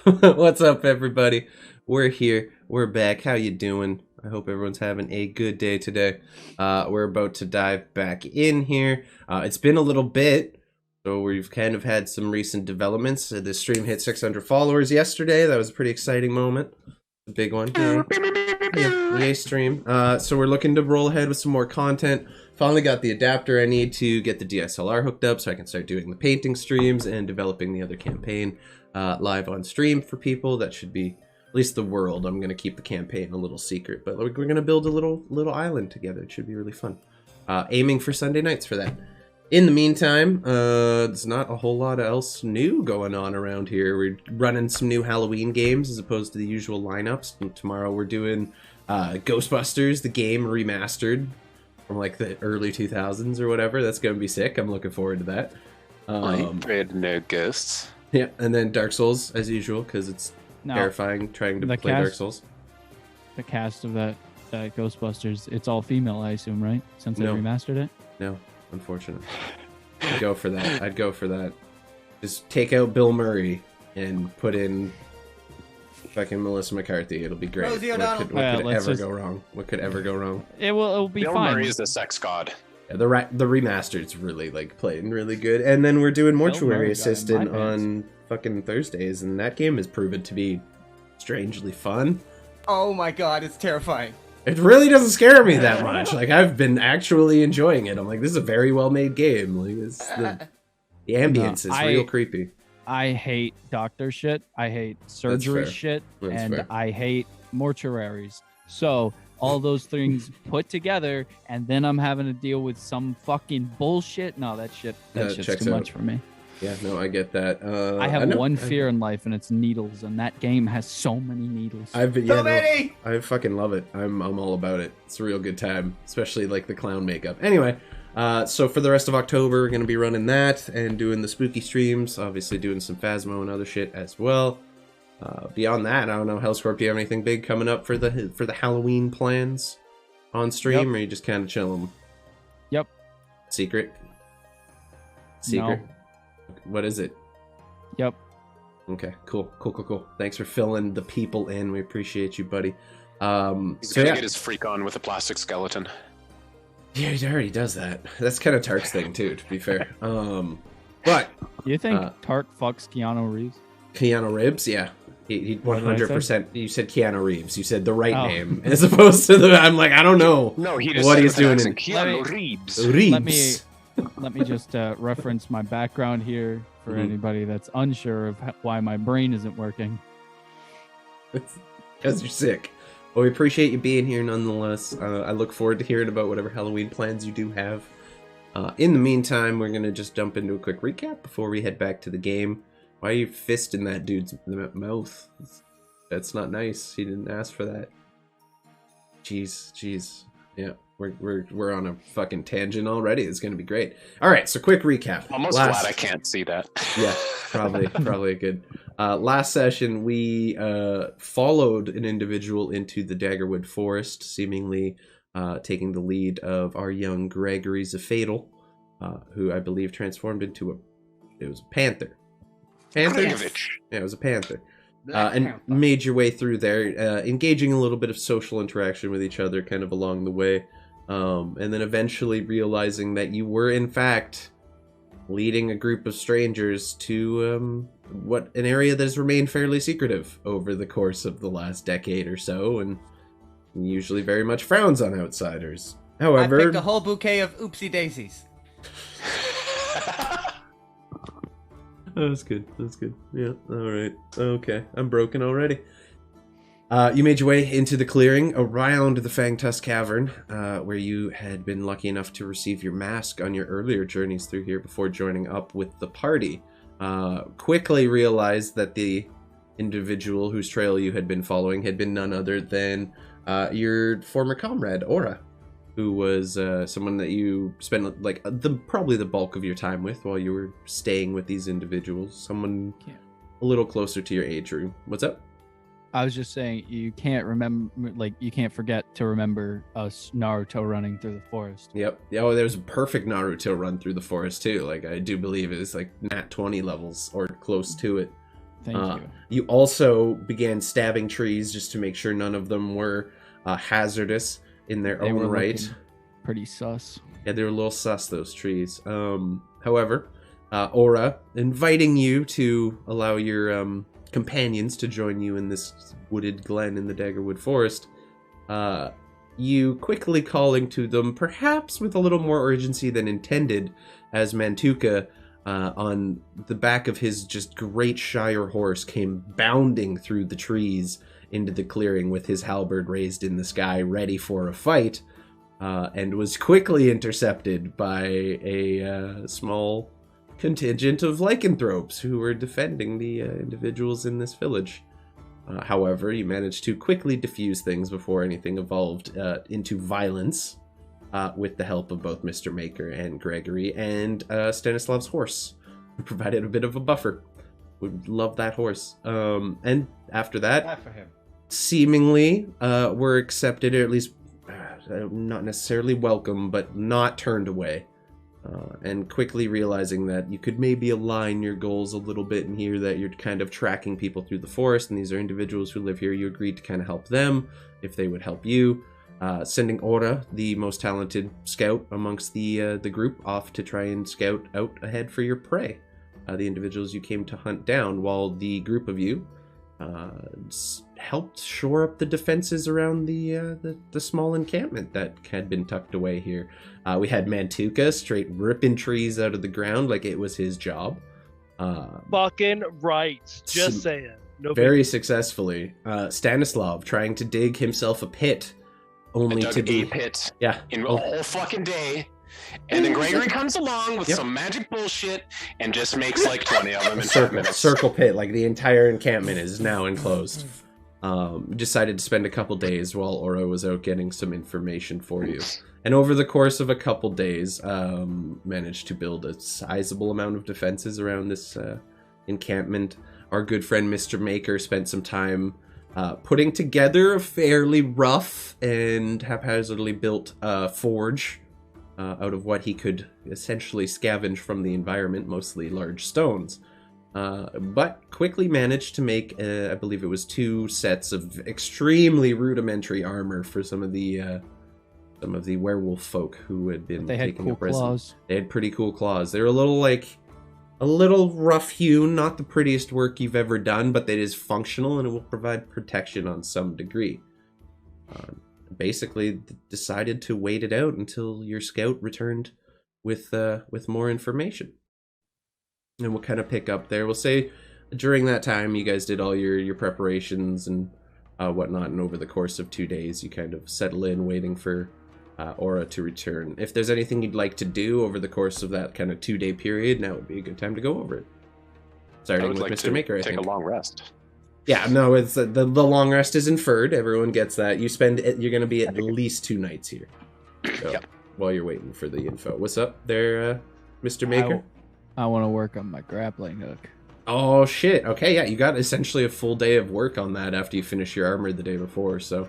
What's up, everybody? We're here. We're back. How you doing? I hope everyone's having a good day today. We're about to dive back in here. It's been a little bit, so we've kind of had some recent developments. The stream hit 600 followers yesterday. That was a pretty exciting moment. A big one. Yay stream. So we're looking to roll ahead with some more content. Finally got the adapter I need to get the DSLR hooked up so I can start doing the painting streams and developing the other campaign live on stream for people. That should be, at least the world. I'm going to keep the campaign a little secret, but we're going to build a little island together. It should be really fun. Aiming for Sunday nights for that. In the meantime, there's not a whole lot else new going on around here. We're running some new Halloween games as opposed to the usual lineups. And tomorrow we're doing Ghostbusters, the game remastered from like the early 2000s or whatever. That's going to be sick. I'm looking forward to that. I'm afraid of no ghosts. Yeah, and then Dark Souls as usual because it's terrifying trying to play Dark Souls. The cast of that Ghostbusters, it's all female, I assume, right? Since they remastered it? No, unfortunately. I'd go for that. Just take out Bill Murray and put in fucking Melissa McCarthy. It'll be great. Rosie O'Donnell. What could ever go wrong? What could ever go wrong? It'll be Bill fine. Murray is the sex god. Yeah, the remastered's really playing really good. And then we're doing Mortuary Assistant on fucking Thursdays, and that game has proven to be strangely fun. Oh my god, it's terrifying. It really doesn't scare me that much. Like, I've been actually enjoying it. I'm like, this is a very well made game. Like, the ambience is real creepy. I hate doctor shit. I hate surgery shit. And fair. I hate mortuaries. So all those things put together, and then I'm having to deal with some fucking bullshit. No, that shit's too much for me. Yeah, no, I get that. I have one fear in life, and it's needles, and that game has so many needles. I fucking love it. I'm all about it. It's a real good time, especially like the clown makeup. Anyway, so for the rest of October, we're gonna be running that and doing the spooky streams. Obviously, doing some Phasmo and other shit as well. Beyond that, I don't know, Hellscorp, do you have anything big coming up for the Halloween plans on stream, or you just kind of chilling? Yep. Secret. No. What is it? Yep. Okay, cool. Thanks for filling the people in. We appreciate you, buddy. He's gonna get his freak on with a plastic skeleton. Yeah, he already does that. That's kind of Tark's thing too, to be fair. But You think Tark fucks Keanu Reeves? Keanu Reeves, yeah. He 100%. You said Keanu Reeves. You said the right name as opposed to the. I'm like, I don't know. No, he just what said he's doing. Keanu Reeves. Let me just reference my background here for anybody that's unsure of why my brain isn't working. Because you're sick. Well, we appreciate you being here nonetheless. I look forward to hearing about whatever Halloween plans you do have. In the meantime, we're going to just jump into a quick recap before we head back to the game. Why are you fisting that dude's mouth? That's not nice. He didn't ask for that. Jeez. Yeah. We're on a fucking tangent already. It's gonna be great. All right, so quick recap. Almost glad I can't see that. Yeah, probably good. Last session we followed an individual into the Daggerwood Forest, seemingly taking the lead of our young Gregory Zafadal, who I believe transformed into a panther. Panther? Yeah, it was a panther. And made your way through there, engaging a little bit of social interaction with each other kind of along the way. And then eventually realizing that you were, in fact, leading a group of strangers to an area that has remained fairly secretive over the course of the last decade or so, and usually very much frowns on outsiders. However, I picked a whole bouquet of oopsie daisies. That's good. Yeah, alright. Okay, I'm broken already. You made your way into the clearing around the Fangtusk Cavern, where you had been lucky enough to receive your mask on your earlier journeys through here before joining up with the party. Quickly realized that the individual whose trail you had been following had been none other than your former comrade, Aura, who was someone that you spent probably the bulk of your time with while you were staying with these individuals. Someone a little closer to your age room. What's up? I was just saying, you can't forget to remember us Naruto running through the forest. Yep. Oh, there was a perfect Naruto run through the forest too. Like, I do believe it was like nat 20 levels or close to it. Thank you. You also began stabbing trees just to make sure none of them were hazardous in their own right. Pretty sus. Yeah, they were a little sus, those trees. However, Aura, inviting you to allow your companions to join you in this wooded glen in the Daggerwood Forest, you quickly calling to them, perhaps with a little more urgency than intended, as Mantuka, on the back of his just great Shire horse, came bounding through the trees into the clearing with his halberd raised in the sky, ready for a fight, and was quickly intercepted by a small contingent of lycanthropes who were defending the individuals in this village. However, you managed to quickly defuse things before anything evolved into violence, with the help of both Mr. Maker and Gregory and Stanislav's horse, who provided a bit of a buffer. Would love that horse. And after that, Not for him. seemingly were accepted, or at least not necessarily welcome, but not turned away. And quickly realizing that you could maybe align your goals a little bit in here, that you're kind of tracking people through the forest, and these are individuals who live here. You agreed to kind of help them if they would help you. Sending Aura, the most talented scout amongst the group, off to try and scout out ahead for your prey, the individuals you came to hunt down, while the group of you helped shore up the defenses around the small encampment that had been tucked away here. We had Mantuka straight ripping trees out of the ground like it was his job. Fucking right. Just saying. No very successfully. Stanislav trying to dig himself a pit, only to be a pit. Yeah, in a whole fucking day. And then Gregory comes along with some magic bullshit and just makes like 20 of them in 5 minutes. Circle pit, like the entire encampment is now enclosed. Decided to spend a couple days while Oro was out getting some information for you. And over the course of a couple days, managed to build a sizable amount of defenses around this encampment. Our good friend Mr. Maker spent some time putting together a fairly rough and haphazardly built forge out of what he could essentially scavenge from the environment, mostly large stones. But quickly managed to make, I believe it was 2 sets of extremely rudimentary armor for some of the werewolf folk who had been taking a prison. Claws. They had pretty cool claws. They were a little rough hewn, not the prettiest work you've ever done, but it is functional and it will provide protection on some degree. Basically decided to wait it out until your scout returned with more information. And we'll kind of pick up there. We'll say during that time you guys did all your preparations and whatnot, and over the course of 2 days you kind of settle in waiting for Aura to return. If there's anything you'd like to do over the course of that kind of 2-day period, now would be a good time to go over it. Starting with Mr. Maker, I think. Take a long rest. Yeah, no, it's the long rest is inferred. Everyone gets that. You're going to be at least 2 nights here. So, Yep. While you're waiting for the info. What's up there, Mr. Maker? I want to work on my grappling hook. Oh, shit. Okay, yeah, you got essentially a full day of work on that after you finish your armor the day before. So,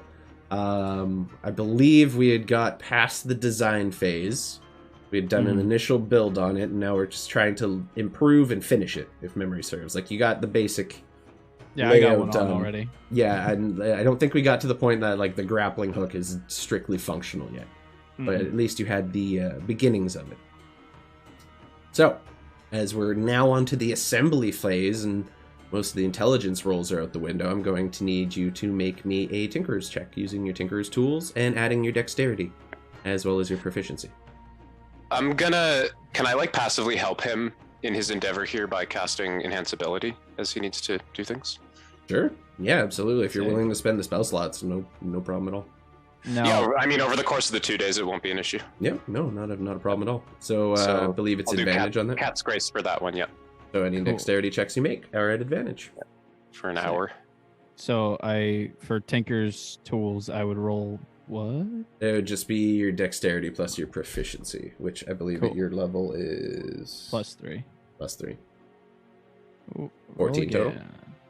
I believe we had got past the design phase. We had done an initial build on it, and now we're just trying to improve and finish it, if memory serves. Like, you got the basic... Yeah, I got one on already. Yeah, and I don't think we got to the point that like the grappling hook is strictly functional yet. But at least you had the beginnings of it. So, as we're now onto the assembly phase and most of the intelligence rolls are out the window, I'm going to need you to make me a Tinkerer's check using your Tinkerer's tools and adding your dexterity, as well as your proficiency. Can I like passively help him in his endeavor here by casting Enhance Ability as he needs to do things? Sure. Yeah, absolutely. If you're willing to spend the spell slots, no problem at all. No. Yeah, I mean, over the course of the 2 days, it won't be an issue. Yeah, no, not a problem at all. So I believe it's I'll advantage on that. Cat's Grace for that one, yep. So any dexterity checks you make are at advantage. For an hour. So for Tinker's tools, I would roll what? It would just be your dexterity plus your proficiency, which I believe at your level is... +3. +3. Ooh, 14 total? yeah.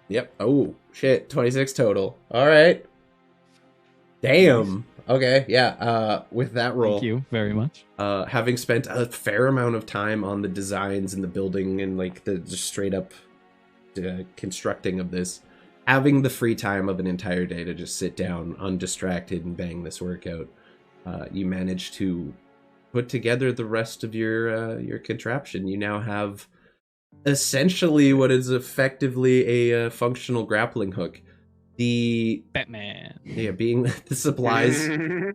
Yep. Oh, shit. 26 total. All right. Damn. Okay, yeah. With that roll... Thank you very much. Having spent a fair amount of time on the designs and the building and like the just straight up constructing of this, having the free time of an entire day to just sit down undistracted and bang this workout, you manage to put together the rest of your contraption. You now have essentially what is effectively a functional grappling hook. The Batman. Yeah, being the supplies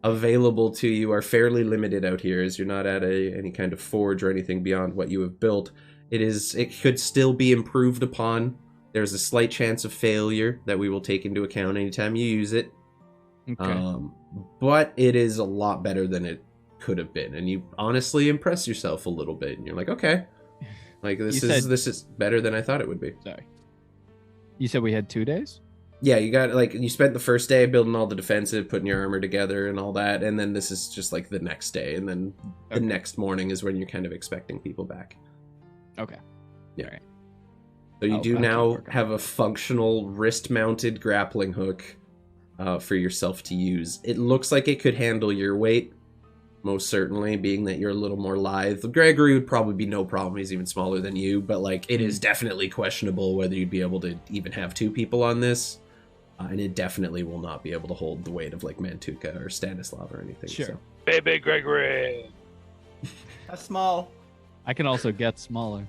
available to you are fairly limited out here, as you're not at any kind of forge or anything beyond what you have built. It could still be improved upon. There's a slight chance of failure that we will take into account anytime you use it. Okay. But it is a lot better than it could have been, and you honestly impress yourself a little bit, and you're like, okay, like this is better than I thought it would be. Sorry. You said we had 2 days? Yeah, you spent the first day building all the defensive, putting your armor together and all that, and then this is just like the next day, and then the next morning is when you're kind of expecting people back. Okay. Yeah. All right. So you do now have a functional wrist-mounted grappling hook for yourself to use. It looks like it could handle your weight, most certainly, being that you're a little more lithe. Gregory would probably be no problem. He's even smaller than you, but like it is definitely questionable whether you'd be able to even have 2 people on this. And it definitely will not be able to hold the weight of like Mantuka or Stanislav or anything. Sure. So. Baby Gregory. That's small. I can also get smaller.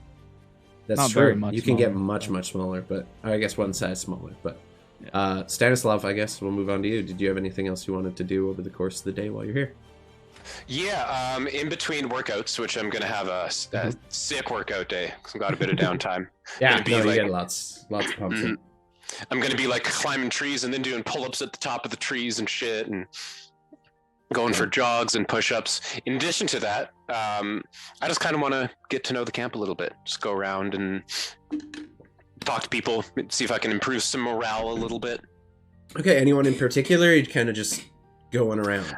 That's Not true. very much You can get smaller, much, but- much smaller, but I guess one size smaller. But Stanislav, I guess we'll move on to you. Did you have anything else you wanted to do over the course of the day while you're here? Yeah, in between workouts, which I'm gonna have a sick workout day because I've got a bit of downtime. Yeah, Gonna be you like- get lots of pumps in. I'm gonna be like climbing trees and then doing pull-ups at the top of the trees and shit, and going for jogs and push-ups. In addition to that, I just kind of want to get to know the camp a little bit. Just go around and talk to people, see if I can improve some morale a little bit. Okay, anyone in particular? You're kind of just going around.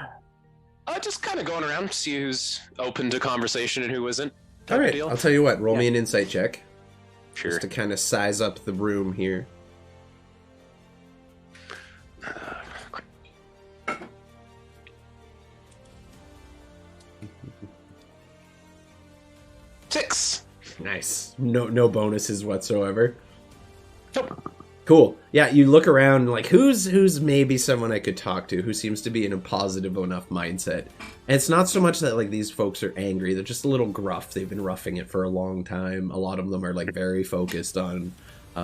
Just kind of going around, see who's open to conversation and who isn't. All right, deal. I'll tell you what. Roll me an insight check, Sure. just to kind of size up the room here. Six. Nice. No bonuses whatsoever. Nope. Cool. Yeah, you look around like who's maybe someone I could talk to who seems to be in a positive enough mindset. And it's not so much that like these folks are angry, they're just a little gruff. They've been roughing it for a long time. A lot of them are like very focused on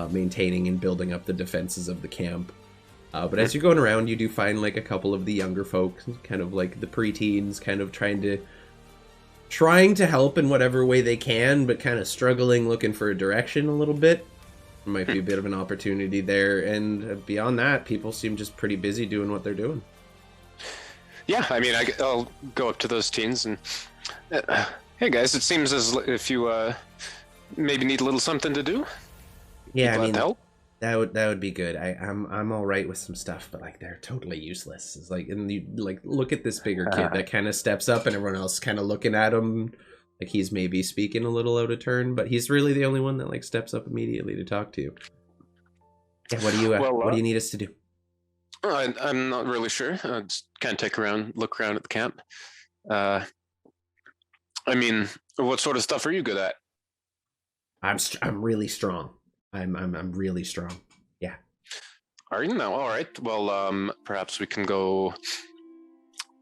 maintaining and building up the defenses of the camp. But as you're going around, you do find like a couple of the younger folk, kind of like the preteens, kind of trying to help in whatever way they can, but kind of struggling, looking for a direction a little bit. There might be a bit of an opportunity there, and beyond that, people seem just pretty busy doing what they're doing. Yeah, I mean, I'll go up to those teens and, hey guys, it seems as if you maybe need a little something to do. Yeah, I Glad mean, to help. that would be good. I'm all right with some stuff, but like they're totally useless. It's like, and you like look at this bigger kid that kind of steps up, and everyone else kind of looking at him. Like he's maybe speaking a little out of turn, but he's really the only one that like steps up immediately to talk to you. Yeah, what do you need us to do? I'm not really sure. I'll just kind of look around at the camp. I mean, what sort of stuff are you good at? I'm really strong. I'm really strong. Yeah. Are you now? All right. Well, perhaps we can go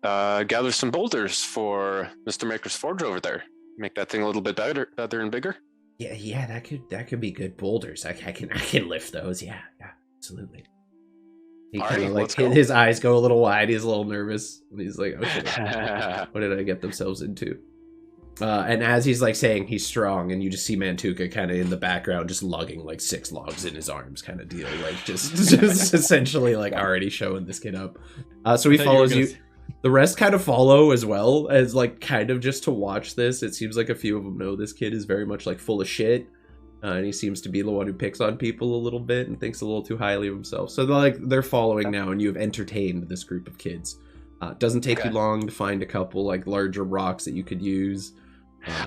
gather some boulders for Mr. Maker's Forge over there. Make that thing a little bit better and bigger. Yeah, that could be good boulders. I can lift those. Yeah, absolutely. He kind of like his eyes go a little wide. He's a little nervous, and he's like, "Oh shit, what did I get themselves into?" And as he's like saying he's strong, and you just see Mantuka kind of in the background, just lugging like 6 logs in his arms, kind of deal, like just essentially like already showing this kid up. So he follows you. The rest kind of follow as well, as like kind of just to watch this. It seems like a few of them know this kid is very much like full of shit, and he seems to be the one who picks on people a little bit and thinks a little too highly of himself. So they're following now, and you have entertained this group of kids. Doesn't take you long to find a couple like larger rocks that you could use.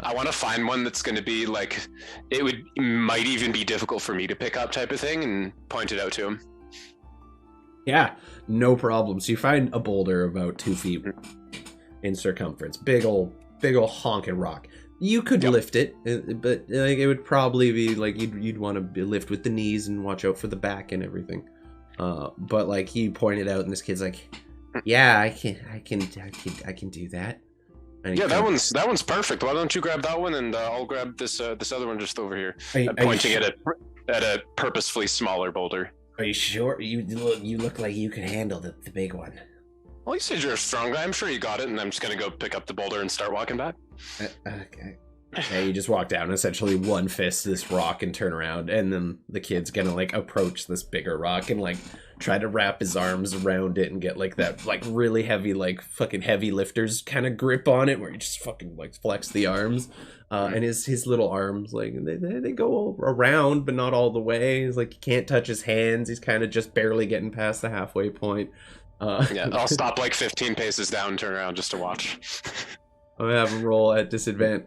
I want to find one that's going to be like it might even be difficult for me to pick up type of thing, and point it out to him. Yeah, no problem. So you find a boulder about 2 feet in circumference. Big ol' honking rock. You could lift it, but like it would probably be like you'd want to lift with the knees and watch out for the back and everything. But like he pointed out, and this kid's like, "Yeah, I can do that." And Yeah, that one's perfect. Why don't you grab that one, and I'll grab this other one just over here. Pointing at a purposefully smaller boulder. Are you sure? You look like you can handle the big one. Well, you said you're a strong guy. I'm sure you got it, and I'm just gonna go pick up the boulder and start walking back. Okay. Yeah, you just walk down, essentially one fist this rock and turn around, and then the kid's gonna like approach this bigger rock and like try to wrap his arms around it and get like that like really heavy like fucking heavy lifters kind of grip on it where you just fucking like flex the arms. And his little arms like they go around but not all the way. He's like he can't touch his hands. He's kind of just barely getting past the halfway point. Yeah, I'll stop like 15 paces down and turn around just to watch. I'm gonna have him roll at disadvantage.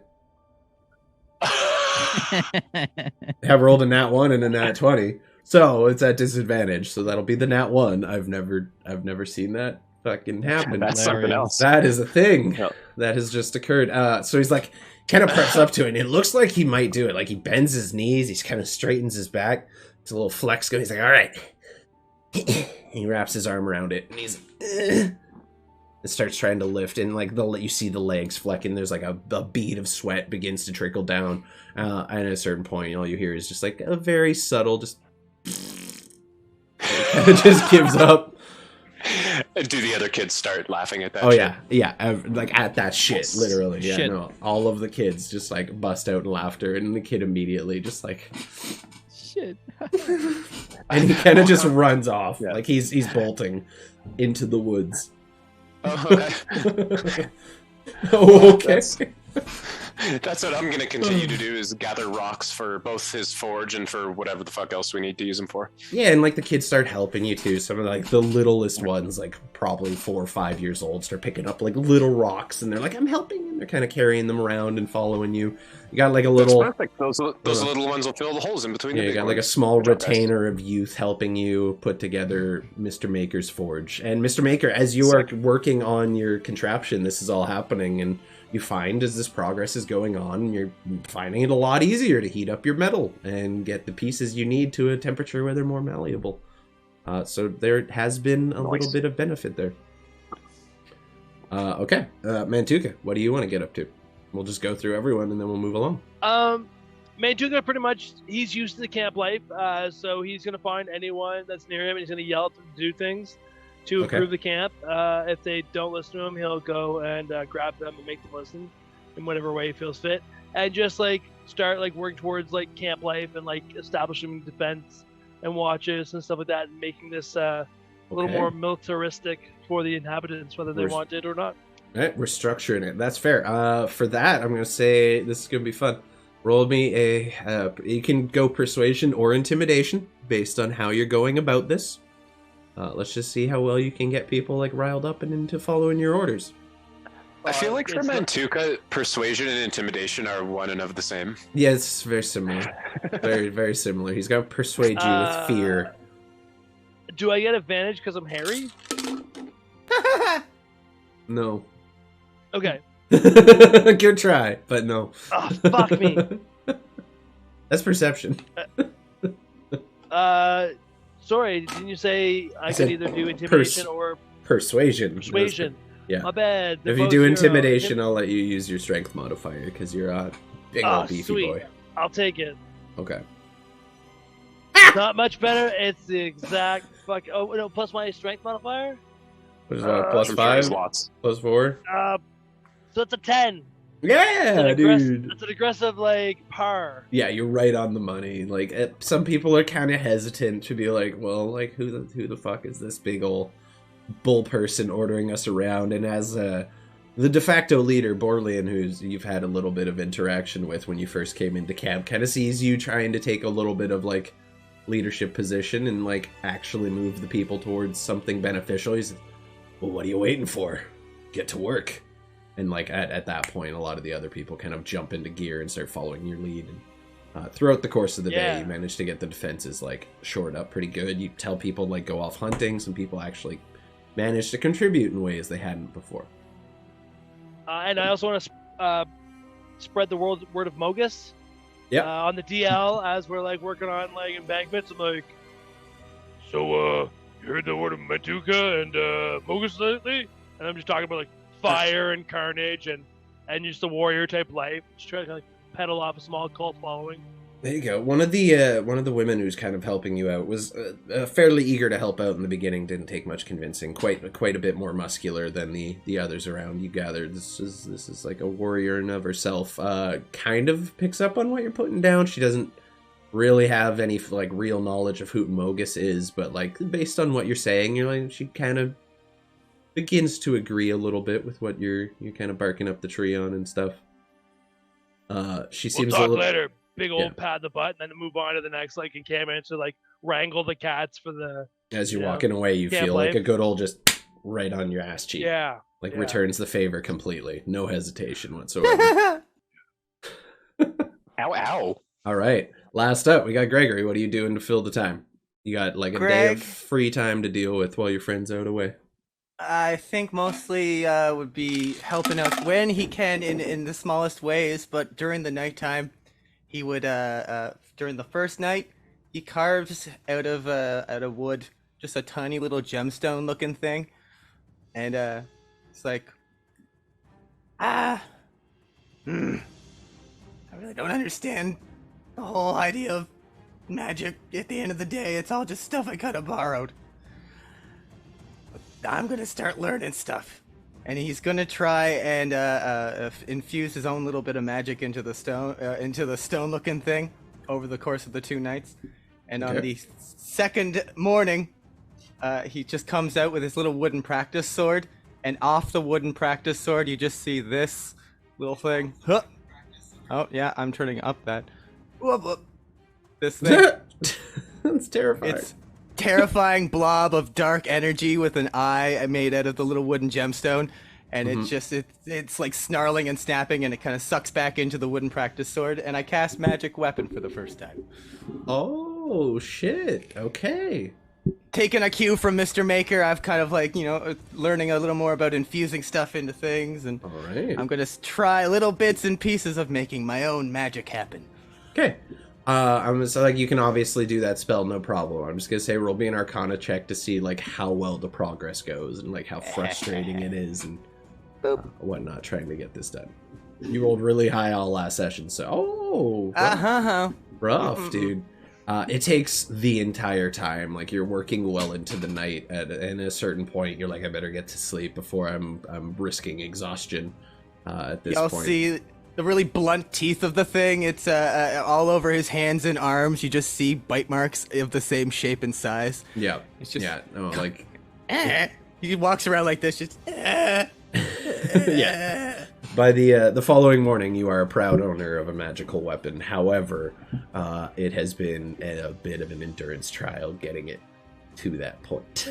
Have rolled a nat 1 and a nat 20, so it's at disadvantage. So that'll be the nat 1. I've never seen that fucking happen. That's something else. That is a thing Yep. that has just occurred. So he's like kind of preps up to it, and it looks like he might do it. Like he bends his knees, he's kind of straightens his back. It's a little flex going. He's like, all right. He wraps his arm around it, and he's it starts trying to lift, and like you see the legs flecking. There's like a bead of sweat begins to trickle down, and at a certain point, all you hear is just like a very subtle, just it just gives up. Do the other kids start laughing at that? Oh shit? yeah, like at that shit, literally. Yeah, Shit. no, all of the kids just like bust out in laughter, and the kid immediately just like. Shit. And he kind of just runs off, Yeah. like he's bolting into the woods. Oh, okay. Oh, okay. That's what I'm gonna continue to do is gather rocks for both his forge and for whatever the fuck else we need to use them for. Yeah, and like the kids start helping you too. Some of like the littlest ones, like probably 4 or 5 years old, start picking up like little rocks, and they're like, "I'm helping," and they're kind of carrying them around and following you. You got like a little. That's perfect. Those little ones will fill the holes in between. Yeah, the you big got like a ones. small Good job, guys. retainer of youth helping you put together Mr. Maker's forge. And Mr. Maker, as you are working on your contraption, this is all happening, and you find as this progress is going on, you're finding it a lot easier to heat up your metal and get the pieces you need to a temperature where they're more malleable. So there has been a little bit of benefit there. Okay, Mantuka, what do you want to get up to? We'll just go through everyone and then we'll move along. Mantuka pretty much, he's used to the camp life, so he's gonna find anyone that's near him and he's gonna yell at them to do things to Okay. improve the camp. If they don't listen to him, he'll go and grab them and make them listen in whatever way he feels fit, and just like start like working towards like camp life and like establishing defense and watches and stuff like that, and making this a little Okay. more militaristic for the inhabitants, whether they We're- want it or not. All right, we're structuring it. That's fair. For that, I'm going to say this is going to be fun. Roll me a... you can go persuasion or intimidation based on how you're going about this. Let's just see how well you can get people like riled up and into following your orders. I feel like for It's not- Mantuka, persuasion and intimidation are one and of the same. Yeah, it's very similar. Very, very similar. He's going to persuade you with fear. Do I get advantage because I'm hairy? No. Okay. Good try, but no. Oh, fuck me. That's perception. Sorry, didn't you say I said could either do intimidation or Persuasion. persuasion? Yeah. My bad. If you do intimidation, I'll let you use your strength modifier because you're a big Ah, old beefy sweet. boy. I'll take it. Okay. Not much better. It's the exact fuck. Oh no, plus my strength modifier. What is that? Plus I'm sure there's 5? lots. Plus 4? So it's a 10. Yeah, dude. It's an aggressive like par. Yeah, you're right on the money. Like, some people are kind of hesitant to be like, well, like, who the fuck is this big ol' bull person ordering us around? And as the de facto leader, Borlian, who's you've had a little bit of interaction with when you first came into camp, kind of sees you trying to take a little bit of like leadership position and like actually move the people towards something beneficial. He's like, well, what are you waiting for? Get to work. And like at that point, a lot of the other people kind of jump into gear and start following your lead. And throughout the course of the day, Yeah. you manage to get the defenses like shored up pretty good. You tell people like go off hunting. Some people actually manage to contribute in ways they hadn't before. And I also want to spread the word of Mogus. Yep. On the DL as we're like working on like embankments. I'm like, so you heard the word of Meduka and Mogus lately? And I'm just talking about like fire and carnage and just the warrior type life. Just trying to like peddle off a small cult following. There you go. One of the women who's kind of helping you out was fairly eager to help out in the beginning. Didn't take much convincing. Quite a bit more muscular than the others around. You gathered this is like a warrior in of herself. Kind of picks up on what you're putting down. She doesn't really have any like real knowledge of who Mogus is, but like based on what you're saying, you're like she kind of begins to agree a little bit with what you're kind of barking up the tree on and stuff. She seems we'll talk a little later. Big old pat the butt, and then move on to the next like encampment to like wrangle the cats for the. As you're walking away, you feel like a good old just right on your ass cheek. Yeah. Like returns the favor completely, no hesitation whatsoever. Ow! All right, last up, we got Gregory. What are you doing to fill the time? You got like a day of free time to deal with while your friend's out away. I think mostly would be helping out when he can in the smallest ways, but during the nighttime, he would during the first night, he carves out of wood just a tiny little gemstone looking thing, and it's like, I really don't understand the whole idea of magic. At the end of the day, it's all just stuff I kind of borrowed. I'm gonna start learning stuff, and he's gonna try and infuse his own little bit of magic into the stone-looking thing over the course of the 2 nights. And on the second morning, he just comes out with his little wooden practice sword, and off the wooden practice sword, you just see this little thing. Huh. Oh yeah, I'm turning up that. Whoop, whoop. This thing. That's terrifying. It's terrifying blob of dark energy with an eye made out of the little wooden gemstone, and it's like snarling and snapping, and it kind of sucks back into the wooden practice sword, and I cast magic weapon for the first time. Oh shit. Okay. Taking a cue from Mr. Maker, I've kind of like, learning a little more about infusing stuff into things, and all right. I'm gonna try little bits and pieces of making my own magic happen. Okay. So like you can obviously do that spell, no problem. I'm just gonna say roll me an Arcana check to see like how well the progress goes and like how frustrating it is and whatnot trying to get this done. You rolled really high all last session, so rough, dude. It takes the entire time. Like you're working well into the night, and at a certain point, you're like, I better get to sleep before I'm risking exhaustion. At this point, Y'all see the really blunt teeth of the thing. It's all over his hands and arms. You just see bite marks of the same shape and size. Yeah. It's just like he walks around like this, just yeah. By the following morning, you are a proud owner of a magical weapon. However, it has been a bit of an endurance trial getting it to that point.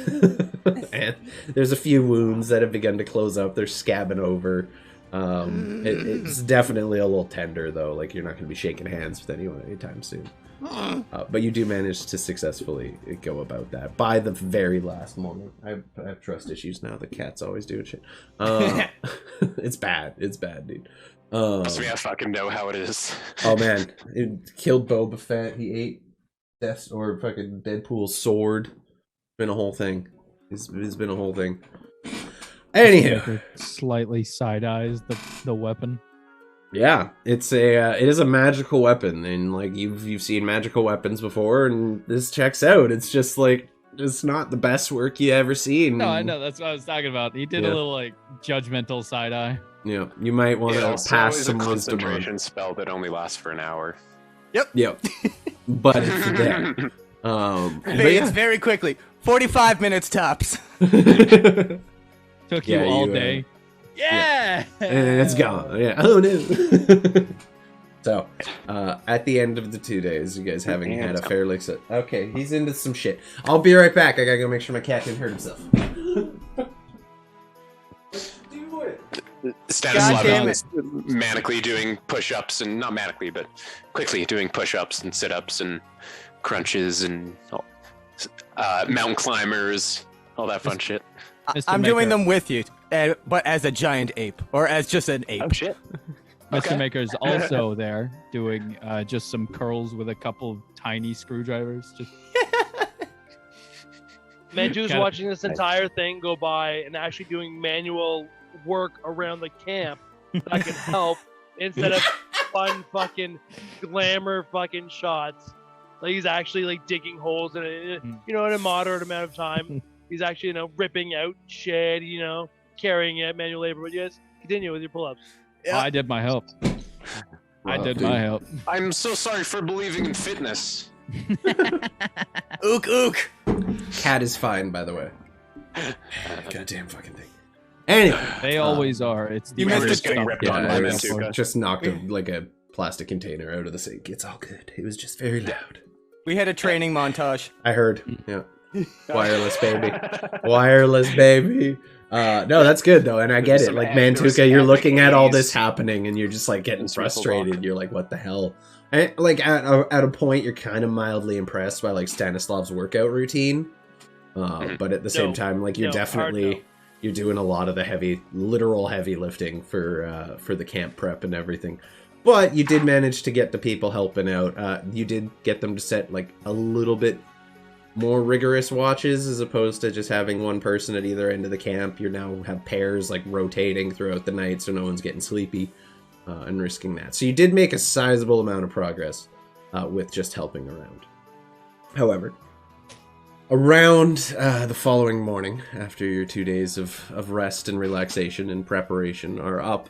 And there's a few wounds that have begun to close up. They're scabbing over. It's definitely a little tender, though. Like, you're not going to be shaking hands with anyone anytime soon. But you do manage to successfully go about that by the very last moment. I have trust issues now. The cat's always doing shit. It's bad. It's bad, dude. So I fucking know how it is. Oh, man. It killed Boba Fett. He ate fucking Deadpool's sword. Been a whole thing. It's been a whole thing. Anywho, slightly side eyes the weapon. Yeah, it is a magical weapon, and like you've seen magical weapons before, and this checks out. It's just like it's not the best work you ever seen. No, I know, that's what I was talking about. He did a little like judgmental side eye. Yeah, you might want to pass some a wisdom on. concentration spell that only lasts for an hour. Yep. But it's there. Fades very quickly. 45 minutes tops. Took you all day. Yeah. And it's gone. Yeah. Oh no. So, at the end of the 2 days, you guys having had a fairly okay, he's into some shit. I'll be right back. I gotta go make sure my cat didn't hurt himself. Do it. Stanislav is manically doing push-ups, and not manically, but quickly doing push-ups and sit-ups and crunches and mountain climbers, all that fun shit. I'm doing them with you, but as a giant ape, or as just an ape. Oh shit! Mr. Maker is also there doing just some curls with a couple of tiny screwdrivers. Just Manju's watching this entire thing go by and actually doing manual work around the camp that can help instead of fun fucking glamour fucking shots. Like he's actually like digging holes in it, in a moderate amount of time. He's actually, ripping out shit, carrying it, manual labor. But yes, continue with your pull-ups. Yeah. I did my help. My help. I'm so sorry for believing in fitness. Ook. Cat is fine, by the way. Goddamn fucking thing. Anyway, they always are. It's the just getting ripped on by Mantuka. Just knocked a plastic container out of the sink. It's all good. It was just very loud. We had a training montage. I heard. Yeah. Wireless baby. Wireless baby. No, that's good though, and I get it. Like Mantuka, you're looking at all this happening, and you're just like getting frustrated. You're like, "What the hell?" And like at a point, you're kind of mildly impressed by like Stanislav's workout routine, but at the same time, like you're doing a lot of the literal heavy lifting for the camp prep and everything. But you did manage to get the people helping out. You did get them to set like a little bit more rigorous watches as opposed to just having one person at either end of the camp. You now have pairs like rotating throughout the night so no one's getting sleepy and risking that. So you did make a sizable amount of progress with just helping around. However, around the following morning, after your 2 days of rest and relaxation and preparation are up,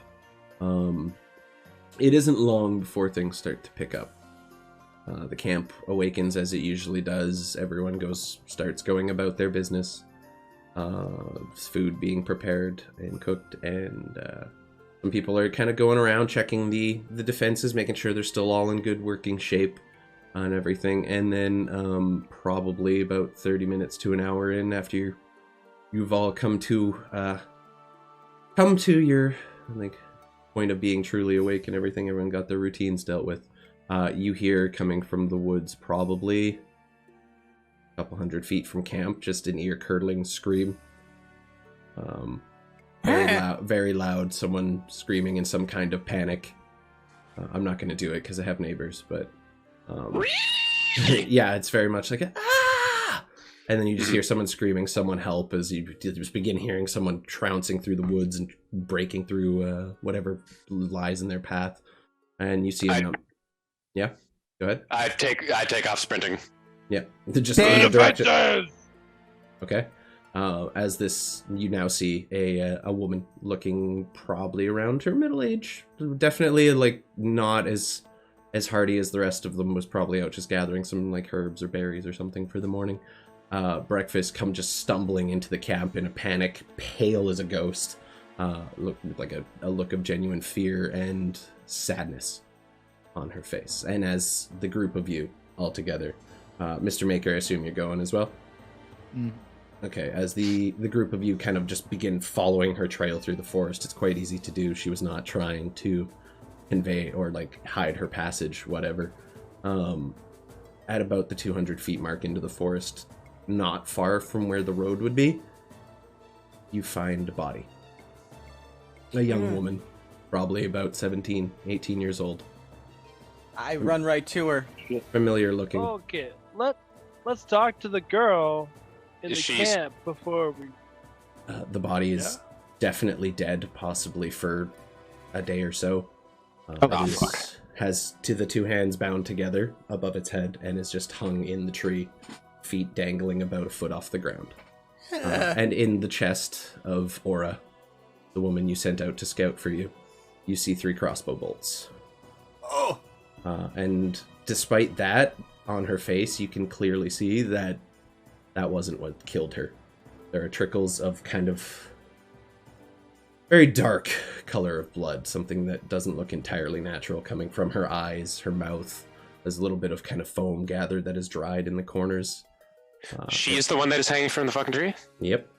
it isn't long before things start to pick up. The camp awakens as it usually does. Everyone starts going about their business. Food being prepared and cooked, and some people are kind of going around checking the defenses, making sure they're still all in good working shape and everything. And then probably about 30 minutes to an hour in, after you've all come to your point of being truly awake and everything, everyone got their routines dealt with. You hear coming from the woods, probably a couple 100 feet from camp, just an ear-curdling scream. Very loud, someone screaming in some kind of panic. I'm not going to do it because I have neighbors, but yeah, it's very much like a ah! And then you just hear someone screaming, someone help, as you just begin hearing someone trouncing through the woods and breaking through whatever lies in their path. And you see yeah, go ahead. I take off sprinting. Yeah, just in the direction. Okay. As this, you now see a woman looking probably around her middle age. Definitely like not as hardy as the rest of them. Was probably out just gathering some like herbs or berries or something for the morning. Breakfast come just stumbling into the camp in a panic, pale as a ghost. Look like a look of genuine fear and sadness on her face. And as the group of you all together, Mr. Maker, I assume you're going as well? Okay, as the group of you kind of just begin following her trail through the forest, it's quite easy to do. She was not trying to convey or like hide her passage, whatever. At about the 200 feet mark into the forest, not far from where the road would be, you find a body. A young woman, probably about 17, 18 years old. I run right to her. Familiar looking. Okay, let's talk to the girl in the camp before we... the body is definitely dead, possibly for a day or so. Fuck. Has the two hands bound together above its head and is just hung in the tree, feet dangling about a foot off the ground. And in the chest of Aura, the woman you sent out to scout for you, you see 3 crossbow bolts. Oh! And despite that, on her face, you can clearly see that wasn't what killed her. There are trickles of kind of very dark color of blood, something that doesn't look entirely natural, coming from her eyes, her mouth. There's a little bit of kind of foam gathered that is dried in the corners. She is the one that is hanging from the fucking tree? Yep.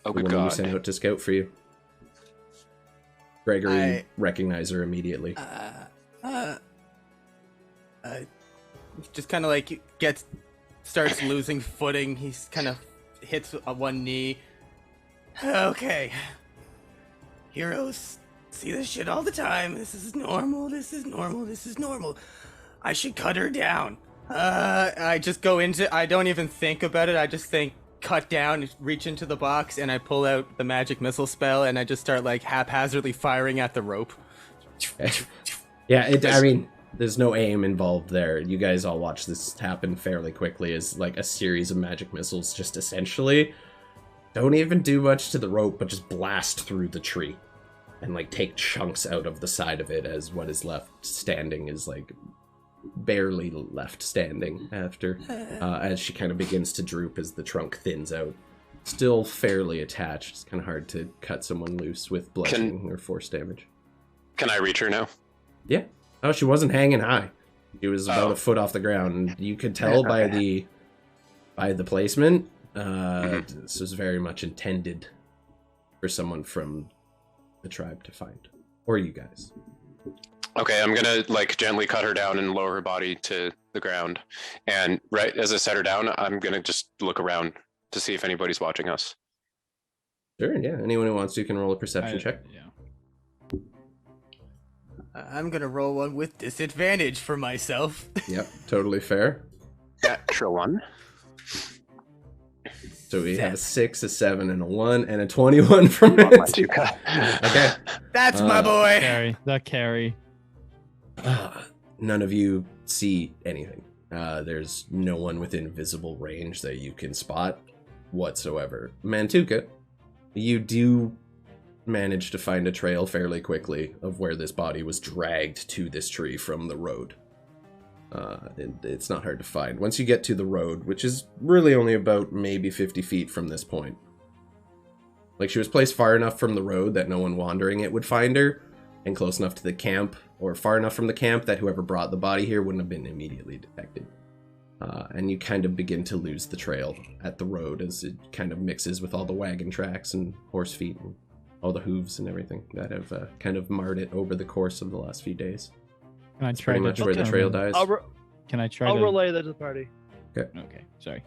Oh, the good woman you God. sent out to scout for you. Gregory recognized her immediately. Just kind of like starts losing footing. He's kind of hits one knee. Okay. Heroes See this shit all the time. This is normal. This is normal. This is normal. I should cut her down. I just go into. I don't even think about it. I just think cut down, reach into the box, and I pull out the magic missile spell, and I just start like haphazardly firing at the rope. Yeah, I mean, there's no aim involved there. You guys all watch this happen fairly quickly as like a series of magic missiles just essentially don't even do much to the rope, but just blast through the tree and like take chunks out of the side of it as what is left standing is like barely left standing after as she kind of begins to droop as the trunk thins out. Still fairly attached. It's kind of hard to cut someone loose with bludgeoning or force damage. Can I reach her now? Yeah. Oh, she wasn't hanging high. She was about a foot off the ground. You could tell by the placement. This was very much intended for someone from the tribe to find, or you guys. Okay, I'm gonna like gently cut her down and lower her body to the ground. And right as I set her down, I'm gonna just look around to see if anybody's watching us. Sure. Yeah. Anyone who wants to can roll a perception check. Yeah. I'm gonna roll one with disadvantage for myself. Yep. Totally fair. Natural one. So we have a 6, a 7, and a 1, and a 21 from it. Okay. That's my boy. Carry. None of you see anything. There's no one within visible range that you can spot whatsoever. Mantuka, you do manage to find a trail fairly quickly of where this body was dragged to this tree from the road. It's not hard to find. Once you get to the road, which is really only about maybe 50 feet from this point. Like, she was placed far enough from the road that no one wandering it would find her, and close enough to the camp, or far enough from the camp that whoever brought the body here wouldn't have been immediately detected. And you kind of begin to lose the trail at the road as it kind of mixes with all the wagon tracks and horse feet and all the hooves and everything that have kind of marred it over the course of the last few days. Can I That's try pretty much where the trail dies. I'll relay that to the party. Okay, sorry.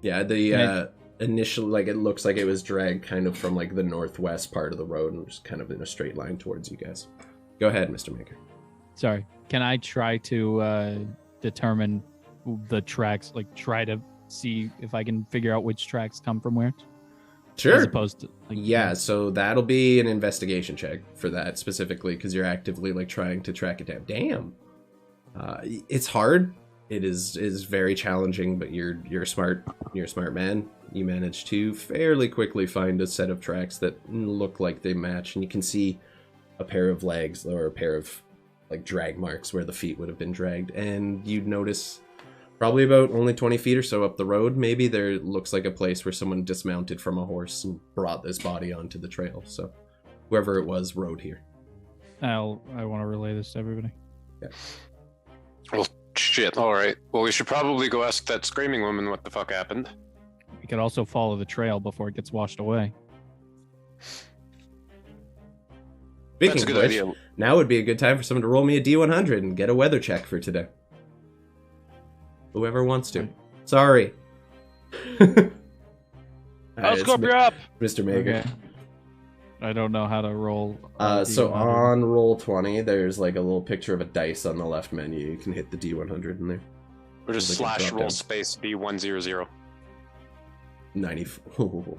Yeah, the initial, like, it looks like it was dragged kind of from like the northwest part of the road and just kind of in a straight line towards you guys. Go ahead, Mr. Maker. Sorry. Can I try to determine the tracks, like try to see if I can figure out which tracks come from where? Sure. As opposed to, like, yeah, so that'll be an investigation check for that specifically because you're actively like trying to track it down. Damn. It's hard. It is very challenging, but you're a smart man. You manage to fairly quickly find a set of tracks that look like they match, and you can see a pair of legs or a pair of like drag marks where the feet would have been dragged, and you notice probably about only 20 feet or so up the road, maybe there looks like a place where someone dismounted from a horse and brought this body onto the trail. So whoever it was rode here. I want to relay this to everybody. Yeah. Well, shit. All right. Well, we should probably go ask that screaming woman what the fuck happened. We could also follow the trail before it gets washed away. Speaking of which, now would be a good time for someone to roll me a D100 and get a weather check for today. Whoever wants to. Sorry. I'll scope you up. Mr. Maker. Okay. I don't know how to roll. So on roll 20, there's like a little picture of a dice on the left menu. You can hit the D100 in there. Or just Like slash drop roll down. space D100. 94.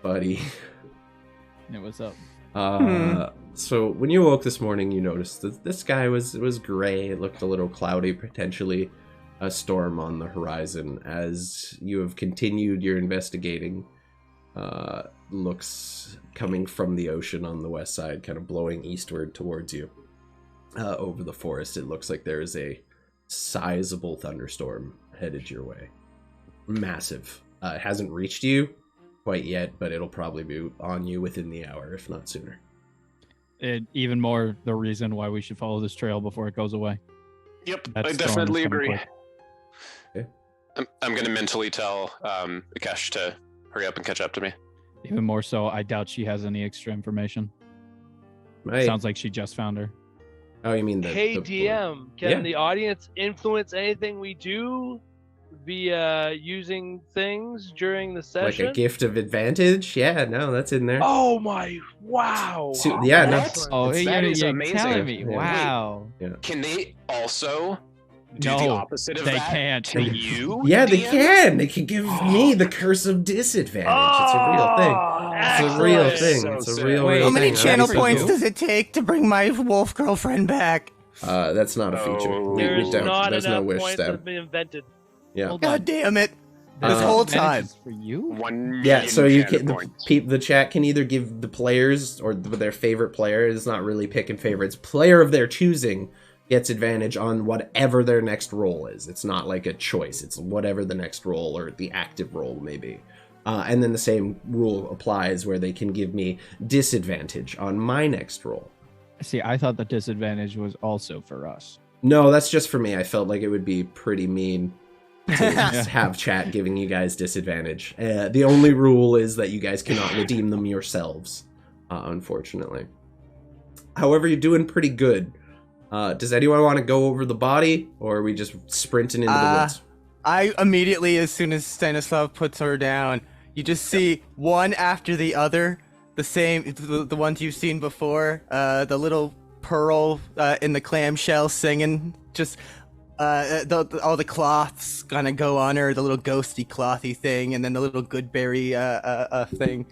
Buddy. Yeah, what's up? So when you woke this morning, you noticed that the sky was gray. It looked a little cloudy, potentially a storm on the horizon. As you have continued your investigating, looks coming from the ocean on the west side, kind of blowing eastward towards you. Over the forest, it looks like there is a sizable thunderstorm headed your way. Massive. It hasn't reached you quite yet, but it'll probably be on you within the hour, if not sooner. Even more the reason why we should follow this trail before it goes away. Yep, That I storm's definitely coming agree. quick. Okay. I'm going to mentally tell Vikesh to hurry up and catch up to me. Even more so, I doubt she has any extra information. Right. Sounds like she just found her. Oh, you mean the... Hey the DM, can Yeah. the audience influence anything we do via using things during the Like session. a gift of advantage? Yeah, no, that's in there. Oh my! Wow. So, yeah, no, Excellent. Oh, That you're, is you're amazing. telling me. Yeah. Wow. Can they also do No, the opposite of they that can't. to you? Yeah, they DM? can. They can give me the curse of disadvantage. It's a real thing. It's a real Excellent. thing. So It's a sick. real, Wait, real How many thing. channel for points you? does it take to bring my wolf girlfriend back? That's not a feature. Oh. We There's don't. not There's enough no wish points that have step. been invented. Yeah. Hold God on. damn it! There's This whole advantages time. for you. 1 million Yeah, so you channel can points. the chat can either give the players or their favorite player. It's not really picking favorites. Player of their choosing gets advantage on whatever their next roll is. It's not like a choice. It's whatever the next roll or the active roll may be. And then the same rule applies where they can give me disadvantage on my next roll. See, I thought the disadvantage was also for us. No, that's just for me. I felt like it would be pretty mean to just have chat giving you guys disadvantage. The only rule is that you guys cannot redeem them yourselves, unfortunately. However, you're doing pretty good. Does anyone want to go over the body, or are we just sprinting into the woods? I immediately, as soon as Stanislav puts her down, you just see one after the other, the ones you've seen before, the little pearl in the clamshell singing, just all the cloths gonna go on her, the little ghosty clothy thing, and then the little goodberry thing,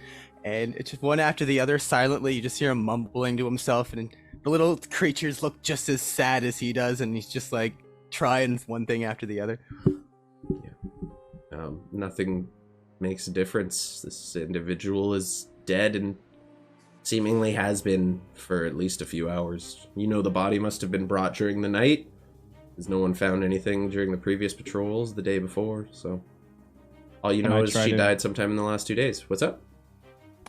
and it's just one after the other silently. You just hear him mumbling to himself, and the little creatures look just as sad as he does, and he's just like trying one thing after the other. Nothing makes a difference. This individual is dead and seemingly has been for at least a few hours. You know the body must have been brought during the night, as no one found anything during the previous patrols the day before, so all you Can know I is try she to- died sometime in the last 2 days. What's up?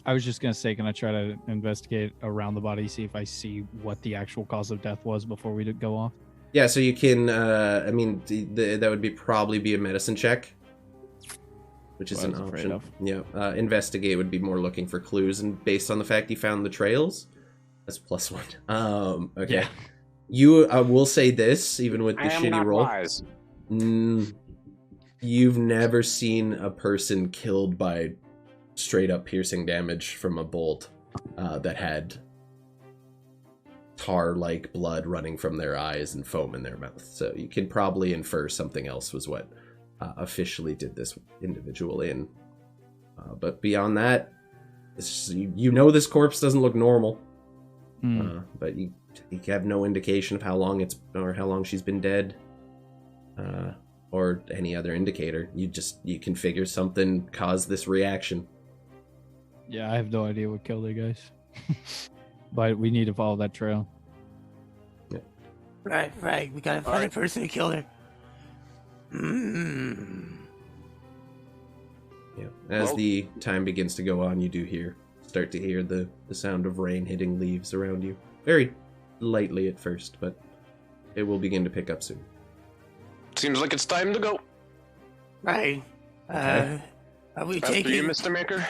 I was just gonna say, can I try to investigate around the body, see if I see what the actual cause of death was before we go off? Yeah, so you can, I mean, that would probably be a medicine check, which is What I an was afraid option. of. Yeah, investigate would be more looking for clues, and based on the fact you found the trails, that's +1. Okay. Yeah. You will say this, even with the I am shitty not roll. wise. You've never seen a person killed by straight up piercing damage from a bolt that had tar-like blood running from their eyes and foam in their mouth. So you can probably infer something else was what officially did this individual in. But beyond that, it's just, you know this corpse doesn't look normal. But you have no indication of how long she's been dead, or any other indicator. You can figure something caused this reaction. Yeah, I have no idea what killed her, guys. But we need to follow that trail. Right. We gotta find the person who killed her. Yeah. As Well- the time begins to go on, you do start to hear the sound of rain hitting leaves around you. Very lightly at first, but it will begin to pick up soon. Seems like it's time to go. Right. Okay. Are we After you, taking? Mr. Maker.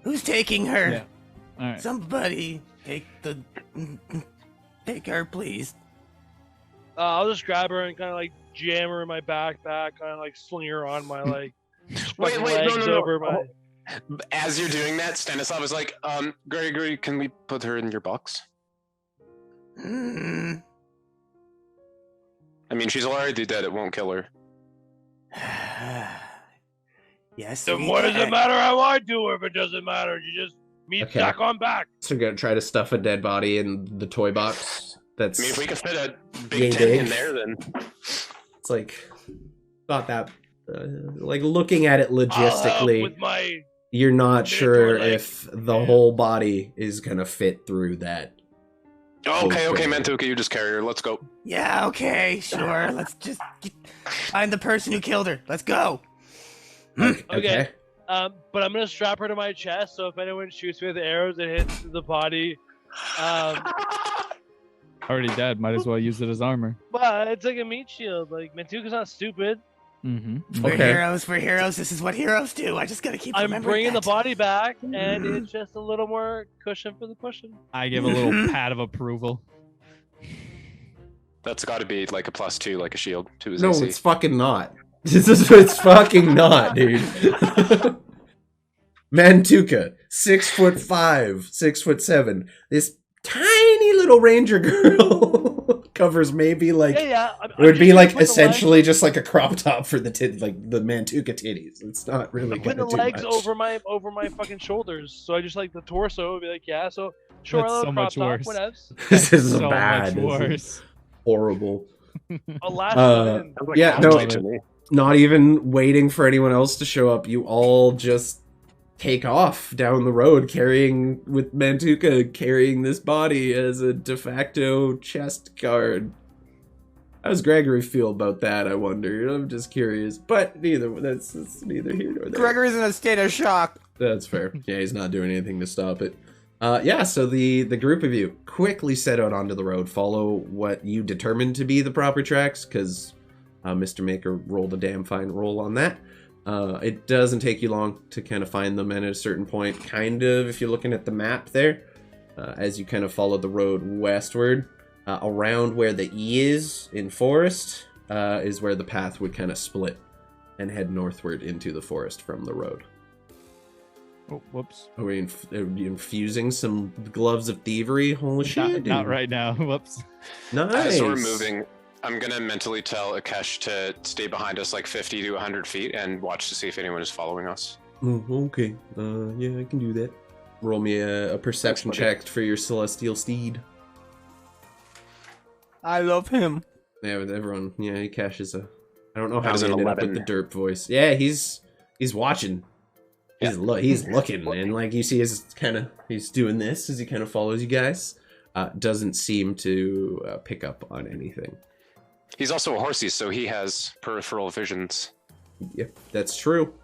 Who's taking her? Yeah. All right. Somebody take her, please. I'll just grab her and kind of like jam her in my backpack, kind of like sling her on my like Wait, fucking no, legs no. over my. As you're doing that, Stanislav is like, Gregory, can we put her in your box? Mm. I mean, she's already dead. It won't kill her. Yes. Then we what does it can. matter how I do her if it doesn't matter? You just meet Okay. back on back. So we're gonna try to stuff a dead body in the toy box. That's I mean, if we can fit a Yay, big tent in big. there, then it's like not that like looking at it I'll help logistically. with my. You're not Big sure or like- if the yeah. whole body is gonna fit through that. okay, Okay. Mantuka, you just carry her. Let's go. Yeah. Okay. Sure. Let's just find the person who killed her. Let's go. Okay. But I'm gonna strap her to my chest, so if anyone shoots me with arrows, it hits the body. Already dead. Might as well use it as armor. But it's like a meat shield. Like Mantuka's not stupid. Mm-hmm. We're Okay. heroes. We're heroes. This is what heroes do. I just gotta keep I'm remembering bringing the that. body back, and it's just a little more cushion for the pushing. I give a little Mhm. pat of approval. That's got to be like a +2, like a shield to his No, AC. it's fucking not. It's fucking not, dude. Mantuka, 6'5", 6'7". This tiny little ranger girl covers maybe like Yeah. it would be like essentially legs, just like a crop top for the like the Mantuka titties. It's not really I'm putting the gonna do legs much. over my fucking shoulders, so I just like the torso would be like, yeah. So sure, That's a little so crop much top, worse. whatevs. This is so bad. much This is worse. horrible. I'll lash them in. Sounds like Yeah, comedy no. to me. Not even waiting for anyone else to show up. You all just take off down the road with Mantuka carrying this body as a de facto chest guard. How does Gregory feel about that, I wonder? I'm just curious. But that's neither here nor there. Gregory's in a state of shock. That's fair. Yeah, he's not doing anything to stop it. Yeah, so the group of you quickly set out onto the road, follow what you determined to be the proper tracks, because Mr. Maker rolled a damn fine roll on that. It doesn't take you long to kind of find them, and at a certain point, kind of, if you're looking at the map there, as you kind of follow the road westward, around where the E is in forest, is where the path would kind of split and head northward into the forest from the road. Oh, whoops. Are we infusing some gloves of thievery? Holy shit, Not dude. right now. Whoops. Nice. As we're moving, I'm gonna mentally tell Akesh to stay behind us like 50 to 100 feet and watch to see if anyone is following us. Oh, okay. Yeah, I can do that. Roll me a perception check for your celestial steed. I love him. Yeah, with everyone. Yeah, he cashes a. I don't know how That is he an ended up with 11. the derp voice. Yeah, he's watching. He's he's looking, and like you see, he's doing this as he kind of follows you guys. Doesn't seem to pick up on anything. He's also a horsey, so he has peripheral visions. Yep, that's true.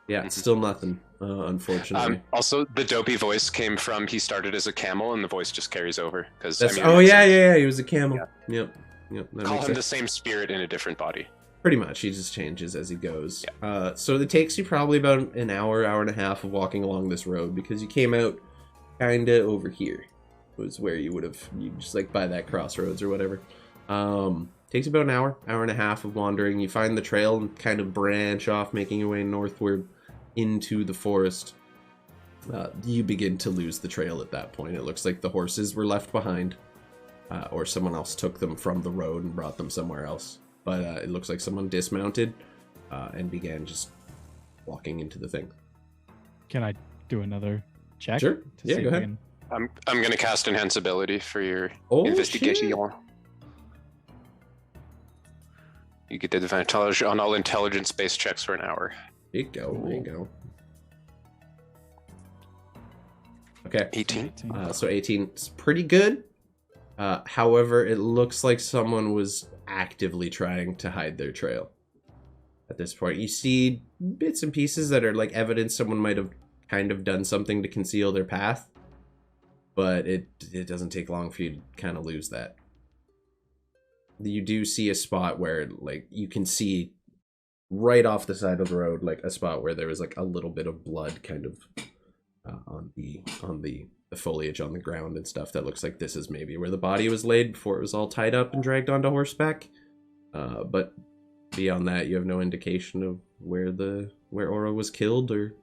Yeah, it's still nothing, unfortunately. Also, the dopey voice came from he started as a camel, and the voice just carries over. Because yeah, he was a camel. Yeah. Yep. That Call makes him sense. the same spirit in a different body. Pretty much, he just changes as he goes. So it takes you probably about an hour and a half of walking along this road, because you came out kinda over here. Was where you just like by that crossroads or whatever. Takes about an hour and a half of wandering. You find the trail and kind of branch off, making your way northward into the forest. You begin to lose the trail at that point. It looks like the horses were left behind, or someone else took them from the road and brought them somewhere else. But it looks like someone dismounted and began just walking into the thing. Can I do another check? Sure. to Yeah, see go if I ahead. can- I'm gonna cast Enhance Ability for your Oh, investigation. shit. You get the advantage on all intelligence-based checks for an hour. There you go. There you go. Okay. 18. 18. So 18 is pretty good. However, it looks like someone was actively trying to hide their trail. At this point, you see bits and pieces that are like evidence someone might have kind of done something to conceal their path. But it doesn't take long for you to kind of lose that. You do see a spot where like you can see right off the side of the road, like a spot where there was like a little bit of blood kind of on the foliage on the ground and stuff. That looks like this is maybe where the body was laid before it was all tied up and dragged onto horseback. But beyond that, you have no indication of where Aura was killed or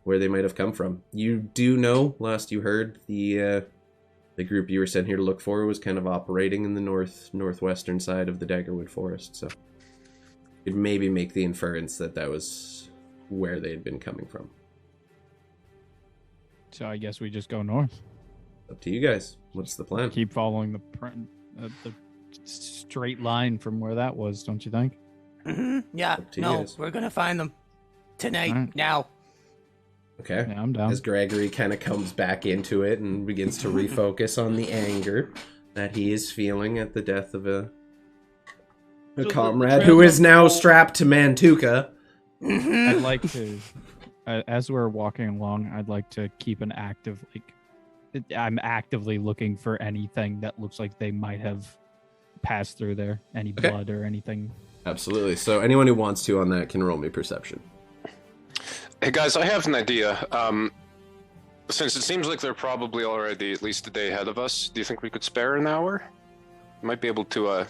where they might have come from. You do know, last you heard, the group you were sent here to look for was kind of operating in the northwestern side of the Daggerwood Forest, so you'd maybe make the inference that that was where they had been coming from. So I guess we just go north. Up to you guys. What's the plan? Keep following the straight line from where that was, don't you think? Yeah, Up to you no, guys. we're gonna find them tonight. Alright. Now. Okay. Yeah, I'm down. As Gregory kind of comes back into it and begins to refocus on the anger that he is feeling at the death of a So the comrade trail who is of now gold- strapped to Mantuka. I'd like to, as we're walking along, I'd like to keep an active, I'm actively looking for anything that looks like they might have passed through there. Any Okay. blood or anything. Absolutely. So anyone who wants to on that can roll me perception. Hey guys, I have an idea. Since it seems like they're probably already at least a day ahead of us, do you think we could spare an hour? We might be able to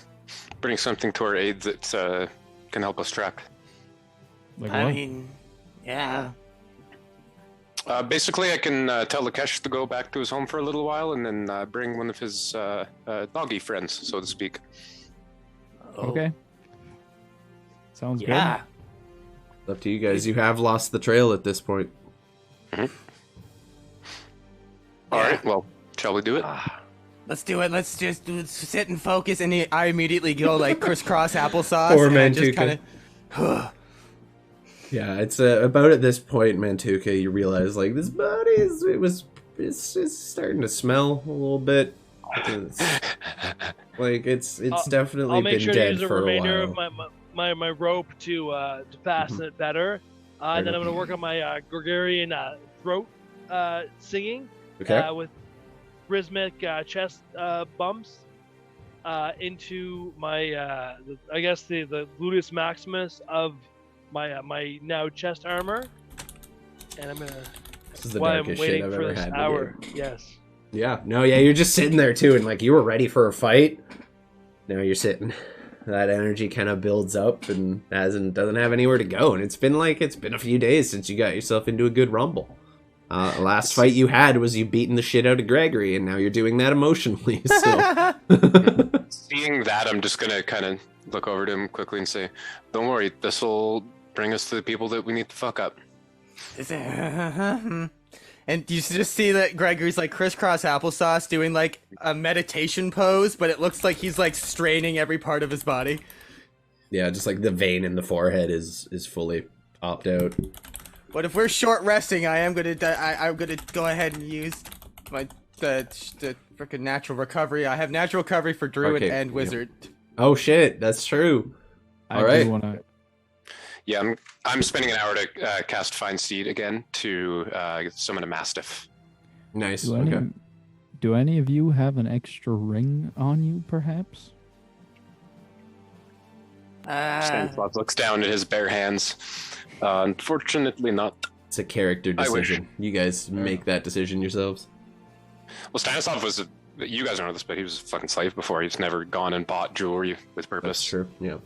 bring something to our aid that can help us track. Like I what? mean, yeah. Basically, I can tell Lakesh to go back to his home for a little while, and then bring one of his doggy friends, so to speak. Oh, Okay. Sounds Yeah. It's up to you guys. You have lost the trail at this point. All Yeah. right. Well, shall we do it? Let's do it. Let's just sit and focus. And I immediately go like crisscross applesauce. Poor and I just Mantuka. kind of. Yeah, it's about at this point, Mantuka, you realize like this body it's starting to smell a little bit. It's, like it's definitely I'll make been sure to dead use the for a remainder while. of my rope to fasten it better. And then I'm going to work on my Gregorian throat singing Okay. with rhythmic chest bumps into my, I guess the gluteus maximus of my now chest armor. And I'm going to, This is the while I'm darkest shit waiting I've for ever this had. in a hour. game. Yes. Yeah, no, yeah, you're just sitting there too, and like you were ready for a fight. Now you're sitting. That energy kind of builds up and doesn't have anywhere to go. And it's been a few days since you got yourself into a good rumble. Last fight you had was you beating the shit out of Gregory, and now you're doing that emotionally. So Seeing that, I'm just gonna kind of look over to him quickly and say, "Don't worry, this will bring us to the people that we need to fuck up." And you just see that Gregory's like crisscross applesauce doing like a meditation pose, but it looks like he's like straining every part of his body. yeah, just like the vein in the forehead is fully popped out. But if we're short resting, I'm gonna go ahead and use my the freaking natural recovery. I have natural recovery for druid Okay, and yeah. wizard. Oh shit, that's true. I All right. do want to. Yeah, I'm spending an hour to cast Find Seed again to summon a Mastiff. Nice. Do Okay. any of you have an extra ring on you, perhaps? Stanislav looks down at his bare hands. Unfortunately, not. It's a character I wish. decision. You guys make that decision yourselves. Well, Stanislav was you guys don't know this, but he was a fucking slave before. He's never gone and bought jewelry with purpose. That's true. Yeah.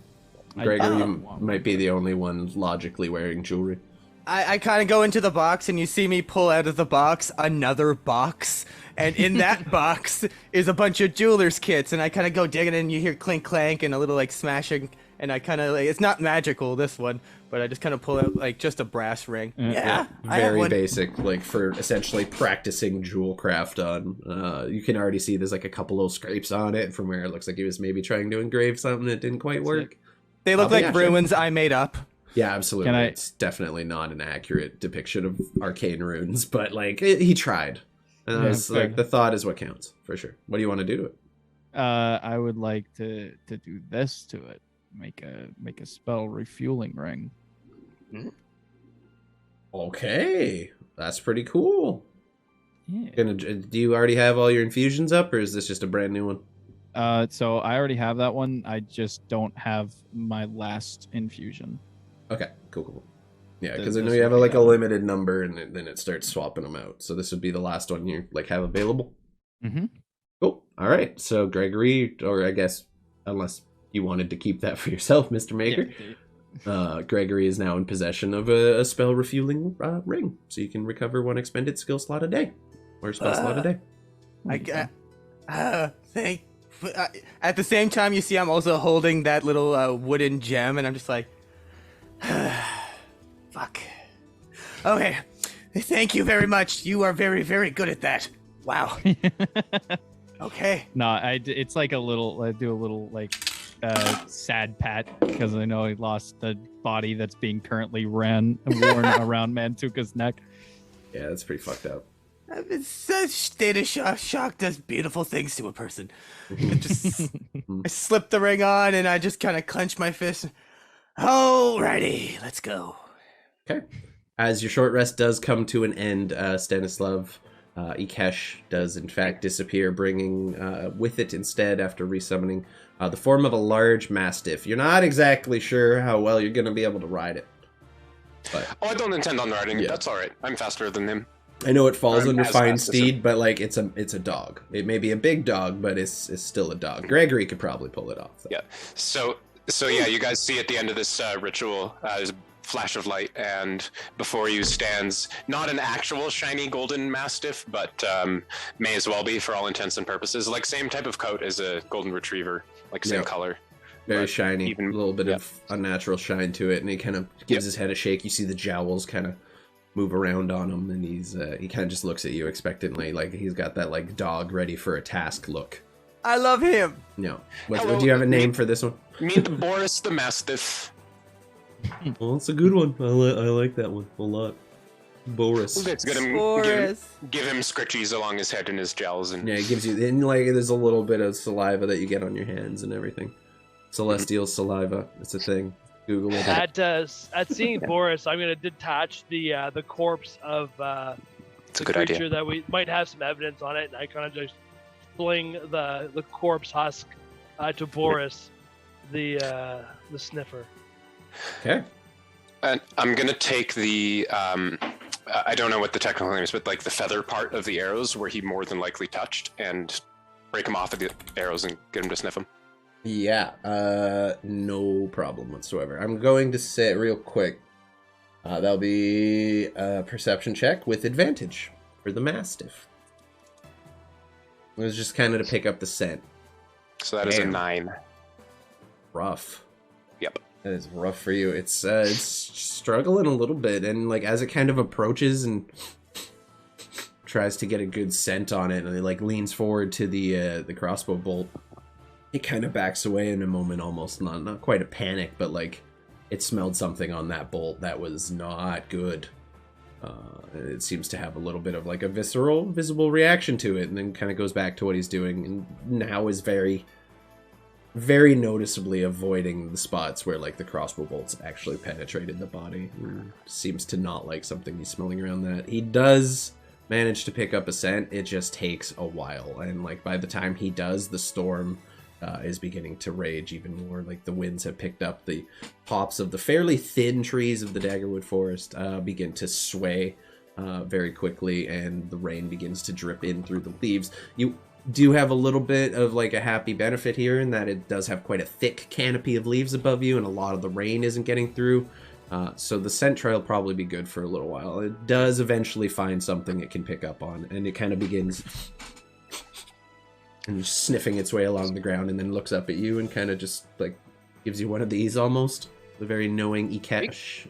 I Gregory don't want might be the only one logically wearing jewelry. I kind of go into the box and you see me pull out of the box another box. And in that box is a bunch of jeweler's kits. And I kind of go digging in and you hear clink clank and a little like smashing. And I kind of like, it's not magical, this one, but I just kind of pull out like just a brass ring. Yeah. I have Very one. basic, like for essentially practicing jewel craft on. You can already see there's like a couple little scrapes on it from where it looks like he was maybe trying to engrave something that didn't quite work. They look but like yeah, sure. ruins I made up. Yeah, absolutely. Can I- It's definitely not an accurate depiction of arcane runes, but like he tried. And Yeah, it's fair like the thought is what counts for sure. What do you want to do to it? I would like to do this to it. Make a spell refueling ring. Okay, that's pretty cool. Yeah. Do you already have all your infusions up, or is this just a brand new one? So I already have that one. I just don't have my last infusion. Okay, cool. Yeah, Th- because I know this you have would be like a that one. limited number, and then it starts swapping them out. So this would be the last one you like have available. Mm-hmm. Cool. All right. So Gregory, or I guess unless you wanted to keep that for yourself, Mr. Maker, Gregory is now in possession of a spell refueling ring, so you can recover one expended skill slot a day, or spell slot a day. At the same time, you see I'm also holding that little wooden gem, and I'm just like, fuck. Okay, thank you very much. You are very, very good at that. Wow. Okay. No, it's like a little. I do a little like sad pat because I know he lost the body that's being currently worn around Mantuka's neck. Yeah, that's pretty fucked up. It's such state of shock does beautiful things to a person. I slip the ring on and I just kind of clench my fist. Alrighty, let's go. Okay. As your short rest does come to an end, Stanislav, Ikesh does in fact disappear, bringing with it instead, after resummoning, the form of a large mastiff. You're not exactly sure how well you're going to be able to ride it. But Oh, I don't intend on riding it. Yeah. That's all right. I'm faster than him. I know it falls I'm under as fine fast as steed, but like it's a dog. It may be a big dog, but it's still a dog. Gregory could probably pull it off, though. Yeah. So yeah, you guys see at the end of this ritual, there's a flash of light, and before you stands not an actual shiny golden mastiff, but may as well be for all intents and purposes. Like same type of coat as a golden retriever, like same color. Very But shiny, even- a little bit yeah. of unnatural shine to it, and he kind of gives Yep. his head a shake. You see the jowls kind of move around on him, and he kind of just looks at you expectantly, like he's got that like dog ready for a task look. I love him. No, Hello, do you have a name meet- for this one? Meet Boris the Mastiff. Well, it's a good one. I like that one a lot. Boris. Let's get him, Boris. give him scritchies along his head and his gels, and Yeah, it gives you, and like there's a little bit of saliva that you get on your hands and everything. Celestial saliva, it's a thing. Google it. At seeing Boris, I'm gonna detach the corpse of it's the a good creature idea. that we might have some evidence on it, and I kind of just fling the corpse husk to Boris, the sniffer. Okay. And I'm gonna take the I don't know what the technical name is, but like the feather part of the arrows where he more than likely touched, and break him off of the arrows and get him to sniff them. Yeah, no problem whatsoever. I'm going to say real quick. That'll be a perception check with advantage for the Mastiff. It was just kind of to pick up the scent. So that is a Damn. 9. Rough. Yep. That is rough for you. It's struggling a little bit, and like as it kind of approaches and tries to get a good scent on it, and it like leans forward to the crossbow bolt. It kind of backs away in a moment, almost not quite a panic, but like it smelled something on that bolt that was not good. It seems to have a little bit of like a visceral, visible reaction to it, and then kind of goes back to what he's doing, and now is very, very noticeably avoiding the spots where like the crossbow bolts actually penetrated the body. Seems to not like something he's smelling around that. He does manage to pick up a scent. It just takes a while, and like by the time he does, the storm is beginning to rage even more. Like the winds have picked up. The tops of the fairly thin trees of the Daggerwood Forest begin to sway very quickly, and the rain begins to drip in through the leaves. You do have a little bit of like a happy benefit here in that it does have quite a thick canopy of leaves above you, and a lot of the rain isn't getting through. So the scent trail will probably be good for a little while. It does eventually find something it can pick up on, and it kind of begins and sniffing its way along the ground, and then looks up at you and kind of just like gives you one of these almost. The very knowing Ikesh.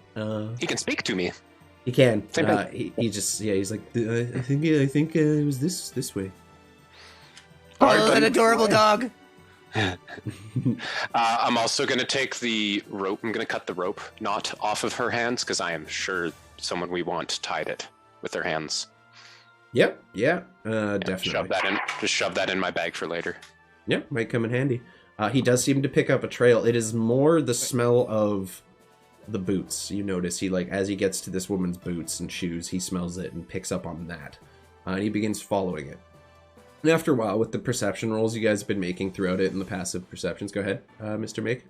He can speak to me. He can. Same thing. He just he's like I think it was this way. Oh, an adorable dog. I'm also going to take the rope. I'm going to cut the rope knot off of her hands, because I am sure someone we want tied it with their hands. Yep. Yeah. Yeah, Definitely. Just shove that in my bag for later. Yeah, might come in handy. He does seem to pick up a trail. It is more the smell of the boots. You notice he like as he gets to this woman's boots and shoes, he smells it and picks up on that. And he begins following it. And after a while, with the perception rolls you guys have been making throughout it and the passive perceptions, go ahead, Mr. Make.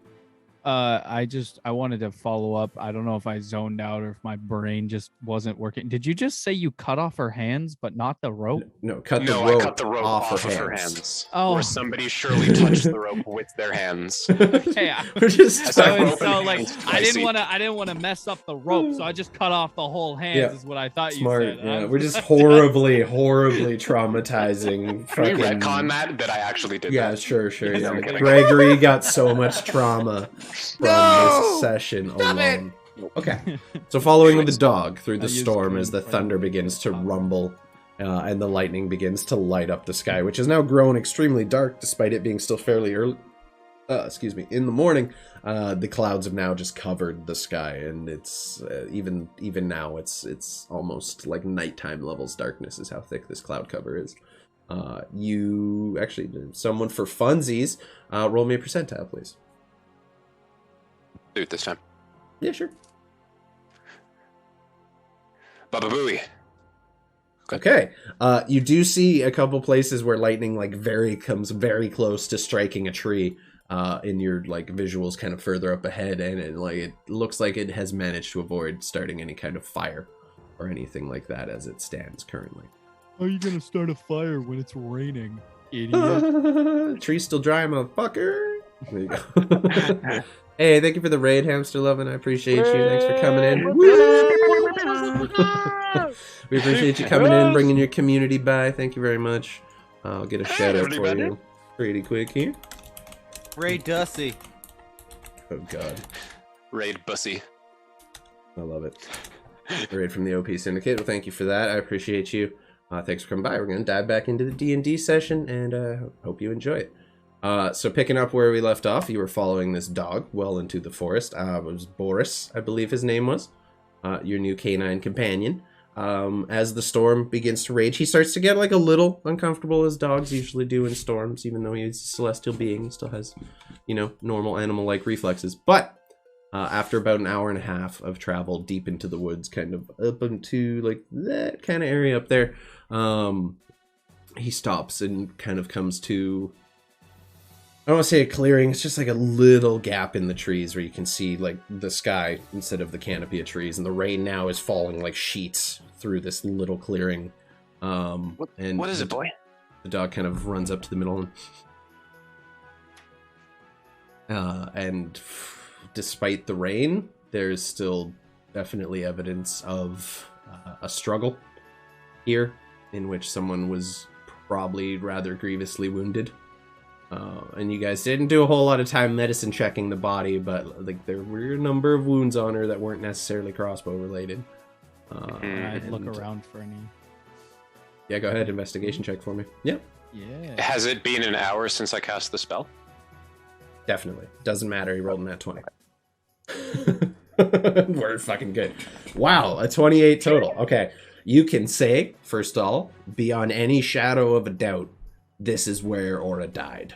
I wanted to follow up. I don't know if I zoned out or if my brain just wasn't working. Did you just say you cut off her hands, but not the rope? No, cut the No, rope I cut the rope off of her hands. hands. Oh. Or somebody surely touched the rope with their hands. Hey, We're just I so, said rope so and like hands I didn't twice. want to mess up the rope, so I just cut off the whole hands. Yeah. Is what I thought smart. you said. Yeah, I- we're just horribly traumatizing. Can we Fucking... retcon that I actually did Yeah, that? sure. Yeah, Yeah. I'm kidding. Gregory got so much trauma from No! this session Stop it! alone. Okay, so following the dog through the I used storm as the clean thunder fire. begins to rumble and the lightning begins to light up the sky, which has now grown extremely dark despite it being still fairly early. In the morning, the clouds have now just covered the sky, and it's even now it's almost like nighttime levels darkness is how thick this cloud cover is. You actually, someone for funsies, roll me a percentile, please. Do it this time. Yeah, sure. Baba Booey. Okay. You do see a couple places where lightning like comes very close to striking a tree in your like visuals kind of further up ahead, and it looks like it has managed to avoid starting any kind of fire or anything like that as it stands currently. How are you gonna start a fire when it's raining, idiot? Tree's still dry, motherfucker. There you go. Hey, thank you for the raid, Hamster Lovin'. I appreciate you. Thanks for coming in. We appreciate you coming in, bringing your community by. Thank you very much. I'll get a shout out for you pretty quick here. Ray Dussy. Oh, God. Raid Bussy. I love it. Raid from the OP Syndicate. Well, thank you for that. I appreciate you. Thanks for coming by. We're going to dive back into the D&D session, and hope you enjoy it. So picking up where we left off, you were following this dog well into the forest. It was Boris, I believe his name was, your new canine companion. As the storm begins to rage, he starts to get like a little uncomfortable, as dogs usually do in storms. Even though he's a celestial being, he still has, normal animal-like reflexes. But after about an hour and a half of travel deep into the woods, kind of up into like that kind of area up there, he stops and kind of comes to, I don't want to say a clearing, it's just like a little gap in the trees where you can see like the sky instead of the canopy of trees, and the rain now is falling like sheets through this little clearing. And what is it, boy? The dog kind of runs up to the middle and despite the rain, there's still definitely evidence of a struggle here in which someone was probably rather grievously wounded. And you guys didn't do a whole lot of time medicine checking the body, but like there were a number of wounds on her that weren't necessarily crossbow related. I'd look around for any. Yeah, go ahead. Investigation check for me. Yep. Yeah. Has it been an hour since I cast the spell? Definitely. Doesn't matter. He rolled in that 20. We're fucking good. Wow, a 28 total. Okay. You can say, first of all, beyond any shadow of a doubt, this is where Aura died.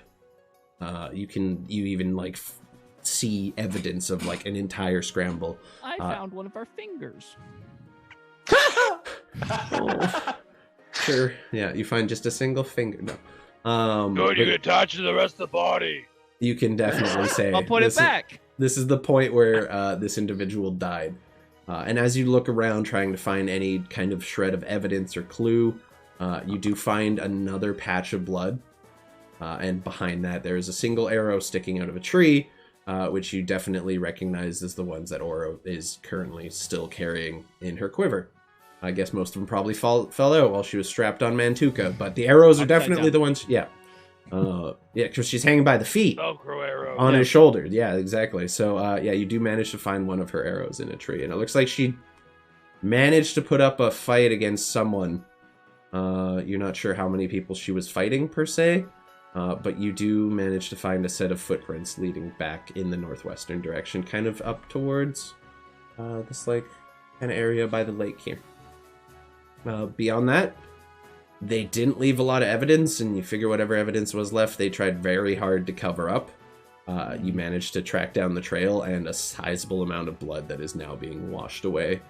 You even like see evidence of like an entire scramble. I found one of our fingers. Oh, sure. Yeah, you find just a single finger. No. Good, you can attach to the rest of the body. You can definitely say I'll put it back. This is the point where this individual died. And as you look around trying to find any kind of shred of evidence or clue, you do find another patch of blood. And behind that, there is a single arrow sticking out of a tree, which you definitely recognize as the ones that Aura is currently still carrying in her quiver. I guess most of them probably fell out while she was strapped on Mantuka, but the arrows are definitely the ones... Yeah. Because she's hanging by the feet. Velcro arrow. On his shoulder. Yeah, exactly. So, you do manage to find one of her arrows in a tree. And it looks like she managed to put up a fight against someone. You're not sure how many people she was fighting, per se. But you do manage to find a set of footprints leading back in the northwestern direction, kind of up towards this, like, kind of area by the lake here. Beyond that, they didn't leave a lot of evidence, and you figure whatever evidence was left, they tried very hard to cover up. You managed to track down the trail and a sizable amount of blood that is now being washed away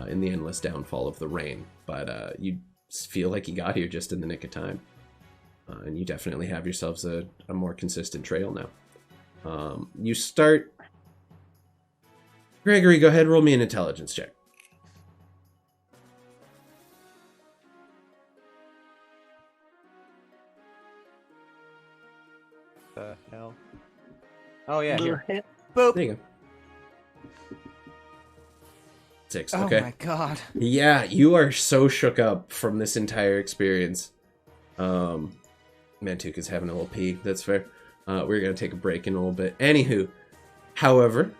in the endless downfall of the rain. But you feel like you got here just in the nick of time. And you definitely have yourselves a more consistent trail now. You start... Gregory, go ahead, roll me an intelligence check. The hell? Oh yeah, here. Boop. There you go. 6. Okay. Oh my god. Yeah, you are so shook up from this entire experience. Mantuka's having a little pee. That's fair. We're gonna take a break in a little bit. Anywho, however,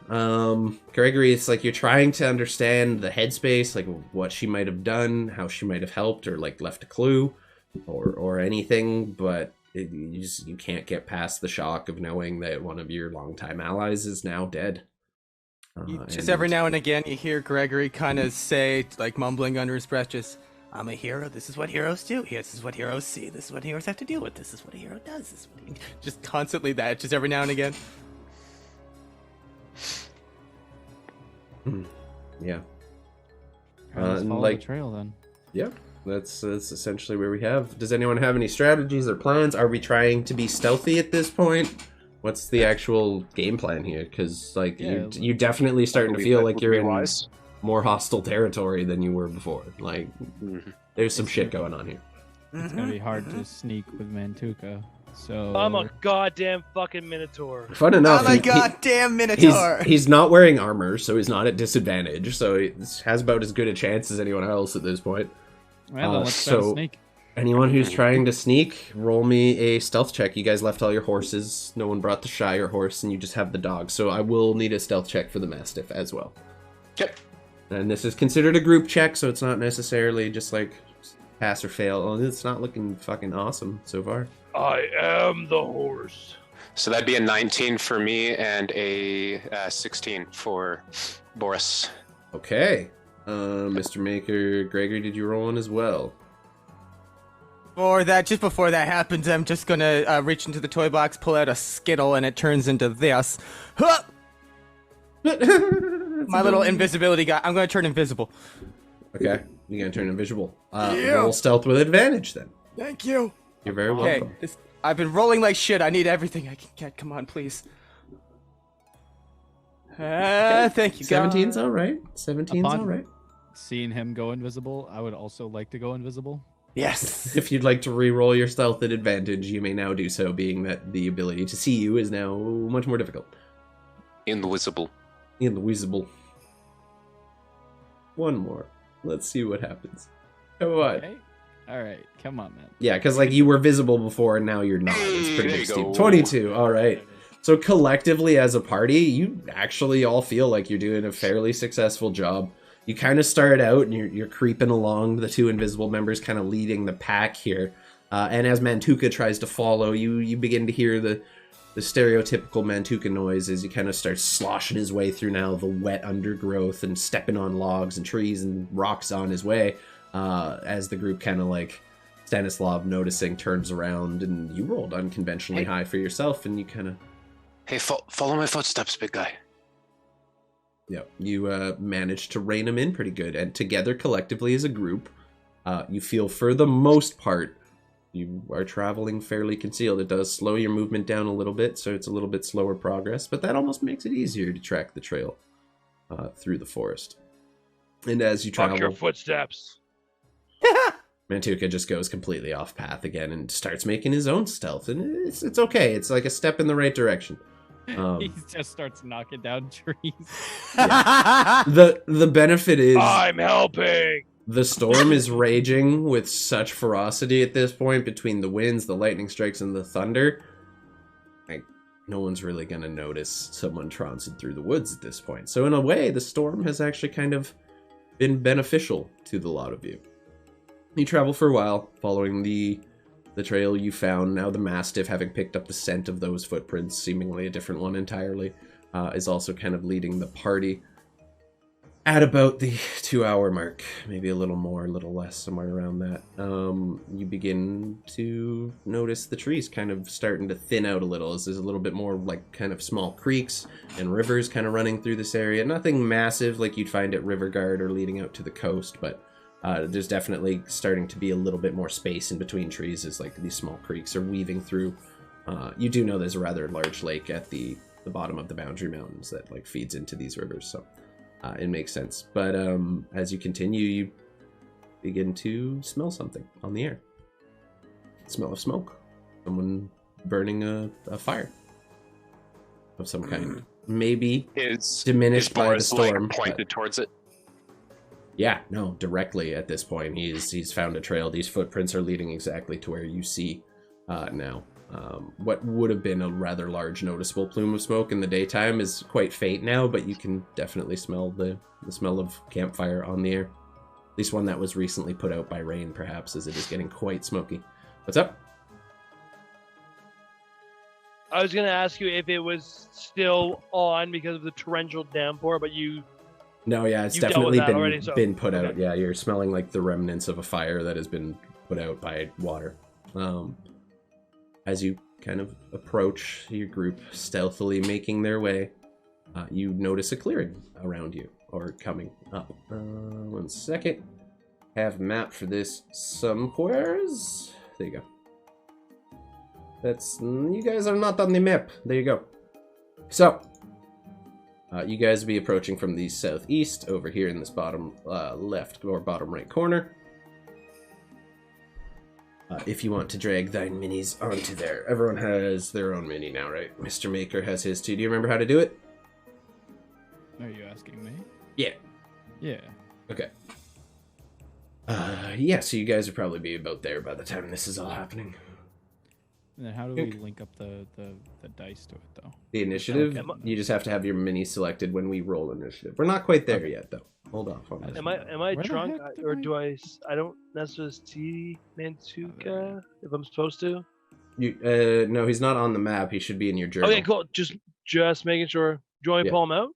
Gregory, it's like you're trying to understand the headspace, like what she might have done, how she might have helped, or like left a clue, or anything, but you can't get past the shock of knowing that one of your longtime allies is now dead. Just every now and again, you hear Gregory kind of say, like mumbling under his breath, just, "I'm a hero. This is what heroes do. This is what heroes see. This is what heroes have to deal with. This is what a hero does. This is what Just constantly that, just every now and again. Yeah. Let's follow like the trail then. Yeah. That's essentially where we have. Does anyone have any strategies or plans? Are we trying to be stealthy at this point? What's the actual game plan here? Because like you're definitely starting to feel like you're in more hostile territory than you were before. Like there's some shit going on here. It's gonna be hard to sneak with Mantuka. So I'm a goddamn fucking Minotaur. Fun enough. Oh my he- goddamn Minotaur! He's not wearing armor, so he's not at disadvantage. So he has about as good a chance as anyone else at this point. well, then let's try to so- sneak. Anyone who's trying to sneak, roll me a stealth check. You guys left all your horses. No one brought the Shire horse, and you just have the dog. So I will need a stealth check for the Mastiff as well. Yep. And this is considered a group check, so it's not necessarily just like pass or fail. Oh, it's not looking fucking awesome so far. I am the horse. So that'd be a 19 for me and a 16 for Boris. Okay. Mr. Maker, Gregory, did you roll one as well? Just before that happens, I'm just gonna reach into the toy box, pull out a Skittle, and it turns into this. Huh! My little invisibility guy. I'm gonna turn invisible. Okay, you're gonna turn invisible. Yeah. Roll stealth with advantage then. Thank you. You're very Okay, welcome. I've been rolling like shit. I need everything I can get. Come on, please. Thank you, God. 17's all right. 17's Upon- all right. Seeing him go invisible, I would also like to go invisible. Yes. If you'd like to re-roll your stealth at advantage, you may now do so, being that the ability to see you is now much more difficult. Invisible. Invisible. One more. Let's see what happens. Come on. Okay. All right. Come on, man. Yeah, because like you were visible before and now you're not. It's pretty There big you steep. go. 22. All right. So collectively as a party, you actually all feel like you're doing a fairly successful job. You kind of start out and you're creeping along, the two invisible members kind of leading the pack here. And as Mantuka tries to follow, you begin to hear the stereotypical Mantuka noise as he kind of starts sloshing his way through now the wet undergrowth and stepping on logs and trees and rocks on his way. As the group kind of like Stanislav noticing turns around, and you rolled unconventionally high for yourself, and you kind of Follow my footsteps, big guy. you managed to rein him in pretty good, and together collectively as a group, you feel for the most part you are traveling fairly concealed. It does slow your movement down a little bit, so it's a little bit slower progress, but that almost makes it easier to track the trail through the forest. And as you Fuck your travel, footsteps. Mantuka just goes completely off path again and starts making his own stealth, and it's okay. It's like a step in the right direction. He just starts knocking down trees. The benefit is I'm helping. the storm is raging with such ferocity at this point between the winds, the lightning strikes, and the thunder. Like, no one's really gonna notice someone trouncing through the woods at this point. So in a way, the storm has actually kind of been beneficial to the lot of you. You travel for a while, following the trail you found. Now the Mastiff, having picked up the scent of those footprints, seemingly a different one entirely, is also kind of leading the party. At about the 2-hour mark, maybe a little more, a little less, somewhere around that, you begin to notice the trees kind of starting to thin out a little, as there's a little bit more like kind of small creeks and rivers kind of running through this area. Nothing massive like you'd find at Riverguard or leading out to the coast, but there's definitely starting to be a little bit more space in between trees as like these small creeks are weaving through. You do know there's a rather large lake at the bottom of the Boundary Mountains that like feeds into these rivers, so it makes sense. But as you continue, you begin to smell something on the air. Smell of smoke. Someone burning a fire of some kind. Maybe Is diminished by the Boris, like, storm. pointed towards it? Yeah, no, directly at this point. He's found a trail. These footprints are leading exactly to where you see now. What would have been a rather large noticeable plume of smoke in the daytime is quite faint now, but you can definitely smell the smell of campfire on the air. At least one that was recently put out by rain, perhaps, as it is getting quite smoky. What's up? I was gonna ask you if it was still on because of the torrential downpour, but you No, yeah, it's You dealt with definitely that already, so- been put out. okay. Yeah, you're smelling like the remnants of a fire that has been put out by water. As you kind of approach your group, stealthily making their way, you notice a clearing around you, or coming up. 1 second. Have a map for this somewheres. There you go. You guys are not on the map. There you go. So, you guys will be approaching from the southeast over here in this bottom left or bottom right corner. if you want to drag thine minis onto there. Everyone has their own mini now, right? Mr. Maker has his too. Do you remember how to do it? Are you asking me? Yeah. Yeah. Okay. Yeah, so you guys would probably be about there by the time this is all happening. And then how do we link up the dice to it, though? The initiative, Okay. you just have to have your mini selected when we roll initiative. We're not quite there yet, though. Hold off on this. Am I Where the drunk heck did or I- do I don't necessarily see Mantuka if I'm supposed to? You, no, he's not on the map. He should be in your journal. Okay, cool. Just making sure. Do you want me to Yeah. pull him out?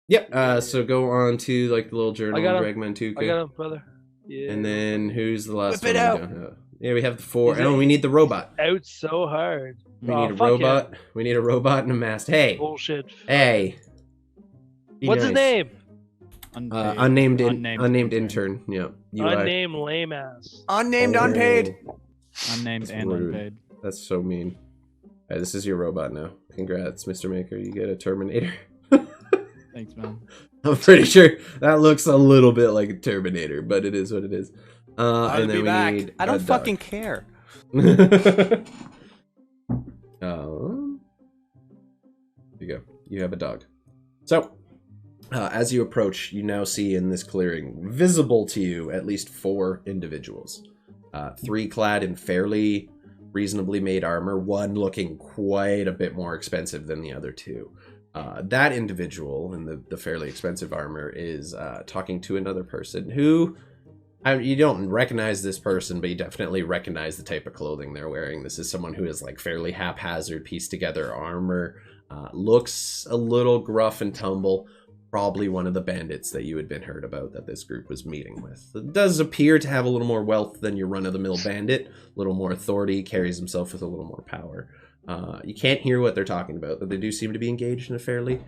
Yep. So go on to like the little journal. I got him. Drag Mantuka. I got him, brother. Yeah. And then who's the last Whip one? it out. We don't have? Yeah, we have the 4. Is it- Oh, we need the robot. Out so hard. We Oh, need a fuck robot. We need a robot and a mast. Hey, Bullshit. hey. Be What's his nice. name? Unnamed Unnamed intern. Yeah. UI. Unnamed lame ass. Unnamed, unpaid. Oh, Unnamed That's and rude. unpaid. that's so mean. Alright, this is your robot now. Congrats, Mr. Maker. You get a Terminator. Thanks, man. I'm pretty sure that looks a little bit like a Terminator, but it is what it is. I'll And then be we back. need I a don't dog. fucking care. There you go. You have a dog. So, as you approach, you now see in this clearing, visible to you, at least 4 individuals. 3 clad in fairly reasonably made armor, 1 looking quite a bit more expensive than the other 2. That individual in the fairly expensive armor is talking to another person who... you don't recognize this person, but you definitely recognize the type of clothing they're wearing. This is someone who is like fairly haphazard, pieced together armor. Looks a little gruff and tumble. Probably one of the bandits that you had been heard about that this group was meeting with. It does appear to have a little more wealth than your run-of-the-mill bandit. A little more authority, carries himself with a little more power. You can't hear what they're talking about, but they do seem to be engaged in a fairly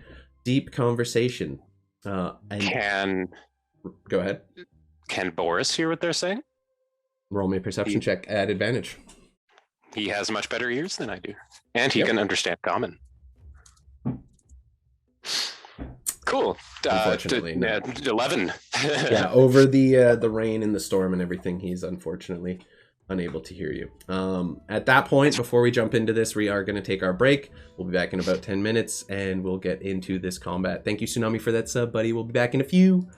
deep conversation. And go ahead. Can Boris hear what they're saying? Roll me a perception check at advantage. He has much better ears than I do, and he Yep. can understand common. Cool. Unfortunately, no. 11. Yeah, over the rain and the storm and everything, he's unfortunately unable to hear you. At that point, before we jump into this, we are going to take our break. We'll be back in about 10 minutes, and we'll get into this combat. Thank you, Tsunami, for that sub, buddy. We'll be back in a few.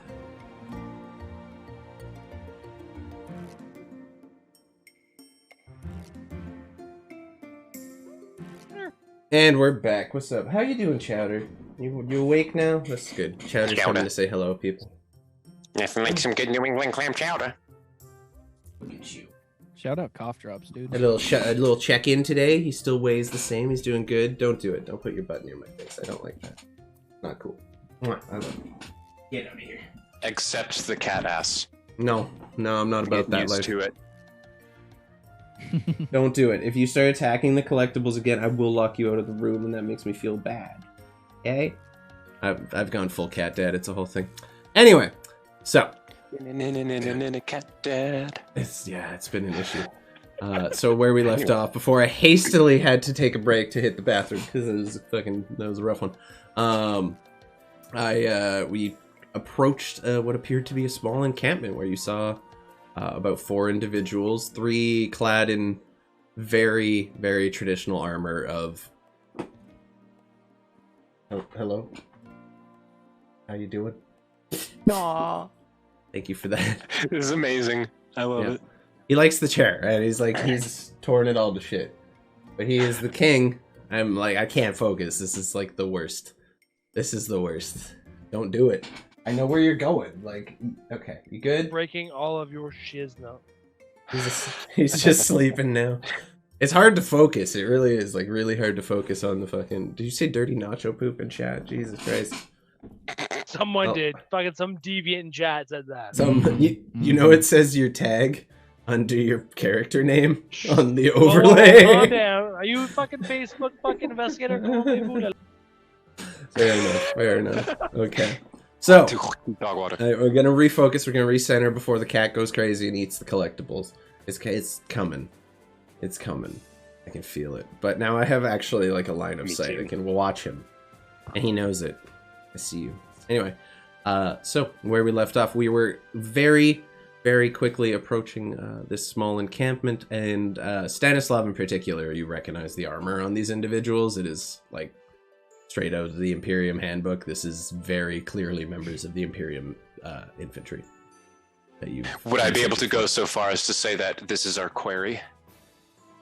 And we're back. What's up? How you doing, Chowder? You awake now? That's good. Chowder's Chowder. coming to say hello, people. If you make some good New England clam chowder. Look at you. Shout out cough drops, dude. A little check-in today. He still weighs the same. He's doing good. Don't do it. Don't put your butt near my face. I don't like that. Not cool. Mwah. I love you. Get out of here. Except the cat ass. No, I'm not about Get that used life. to it. Don't do it. If you start attacking the collectibles again, I will lock you out of the room, and that makes me feel bad. Okay? I've gone full cat dad. It's a whole thing. Anyway, so Cat dad. it's been an issue. So where we left off before I hastily had to take a break to hit the bathroom because that was a rough one. We approached what appeared to be a small encampment where you saw about 4 individuals, 3 clad in very, very traditional armor of... Oh, hello? How you doing? Aww. Thank you for that. This is amazing. I love Yeah. it. He likes the chair, and he's torn it all to shit. But he is the king. I'm like, I can't focus. This is like the worst. This is the worst. Don't do it. I know where you're going. Like, okay, you good? Breaking all of your shiz now. He's just sleeping now. It's hard to focus. It really is, like, really hard to focus on the fucking... Did you say dirty nacho poop in chat? Jesus Christ. Someone Oh. did. Fucking some deviant in chat said that. You know it says your tag under your character name on the Whoa, whoa, overlay? calm down. Are you fucking Facebook fucking investigator? Fair enough. Okay. So, Dog water. we're gonna refocus. We're gonna recenter before the cat goes crazy and eats the collectibles. It's coming. It's coming. I can feel it. But now I have actually like a line of Me sight. too. I can watch him, and he knows it. I see you. Anyway, so where we left off, we were very very quickly approaching this small encampment, and Stanislav in particular, you recognize the armor on these individuals. It is like straight out of the Imperium handbook. This is very clearly members of the Imperium infantry. That you Would I be able to go so far as to say that this is our quarry?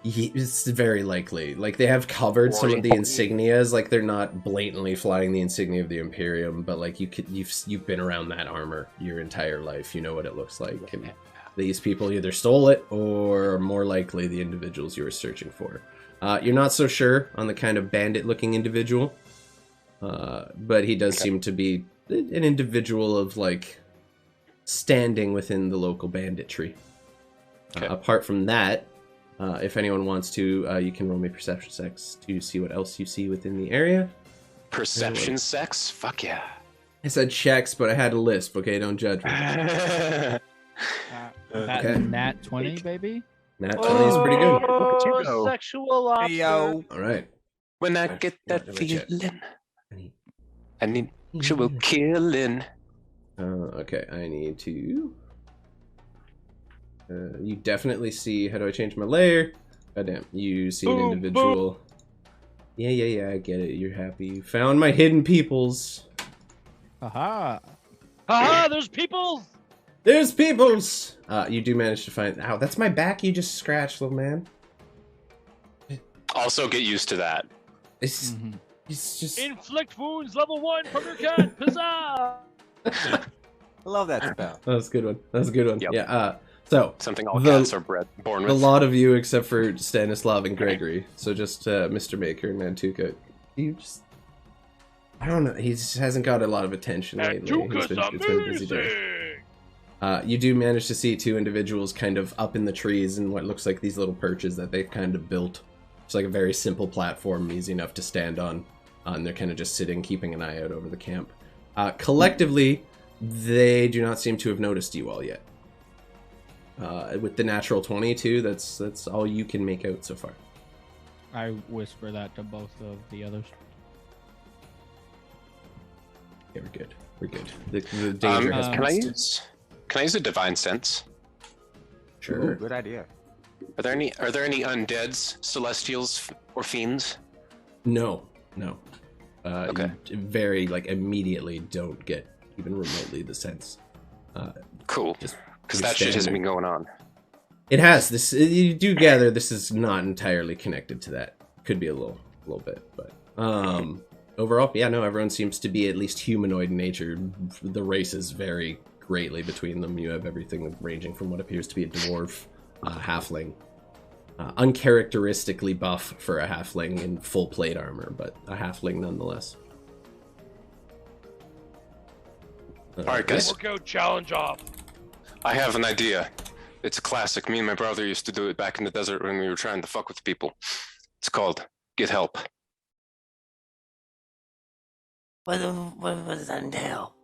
It's very likely. Like, they have covered some of the insignias. Like, they're not blatantly flying the insignia of the Imperium, but like you've been around that armor your entire life. You know what it looks like. And these people either stole it or more likely the individuals you were searching for. You're not so sure on the kind of bandit-looking individual, but he does seem to be an individual of like standing within the local banditry. Apart from that. If anyone wants to, you can roll me perception checks to see what else you see within the area. Perception sex? Fuck yeah. I said checks, but I had a lisp, okay? Don't judge me. Nat 20, baby? Nat 20 is pretty good. Oh, sexual lobster. Yo. All right. When I get that feeling, I need actual killing. Okay, I need to... you definitely see... How do I change my layer? God damn. You see an individual... Yeah, I get it. You're happy. You found my hidden peoples. Aha! Haha, there's people! There's peoples! You do manage to find... Ow, that's my back you just scratched, little man. Also get used to that. It's just... Inflict wounds, level 1 from your cat! Huzzah! I love that spell. That was a good one. That was a good one. Yep. Yeah, so... Something all cats are born with. A lot of you, except for Stanislav and Gregory. So just Mr. Maker and Mantuka. You just... I don't know. He just hasn't got a lot of attention lately. It's been a busy day. You do manage to see two individuals kind of up in the trees in what looks like these little perches that they've kind of built. It's like a very simple platform, easy enough to stand on. And they're kind of just sitting, keeping an eye out over the camp. Collectively, they do not seem to have noticed you all yet. With the natural 20 too, that's all you can make out so far. I whisper that to both of the others. Yeah, we're good. We're good. The danger has can I passed. use a divine sense? Sure. Ooh, good idea. Are there any undeads, celestials, or fiends? No. Okay. You very immediately don't get even remotely the sense. Cool. Just because that shit has been going on. It has. This you do gather this is not entirely connected to that. Could be a little bit, but overall, yeah, no, everyone seems to be at least humanoid in nature. The races vary greatly between them. You have everything ranging from what appears to be a dwarf, halfling, uncharacteristically buff for a halfling in full plate armor, but a halfling nonetheless. All right, guys. Workout challenge off. I have an idea. It's a classic. Me and my brother used to do it back in the desert when we were trying to fuck with people. It's called Get Help. What does that entail?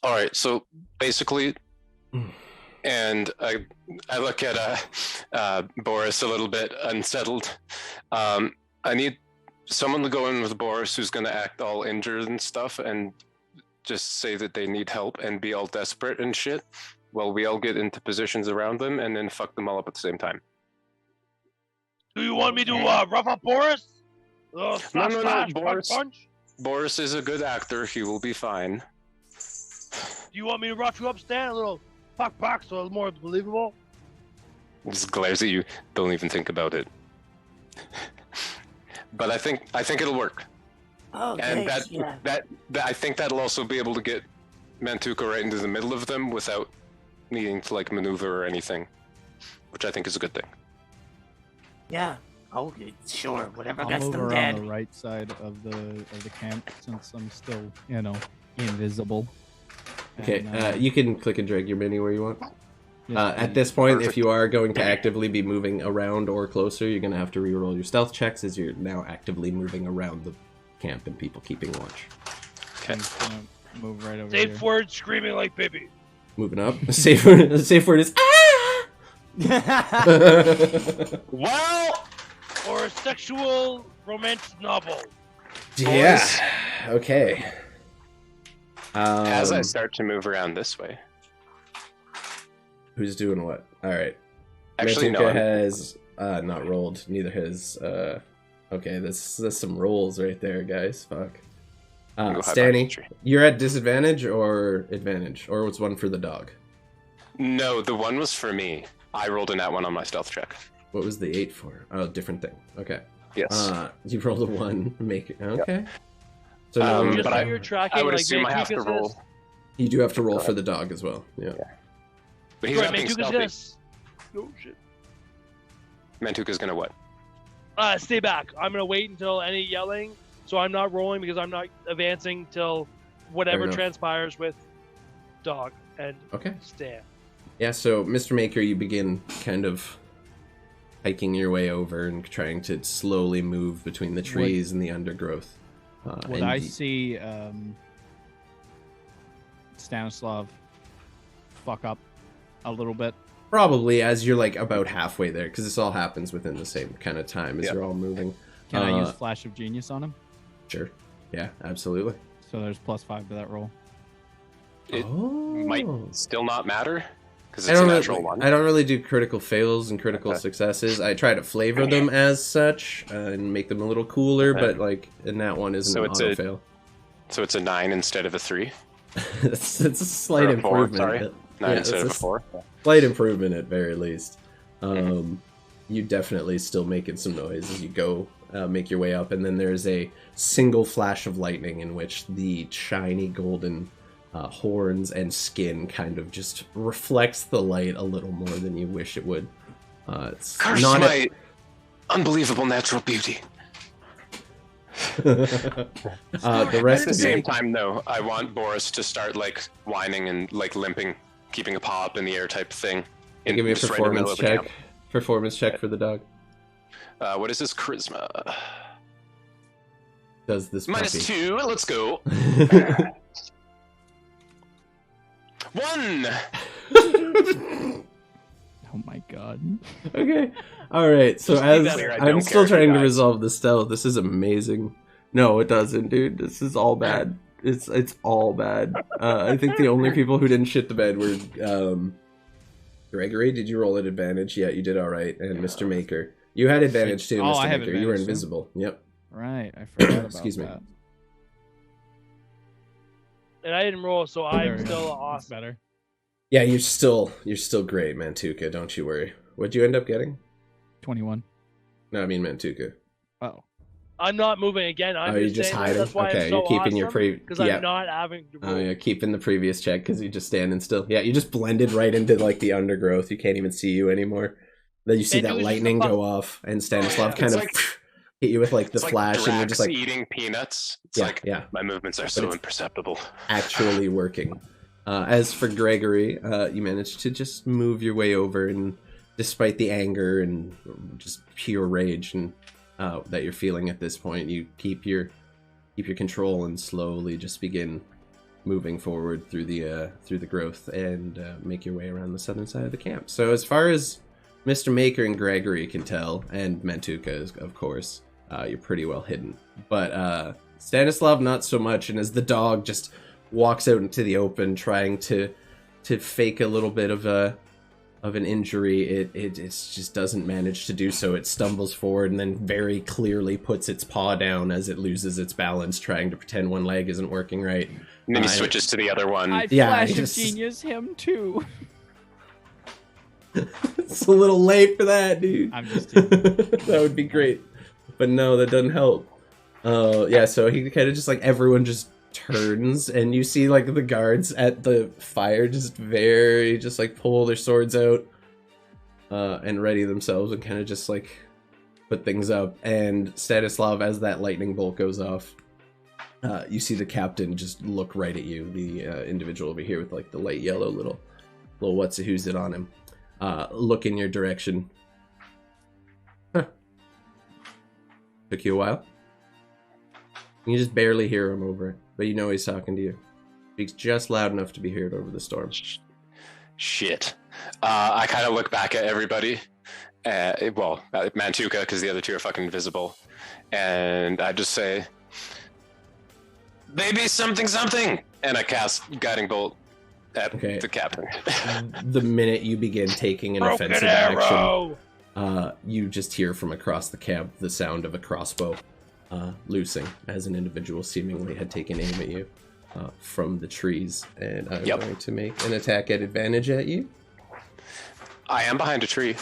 All right, so basically, and I look at Boris a little bit unsettled. I need someone to go in with Boris who's going to act all injured and stuff and just say that they need help and be all desperate and shit while we all get into positions around them and then fuck them all up at the same time. Do you want me to rough up Boris? No, Boris. Punch? Boris is a good actor. He will be fine. Do you want me to rough you up, Stan? A little puck, so it's more believable? Just glares at you. Don't even think about it. But I think it'll work. Oh, And thanks, yeah. that I think that'll also be able to get Mantuka right into the middle of them without needing to maneuver or anything, which I think is a good thing. Yeah. Oh, sure. Whatever I'll gets move them around dead. the right side of the camp since I'm still, invisible. Okay, And, you can click and drag your mini where you want. yeah, At this point, Perfect. if you are going to actively be moving around or closer, you're going to have to reroll your stealth checks as you're now actively moving around the camp and people keeping watch. I'm just gonna move right over Safe here. word, screaming like baby. Moving up. Safe word is ah! Well, Or a sexual romance novel. Yeah. Okay. as I start to move around this way, Who's doing what? All right. Actually, Mantuka no. has not rolled. Neither has. Okay, that's some rolls right there, guys. Fuck. Go hide behind the Stanny, tree. you're at disadvantage or advantage, or was one for the dog? No, the one was for me. I rolled a nat 1 on my stealth check. What was the 8 for? Oh, different thing. Okay. Yes. You rolled a 1. Make it okay. So Just but so I- you're tracking, I would like, assume I have to Mantuka roll. says- you do have to roll for the dog as well. Yeah. But he's Right, not being Mantuka's stealthy. gonna. Oh shit. Mantuka's gonna what? Stay back. I'm gonna wait until any yelling, so I'm not rolling because I'm not advancing till whatever enough. transpires with dog and Okay. Stan. Yeah. So, Mr. Maker, you begin kind of hiking your way over and trying to slowly move between the trees and the undergrowth. Would and I see Stanislav fuck up a little bit? Probably as you're like about halfway there, because this all happens within the same kind of time as Yep. you're all moving. Can I use Flash of Genius on him? Sure. Yeah, absolutely. So there's +5 to that roll. It Oh. might still not matter because I it's a don't, natural really, one. I don't really do critical fails and critical Okay. successes. I try to flavor them as such and make them a little cooler, Okay. but like in that one isn't So an it's auto a- fail. So it's a 9 instead of a 3. it's a slight Or a 4, improvement. sorry. 9 Yeah, instead it's of a a 4. slight improvement at very least. You definitely still making some noise as you go make your way up, and then there's a single flash of lightning in which the shiny golden horns and skin kind of just reflects the light a little more than you wish it would. It's Curse not my unbelievable natural beauty. the rest At the of same you. time, though, I want Boris to start like whining and like limping, keeping a paw up in the air type thing. Give me a just right in the middle performance of the check. camp. Performance check for the dog. What is his charisma? Does this puppy? -2. Let's go. 1. Oh my god. Okay. All right. So Just leave as that here, I I'm don't still care if he trying to dies. resolve the stealth, this is amazing. No, it doesn't, dude. This is all bad. It's all bad. I think the only people who didn't shit the bed were Gregory. Did you roll at advantage? Yeah, you did all right. And Mr. Maker, you had advantage too. Oh, Mr. I have Maker, you were advantage, too. invisible. Yep. Right, I forgot about Excuse me. that. And I didn't roll, so There I'm we go. still That's awesome. better. Yeah, you're still great, Mantuka. Don't you worry. What'd you end up getting? 21. No, I mean Mantuka. Oh. I'm not moving again. I'm Oh, you're just just saying hiding? That's why Okay, I'm so you're keeping your because yeah. I'm not having to roll. Oh yeah, keeping the previous check because you're just standing still. Yeah, you just blended right into like the undergrowth. You can't even see you anymore. Then you see And it that was just lightning a go off, and Stanislav It's kind of like- hit you with like the It's flash, like and you're just like, eating peanuts. It's yeah, like yeah, my movements are so it's- imperceptible. actually working. As for Gregory, you managed to just move your way over, and despite the anger and just pure rage and that you're feeling at this point, you keep your control and slowly just begin moving forward through the growth and make your way around the southern side of the camp. So as far as Mr. Maker and Gregory can tell, and Mantuka, of course, you're pretty well hidden. But Stanislav, not so much. And as the dog just walks out into the open, trying to fake a little bit of an injury, it just doesn't manage to do so. It stumbles forward and then very clearly puts its paw down as it loses its balance, trying to pretend one leg isn't working right. And then he I- switches to the other one. I Yeah, Flash I just- of Genius him too. It's a little late for that, dude. I'm just teasing. That would be great, but no, that doesn't help. Yeah, so he kind of just like everyone just turns, and you see like the guards at the fire just like pull their swords out and ready themselves and kind of just like put things up. And Stanislav, as that lightning bolt goes off, you see the captain just look right at you, the individual over here with like the light yellow little what's it who's it on him. Look in your direction. Huh. Took you a while. You just barely hear him over it, but you know he's talking to you. Speaks just loud enough to be heard over the storm. Shit. I kind of look back at everybody. Mantuka, because the other two are fucking invisible. And I just say, "Baby, something, something!" And I cast Guiding Bolt at Okay. the captain. The minute you begin taking an Broken offensive arrow. action, you just hear from across the camp the sound of a crossbow loosing as an individual seemingly had taken aim at you from the trees. And I'm Yep. going to make an attack at advantage at you. I am behind a tree.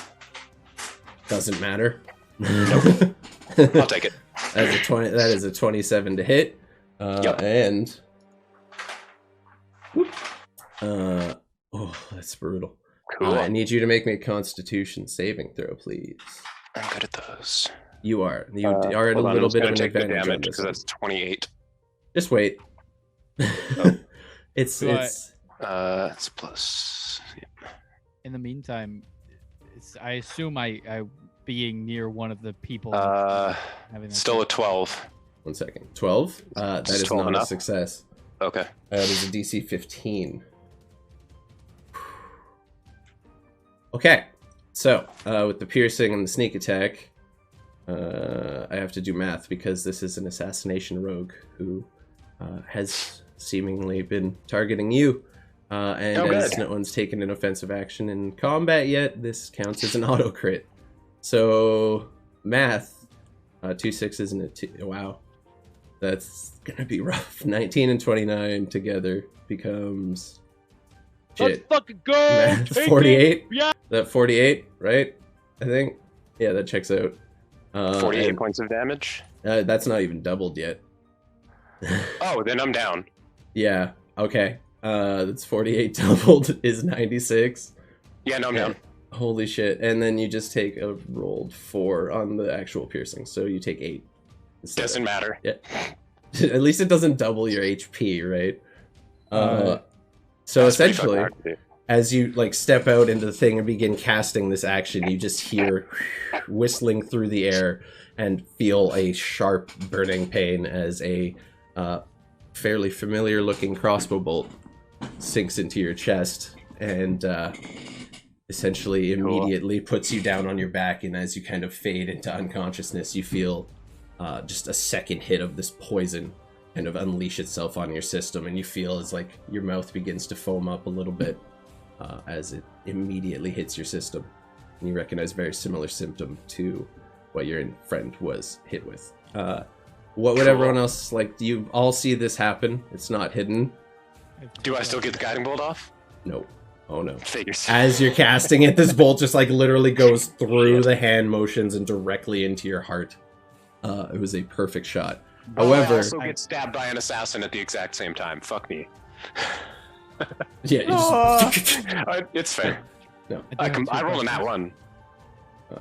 Doesn't matter. I'll take it. That's a 20. That is a 27 to hit. Yep. And oh, that's brutal. Cool. I need you to make me a Constitution saving throw, please. I'm good at those. You are. You are at a Hold on, little I'm bit of gonna an take the advantage on damage this because one. that's 28. Just wait. It's Right. It's plus. In the meantime, I assume I being near one of the people. having that Still a 12. 1 second. 12. That Is is 12 not a enough? success. Okay. That is a DC 15. Okay, so with the piercing and the sneak attack, I have to do math because this is an assassination rogue who has seemingly been targeting you. And Oh, as good. no one's taken an offensive action in combat yet, this counts as an auto crit. So math, 2 6s and a 2. Wow, that's gonna be rough. 19 and 29 together becomes. Let's Shit. fucking go. Math, Take it. 48. Yeah. That 48, right? I think. Yeah, that checks out. 48 and, points of damage. that's not even doubled yet. Oh, then I'm down. Yeah. Okay. That's 48 doubled is 96. Yeah, no, I'm Yeah. down. Holy shit! And then you just take a rolled 4 on the actual piercing, so you take 8. instead. Doesn't matter. At least it doesn't double your HP, right? So That's pretty fucking essentially, hard to do. as you like step out into the thing and begin casting this action, you just hear whistling through the air and feel a sharp burning pain as a fairly familiar looking crossbow bolt sinks into your chest and essentially immediately puts you down on your back. And as you kind of fade into unconsciousness, you feel just a second hit of this poison kind of unleash itself on your system, and you feel as like your mouth begins to foam up a little bit as it immediately hits your system. And you recognize a very similar symptom to what your friend was hit with. What would everyone else like? Do you all see this happen? It's not hidden. Do I still get the guiding bolt off? No. Oh no. Figures. As you're casting it, this bolt just like literally goes through the hand motions and directly into your heart. It was a perfect shot. I However, also get stabbed by an assassin at the exact same time. Fuck me. yeah, you just, It's fair. no. I roll a nat 1.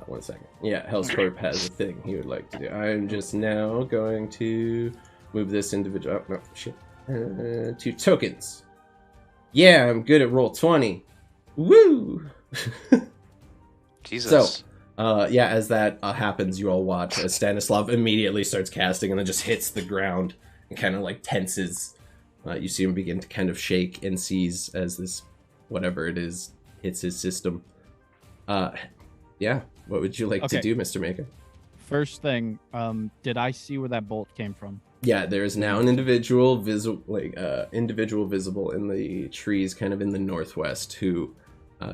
1 second. Yeah, Hellscorp has a thing he would like to do. I'm just now going to move this individual. Oh, no, shit. 2 tokens. Yeah, I'm good at roll 20. Woo! Jesus. Yeah, as that happens, you all watch as Stanislav immediately starts casting and then just hits the ground and kind of like tenses. You see him begin to kind of shake and seize as this, whatever it is, hits his system. Yeah, what would you like to Okay. do, Mr. Maker? First thing, did I see where that bolt came from? Yeah, there is now an individual visible in the trees, kind of in the northwest, who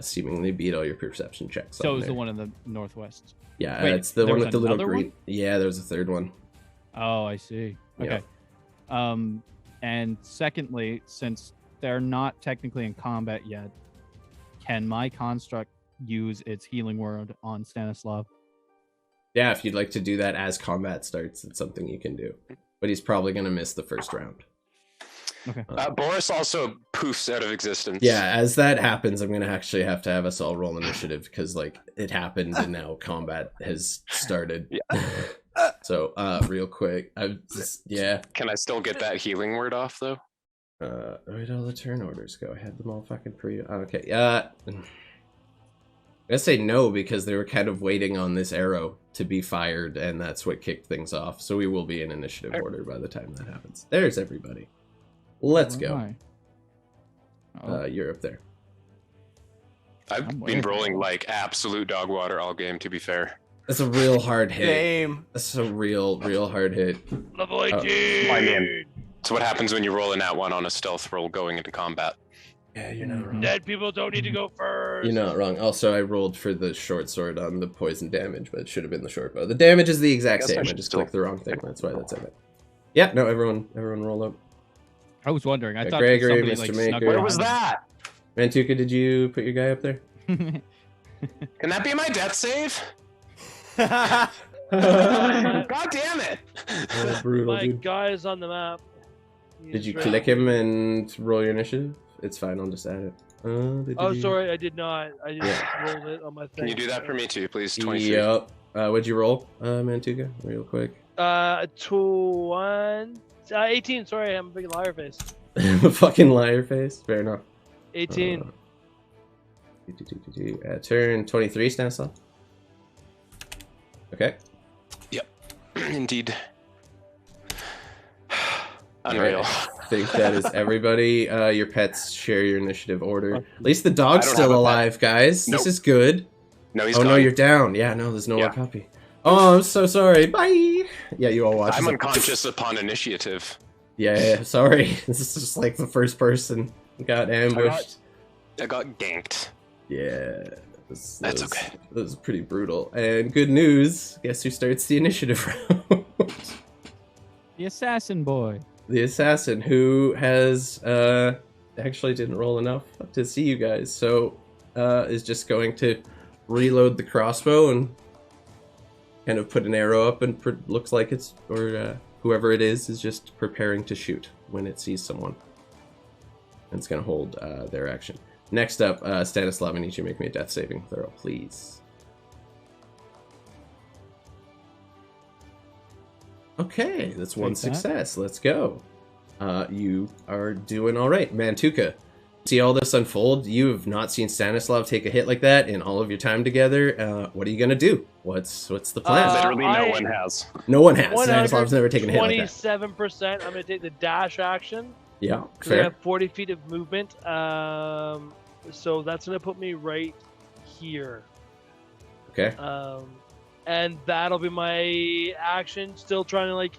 seemingly beat all your perception checks. So it on was the there. one in the northwest. Yeah, Wait, it's the there one was with the little another green. one? Yeah, there's a third one. Oh, I see. Yeah. Okay. And secondly, since they're not technically in combat yet, can my construct use its healing word on Stanislav? Yeah, if you'd like to do that as combat starts, it's something you can do. But he's probably going to miss the first round. Okay. Boris also poofs out of existence. Yeah, as that happens, I'm going to actually have to have us all roll initiative because, like, it happened and now combat has started. Yeah. So, real quick, yeah. Can I still get that healing word off, though? Where'd all the turn orders go? I had them all fucking okay. I'm gonna say no because they were kind of waiting on this arrow to be fired, and that's what kicked things off. So we will be in initiative order by the time that happens. There's everybody. Let's Where go. am I? Oh, You're up there. I've I'm been way rolling like absolute dog water all game, to be fair. That's a real hard hit. Same. That's a real hard hit. Level 18. My man. It's what happens when you roll a nat 1 on a stealth roll going into combat. Yeah, you're not wrong. Dead people don't need to go first. You're not wrong. Also, I rolled for the short sword on the poison damage, but it should have been the short bow. The damage is the exact Guess I same. I should just still- clicked the wrong thing. That's why that's in it. Yeah, no, everyone roll up. I was wondering. I Yeah, thought Gregory, somebody Mr. like Maker. snuck Where behind was me. that? Mantuka, did you put your guy up there? Can that be my death save? Oh, God damn it! brutal, My dude. guy is on the map. Did you He's click right- him and roll your initiative? It's fine, I'll just add it. Did Oh, you- sorry, I did not. I just rolled it on my thing. Can you do that for me too, please? 23. Yep. What'd you roll, Mantuka? Real quick. 18. Sorry, I'm a big liar face. Fucking liar face. Fair enough. 18. Turn 23, Stanislav. Okay. Indeed. Alright, Unreal. I think that is everybody. Your pets share your initiative order. At least the I dog's don't still have a pet. alive, guys. Nope. This is good. No, he's Oh gone. no, you're down. Yeah, no, there's no Yeah. more puppy. Oh, I'm so sorry. Bye. Yeah, you all watch. I'm this. unconscious upon initiative. Yeah, sorry. This is just like the first person got ambushed. I got ganked. Yeah. That's okay. That was pretty brutal. And good news, guess who starts the initiative round? The assassin boy. The assassin, who has actually didn't roll enough to see you guys, so is just going to reload the crossbow and kind of put an arrow up, and looks like it's, or whoever it is just preparing to shoot when it sees someone. And it's going to hold their action. Next up, Stanislav, I need you to make me a death saving throw, please. Okay, that's one Take that. success. Let's go. You are doing all right. Mantuka, see all this unfold? You have not seen Stanislav take a hit like that in all of your time together. What are you going to do? What's the plan? Literally no I- one has. No one has. Stanislav's never taken a hit like that. 27%. I'm going to take the dash action. Yeah, Because I fair. have 40 feet of movement. So that's going to put me right here. Okay. And that'll be my action. Still trying to like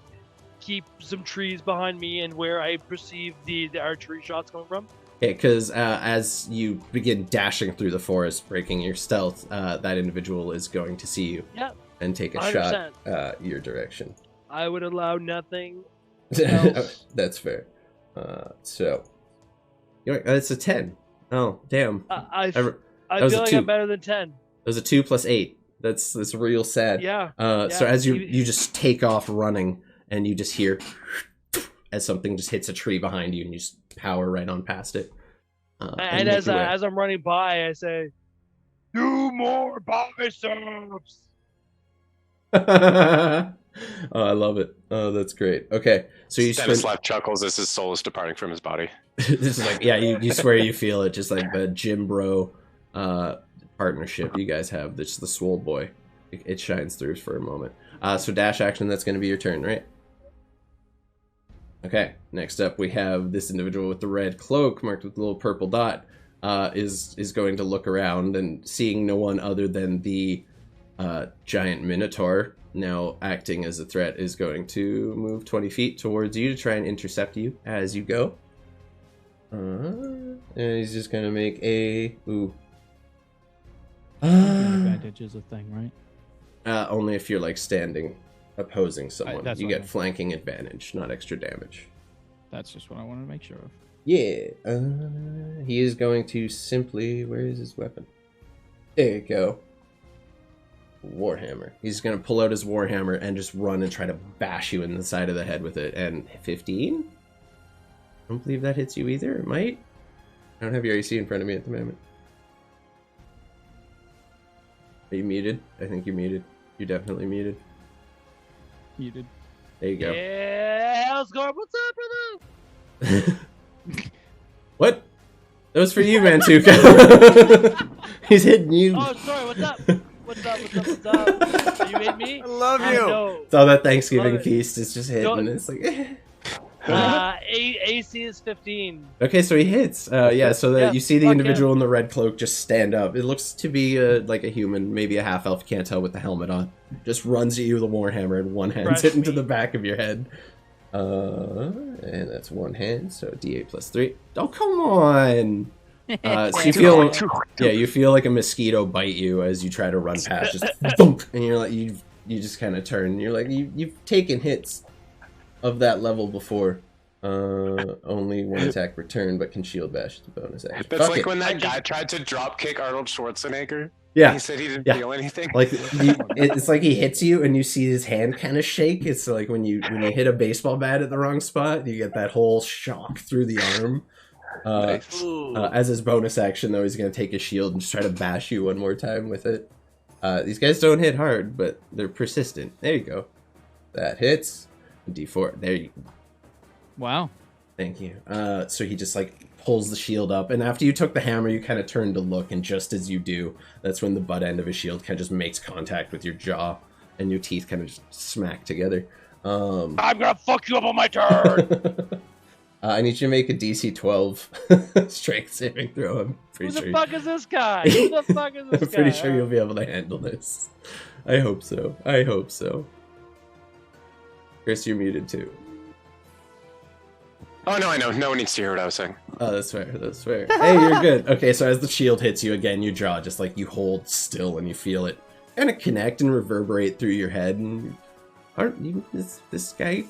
keep some trees behind me and where I perceive the archery shots coming from. Okay, because as you begin dashing through the forest, breaking your stealth, that individual is going to see you Yep. and take a 100%. shot your direction. I would allow nothing else. That's fair. So, it's a 10. Oh, damn. I that I was feel a like 2. I'm better than 10. was a 2 plus 8. That's real sad. Yeah. So yeah, as you even- you just take off running, and you just hear as something just hits a tree behind you, and you just power right on past it. And make as your way. as I'm running by, I say, "Do more biceps." Oh, I love it. Oh, that's great. Okay, so you spend, Stanislav chuckles as his soul is departing from his body. this is like, yeah, you swear you feel it, just like the gym bro partnership you guys have. This is the swole boy. It shines through for a moment. So dash action, that's going to be your turn, right? Okay, next up we have this individual with the red cloak marked with a little purple dot is going to look around, and seeing no one other than the giant minotaur now acting as a threat is going to move 20 feet towards you to try and intercept you as you go. And he's just going to make a... Ooh. Advantage is a thing, right? Only if you're like standing opposing someone. that's You what I get meant. flanking advantage, not extra damage. That's just what I wanted to make sure of. Yeah, he is going to simply... Where is his weapon? There you go. Warhammer. He's going to pull out his Warhammer and just run and try to bash you in the side of the head with it. And 15? I don't believe that hits you either. It might. I don't have your AC in front of me at the moment. Are you muted? I think you're muted. You're definitely muted. Muted. There you go. Yeah, Hellscore, what's up, brother? What? That was for you, Mantuka. He's hitting you. Oh, sorry, what's up? What's up? What's up? You made me? I love I you. know. So that Thanksgiving Love it. feast is just hitting. Don't- It's like, AC is 15. okay, so he hits. Yeah, so that Yeah, you see the fuck individual in the red cloak just stand up. It looks to be like a human, maybe a half elf. Can't tell with the helmet on. Just runs at you with a warhammer in one hand, Fresh hitting to meat. the back of your head. And that's one hand, so D8 plus 3. Oh, come on! So you feel, yeah, you feel like a mosquito bite you as you try to run past, just thump, and you're like, you just kind of turn. You're like, you've taken hits of that level before. Only one attack return, but can shield bash the bonus action. That's Fuck like it. when that guy tried to drop kick Arnold Schwarzenegger. Yeah, He said he didn't Yeah. feel anything. like it's like he hits you and you see his hand kind of shake. It's like when you hit a baseball bat at the wrong spot, you get that whole shock through the arm. Nice. As his bonus action, though, he's going to take his shield and just try to bash you one more time with it. These guys don't hit hard, but they're persistent. There you go. That hits. D4. There you go. Wow. Thank you. So he just like pulls the shield up, and after you took the hammer, you kind of turn to look, and just as you do, that's when the butt end of his shield kind of just makes contact with your jaw, and your teeth kind of just smack together. I'm gonna fuck you up on my turn. I need you to make a DC 12 strength saving throw. I'm Who pretty the sure. fuck is this guy? Who the fuck is this I'm guy? pretty sure you'll be able to handle this. I hope so. I hope so. Chris, you're muted too. Oh, no, I know. No one needs to hear what I was saying. Oh, that's fair. That's fair. Hey, you're good. Okay, so as the shield hits you again, your jaw just like you hold still and you feel it kind of connect and reverberate through your head. And aren't you this guy?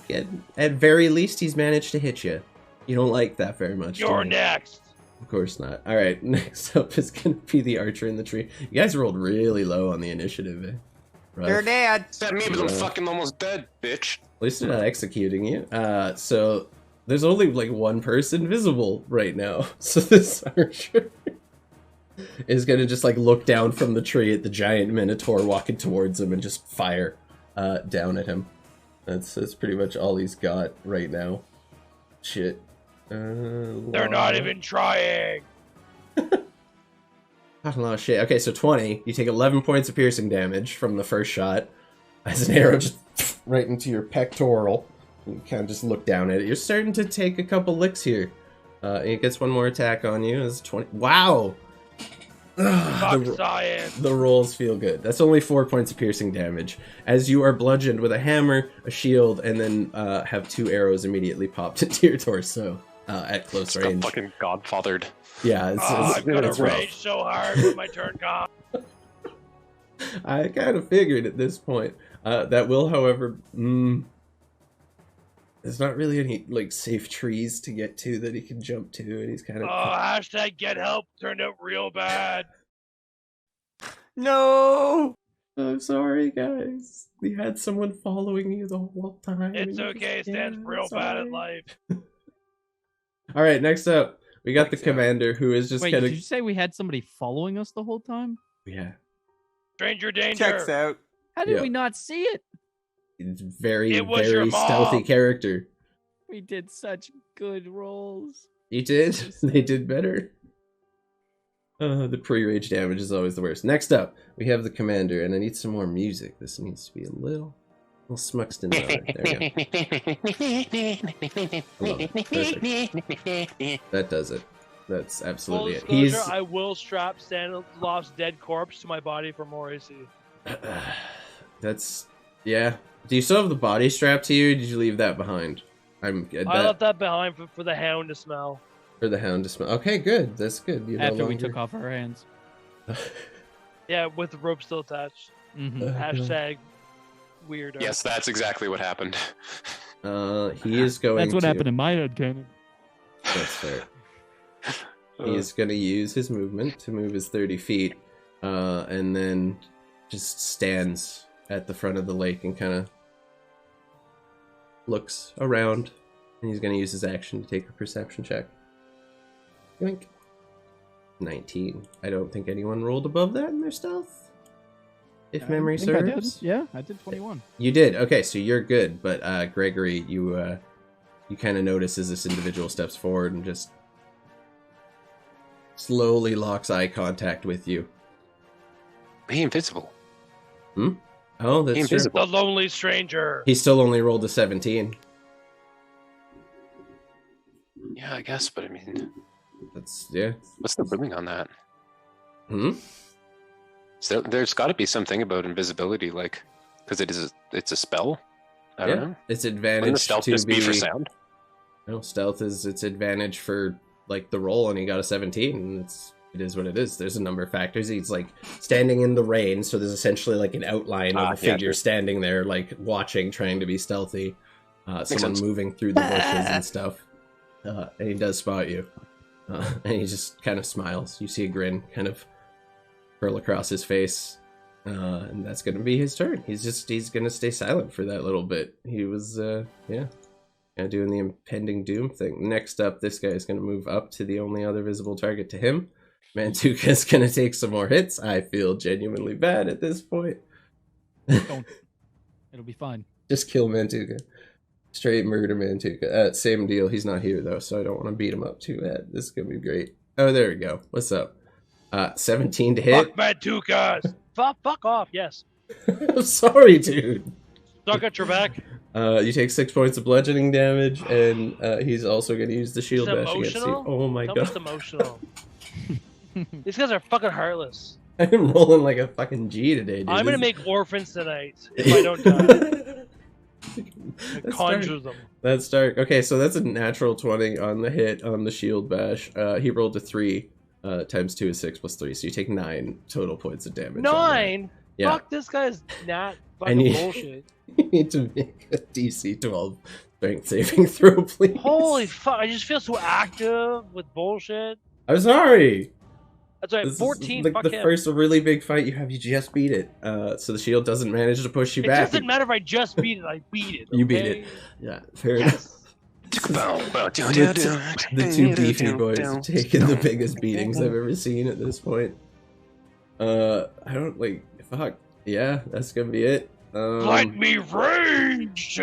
At very least, he's managed to hit you. You don't like that very much. You're do you? next. Of course not. All right, next up is gonna be the archer in the tree. You guys rolled really low on the initiative. Eh? Rough. You're dead. Is that me, but I'm fucking almost dead, bitch. At least they're not executing you. So there's only like one person visible right now. So this archer is gonna just like look down from the tree at the giant minotaur walking towards him and just fire down at him. That's pretty much all he's got right now. Shit. They're not even trying. Oh shit. Okay, so 20. You take 11 points of piercing damage from the first shot as an arrow just right into your pectoral. You kind of just look down at it. You're starting to take a couple licks here. It gets one more attack on you. It's 20. Wow! Fuck science. The rolls feel good. That's only 4 points of piercing damage. As you are bludgeoned with a hammer, a shield, and then have 2 arrows immediately popped into your torso at close Just got range. fucking godfathered. Yeah, I'm gonna it's rough. rage so hard when my turn comes. I kind of figured at this point. That will, however, there's not really any like safe trees to get to that he can jump to, and he's kind of. Hashtag get help turned out real bad. No. I'm sorry, guys. We had someone following you the whole time. It's and you okay, just- Stan's yeah, real bad at sorry. life. All right, next up, we got the commander who is just Wait, kind did of. you say we had somebody following us the whole time? Yeah, Stranger danger. Checks out. How did Yeah. we not see it? it's very, It was your very stealthy mom. character. We did such good rolls. You did. They did better. The pre-rage damage is always the worst. Next up, we have the commander, and I need some more music. This needs to be a little Smuxton. There we go. Hello. Perfect. That does it. That's Full absolutely it. disclosure, I will strap Stanilov's dead corpse to my body for more AC. That's yeah. Do you still have the body strapped to you? Or did you leave that behind? I left that behind for the hound to smell. for the hound to smell. Okay, good. That's good. You After no we longer... took off our hands. Yeah, with the rope still attached. Mhm. Hashtag weirdo. Yes, that's exactly what happened. He is going. That's what to... happened in my head canon. That's fair. He is going to use his movement to move his 30 feet, and then just stands at the front of the lake and kind of looks around. And he's going to use his action to take a perception check. Yoink. 19. I don't think anyone rolled above that in their stealth. If memory I think I did. serves. Yeah, I did 21. You did. Okay, so you're good. But Gregory, you kind of notice as this individual steps forward and just slowly locks eye contact with you. Be invisible. Oh, that's true. Invisible. The lonely stranger. He still only rolled a 17. Yeah, I guess, but I mean, That's yeah. what's the ruling on that? Hmm. So there's got to be something about invisibility, like, because it's a spell. I don't know. It's Wouldn't advantage the stealth to just be for sound? No, stealth is its advantage for like the roll and he got a 17, and it is what it is. There's a number of factors. He's like standing in the rain, so there's essentially like an outline of a figure standing there, like watching, trying to be stealthy. Someone sense. moving through the bushes and stuff. And he does spot you. And he just kind of smiles. You see a grin kind of curl across his face. And that's going to be his turn. He's going to stay silent for that little bit. He was, doing the impending doom thing. Next up, this guy is going to move up to the only other visible target to him. Mantuka is going to take some more hits. I feel genuinely bad at this point. Don't. It'll be fine. Just kill Mantuka. Straight murder Mantuka. Same deal. He's not here, though, so I don't want to beat him up too bad. This is going to be great. Oh, there we go. What's up? 17 to hit. Fuck Mantukas! Fuck off, yes. I'm sorry, dude. Stuck at your back. You take 6 points of bludgeoning damage, and he's also going to use the shield bash against you. Emotional? Oh my Tell god. me it's emotional. These guys are fucking heartless. I'm rolling like a fucking G today, dude. I'm gonna make orphans tonight if I don't die. That's Conjure dark. them. That's dark. Okay, so that's a natural 20 on the hit on the shield bash. He rolled a 3. Times 2 is 6 plus 3, so you take 9 total points of damage. 9? Yeah. Fuck, this guy's not And fucking you- bullshit. You need to make a DC 12 strength saving throw, please. Holy fuck, I just feel so active with bullshit. I'm sorry. That's right, This is 14, like fuck the him. first really big fight you have. You just beat it. So the shield doesn't manage to push you It back. doesn't matter if I just beat it, I beat it. You beat okay? it. Yeah, fair enough. The two beefy boys have taken the biggest beatings I've ever seen at this point. I don't like. Fuck. Yeah, that's gonna be it. Let me rage!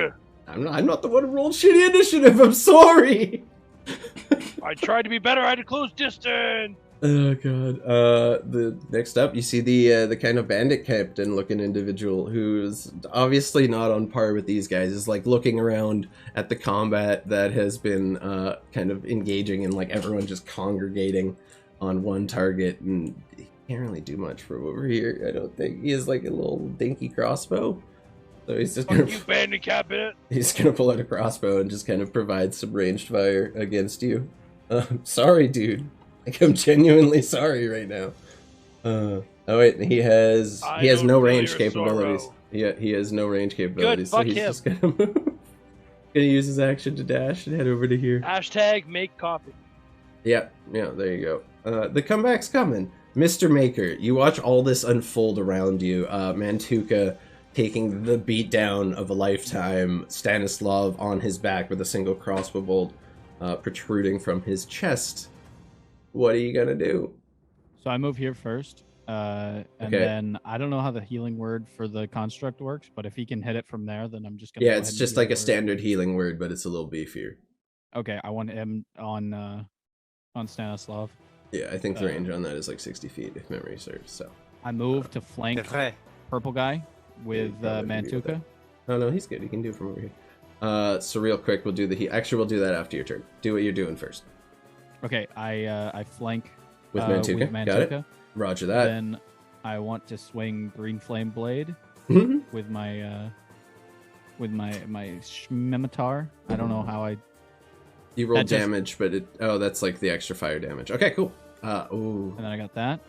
I'm not the one who rolled shitty initiative. I'm sorry. I tried to be better at a close distance! Oh god. The next up, you see the kind of bandit captain looking individual who's obviously not on par with these guys. Is like looking around at the combat that has been kind of engaging and like everyone just congregating on one target, and he can't really do much from over here. I don't think he has like a little dinky crossbow, so he's just gonna Fuck you, bandit cabinet! he's gonna pull out a crossbow and just kind of provide some ranged fire against you. Sorry, dude. Like, I'm genuinely sorry right now. Oh wait, he has don't no feel range your capabilities. sorrow. Yeah, he has no range capabilities, so fuck he's him. just gonna move. Gonna use his action to dash and head over to here. Hashtag make coffee. Yeah, there you go. The comeback's coming. Mr. Maker, you watch all this unfold around you. Mantuka taking the beatdown of a lifetime, Stanislav on his back with a single crossbow bolt protruding from his chest. What are you gonna do? So I move here first. And Okay. then I don't know how the healing word for the construct works, but if he can hit it from there, then I'm just gonna. Yeah, go it's ahead and just heal like a word. standard healing word, but it's a little beefier. Okay, I want him on Stanislav. Yeah, I think the range on that is like 60 feet, if memory serves. So. I move to flank Okay. purple guy with probably can do with Mantuka. Oh no, he's good. He can do it from over here. So real quick, we'll do the actually we'll do that after your turn. Do what you're doing first. Okay, I flank With Mantuka. Got it. Roger that. Then I want to swing green flame blade Mhm. with my scimitar. I don't know how I. You rolled That just- damage, but that's like the extra fire damage. Okay, cool. Ooh, And then I got that.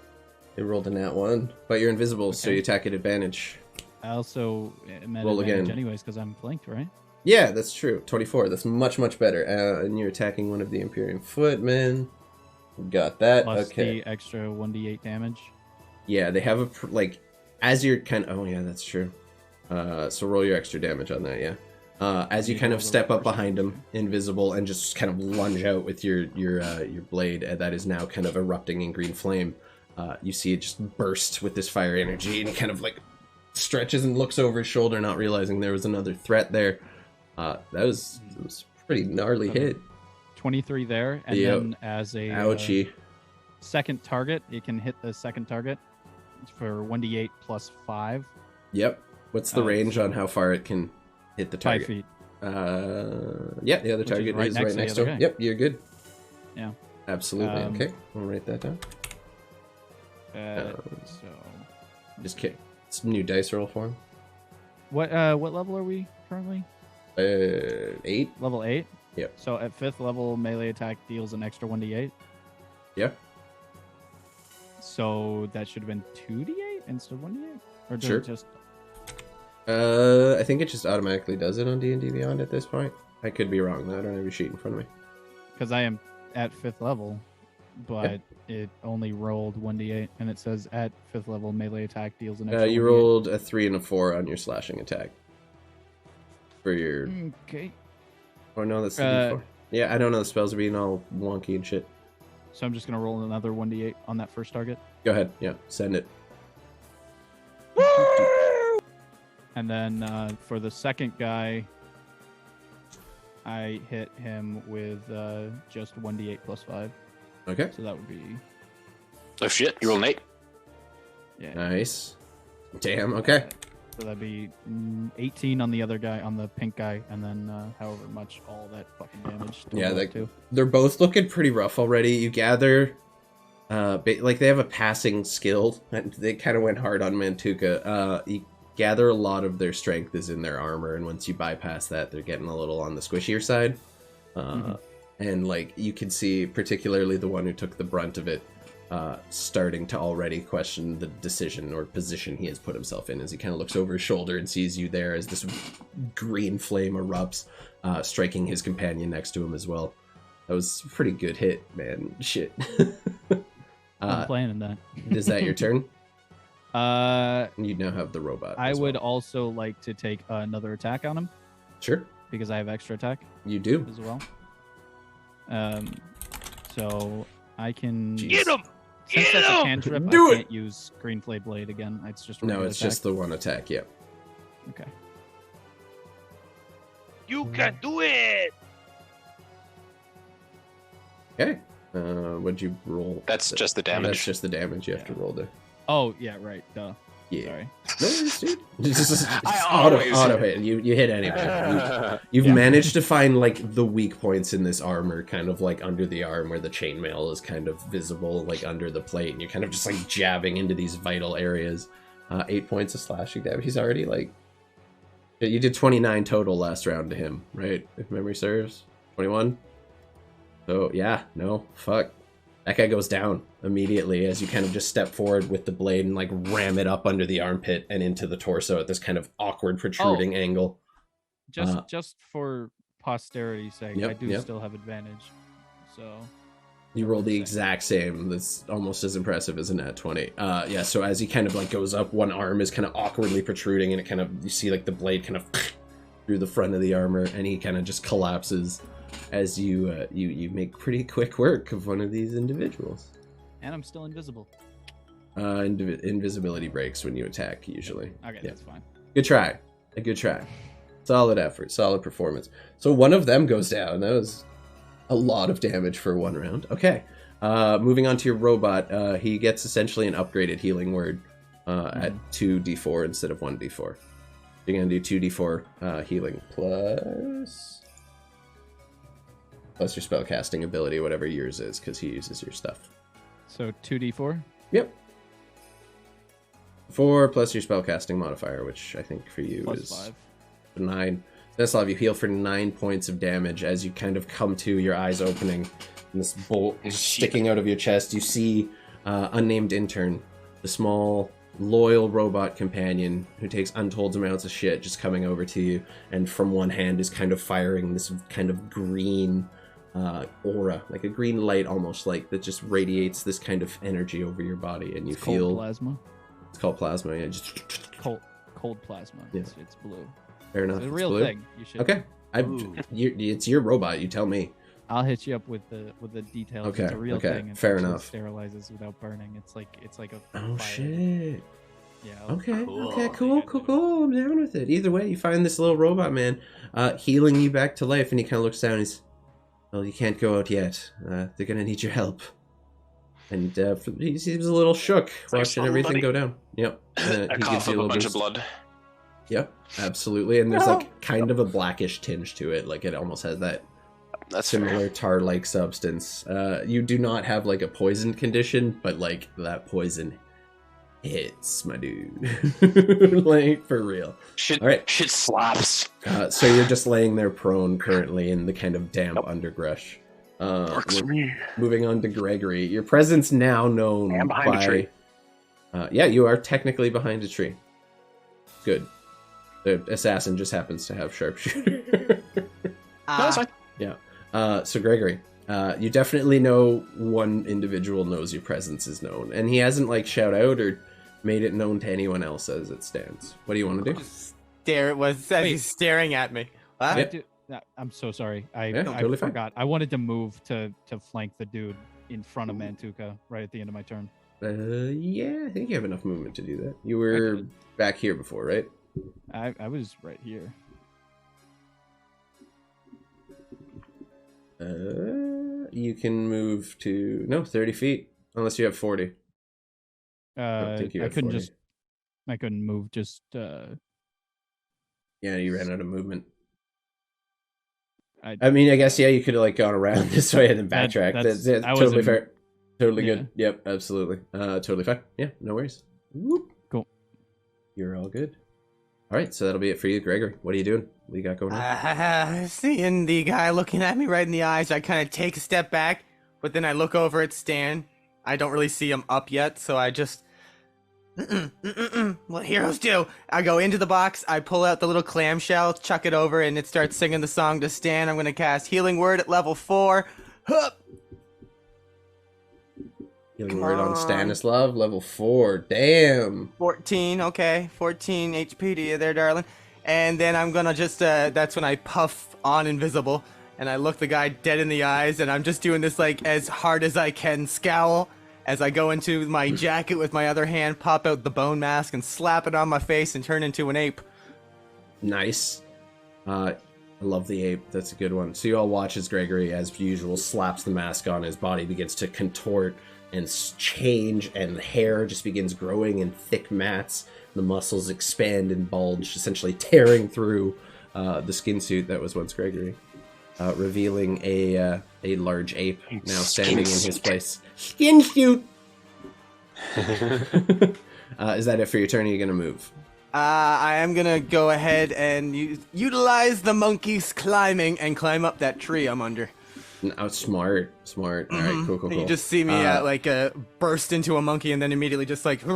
you rolled a nat 1, but you're invisible, so Okay. you attack at advantage. I also am at Roll advantage again. anyways because I'm flanked, right? Yeah, that's true. 24. That's much better. And you're attacking one of the Imperium footmen. Got that. Plus Okay. the extra 1d8 damage. Yeah, they have as you're kind of. Oh yeah, that's true. So roll your extra damage on that. Yeah. As you You kind roll of the step up reverse. behind him, invisible, and just kind of lunge out with your blade that is now kind of erupting in green flame. You see it just burst with this fire energy, and he kind of like stretches and looks over his shoulder, not realizing there was another threat there. That was a pretty gnarly hit. 23 there, and Yep. then as a Ouchie. second target, it can hit the second target for 1d8 plus 5. Yep. What's the range so- on how far it can hit the 5 target? feet. Yeah, the other Which is target right is next right to the next to other him. guy. Yep, you're good. Yeah. Absolutely. Okay, I'll write that down. So Just kidding. It's a new dice roll for him. what level are we currently? 8. Level 8. Yep. So at 5th level, melee attack deals an extra 1d8. Yeah. So that should have been 2d8 instead of 1d8? Or does Sure. it just... I think it just automatically does it on D&D Beyond at this point. I could be wrong, though. I don't have your sheet in front of me. Because I am at 5th level, but it only rolled 1d8, and it says at 5th level, melee attack deals an extra You 1d8. rolled a 3 and a 4 on your slashing attack. For your... Okay. Oh, no, that's the D4. Yeah, I don't know. The spells are being all wonky and shit. So I'm just going to roll another 1d8 on that first target. Go ahead. Yeah, send it. And then for the second guy, I hit him with just 1d8 plus 5. Okay. So that would be... Oh shit, you roll an 8. Yeah. Nice. Damn, okay. So that'd be 18 on the other guy, on the pink guy, and then however much all that fucking damage. Yeah, too. they're both looking pretty rough already. You gather... like, they have a passing skill. They kind of went hard on Mantuka. You gather a lot of their strength is in their armor, and once you bypass that, they're getting a little on the squishier side. And, like, you can see, particularly the one who took the brunt of it, starting to already question the decision or position he has put himself in as he kind of looks over his shoulder and sees you there as this green flame erupts, striking his companion next to him as well. That was a pretty good hit, man. Shit. I'm playing in that. Is that your turn? You now have the robot. I as would well. also like to take another attack on him Sure. because I have extra attack You do. as well. So I can Get him! Since Get that's a him! cantrip, Do I it! can't use Green Flay Blade again. It's just a No, regular it's attack. just the one attack. Yeah. Okay. You can do it! Okay. What'd you roll? That's just the That's damage. just the damage you have to roll there. Oh yeah, right. Duh. Yeah. Sorry. No worries, dude. Just I auto always- hit. You hit anyway. You've managed to find like the weak points in this armor, kind of like under the arm where the chainmail is kind of visible, like under the plate, and you're kind of just like jabbing into these vital areas. 8 points of slashing damage. He's already like... You did 29 total last round to him, right? If memory serves. 21? So, yeah, no, fuck. That guy goes down immediately as you kind of just step forward with the blade and like ram it up under the armpit and into the torso at this kind of awkward protruding angle. Just for posterity's sake, Yep, I do yep. still have advantage. So You roll the exact same. That's almost as impressive as a nat 20. Yeah, so as he kind of like goes up, one arm is kind of awkwardly protruding and it kind of, you see like the blade kind of through the front of the armor and he kind of just collapses as you make pretty quick work of one of these individuals. and I'm still invisible. Invisibility breaks when you attack, usually. Okay, Yeah. that's fine. Good try. A good try. Solid effort. Solid performance. So one of them goes down. That was a lot of damage for one round. Okay. Moving on to your robot. He gets essentially an upgraded healing word at 2d4 instead of 1d4. You're going to do 2d4 healing plus your spellcasting ability, whatever yours is, because he uses your stuff. So 2d4. Yep. 4 plus your spellcasting modifier, which I think for you Plus is 5. 9. That's all. You heal for 9 points of damage as you kind of come to, your eyes opening, and this bolt is sticking out of your chest. You see unnamed intern, the small, loyal robot companion who takes untold amounts of shit, just coming over to you, and from one hand is kind of firing this kind of green aura, like a green light almost, like that just radiates this kind of energy over your body, and you It's feel cold plasma. it's called plasma. Yeah, just Cold plasma. Yeah. It's blue. fair enough. It's a It's real blue. thing. You should. Okay, Ooh. it's your robot. You tell me. I'll hit you up with the details. Okay, It's a real okay, thing. It fair actually enough. Sterilizes without burning. It's like a. Oh fire. shit. Yeah. Okay, Cool. okay, cool. I'm down with it. Either way, you find this little robot man healing you back to life, and he kind of looks down and he's, well, you can't go out yet. They're gonna need your help. And he seems a little shook like watching everything somebody- go down. Yep. I cough up a bunch of blood. Yep, absolutely. And there's like kind of a blackish tinge to it. Like it almost has that That's fair. similar tar-like substance. You do not have like a poison condition, but like that poison hits, my dude. Like, for real. Shit, All right. shit slaps. So you're just laying there prone currently in the kind of damp underbrush. Works for me. Moving on to Gregory. Your presence now known I am behind a tree. Yeah, you are technically behind a tree. Good. The assassin just happens to have sharpshooter. No, that's fine. Yeah. So Gregory, you definitely know one individual knows your presence is known, and he hasn't like shout out or made it known to anyone else as it stands. What do you want to do? Stare. It was as Wait. he's staring at me. What? Yep. I'm so sorry. I totally fine. forgot. I wanted to move to flank the dude in front of Mantuka right at the end of my turn. Yeah, I think you have enough movement to do that. You were back here before, right? I was right here. You can move to 30 feet unless you have 40. I think you have couldn't 40. I couldn't move. Just Yeah, you ran out of movement. I I mean, I guess you could have like gone around this way and then That- backtrack. that's- That's I totally wasn't- fair. Totally yeah. good. Yep, absolutely. Totally fine. Yeah, no worries. Whoop. Cool. You're all good. All right, so that'll be it for you, Gregory. What are you doing? What do you got going on? Seeing the guy looking at me right in the eyes, I kind of take a step back, but then I look over at Stan. I don't really see him up yet, so I just. What heroes do. I go into the box, I pull out the little clamshell, chuck it over, and it starts singing the song to Stan. I'm going to cast Healing Word at level 4. Hup! Healing come word on on. Stanislav, level 4. Damn. 14, okay. 14 HP to you there, darling. And then I'm gonna just, that's when I puff on invisible, and I look the guy dead in the eyes, and I'm just doing this, like, as hard as I can scowl, as I go into my jacket with my other hand, pop out the bone mask, and slap it on my face, and turn into an ape. Nice. I love the ape. That's a good one. So you all watch as Gregory, as usual, slaps the mask on. His body begins to contort and change, and the hair just begins growing in thick mats. The muscles expand and bulge, essentially tearing through the skin suit that was once Gregory, revealing a large ape now standing in his place. Skin suit. Is that it for your turn? Or are you gonna move? I am gonna go ahead and utilize the monkey's climbing and climb up that tree I'm under. Oh, smart. All right, cool. And you just see me burst into a monkey and then immediately just like You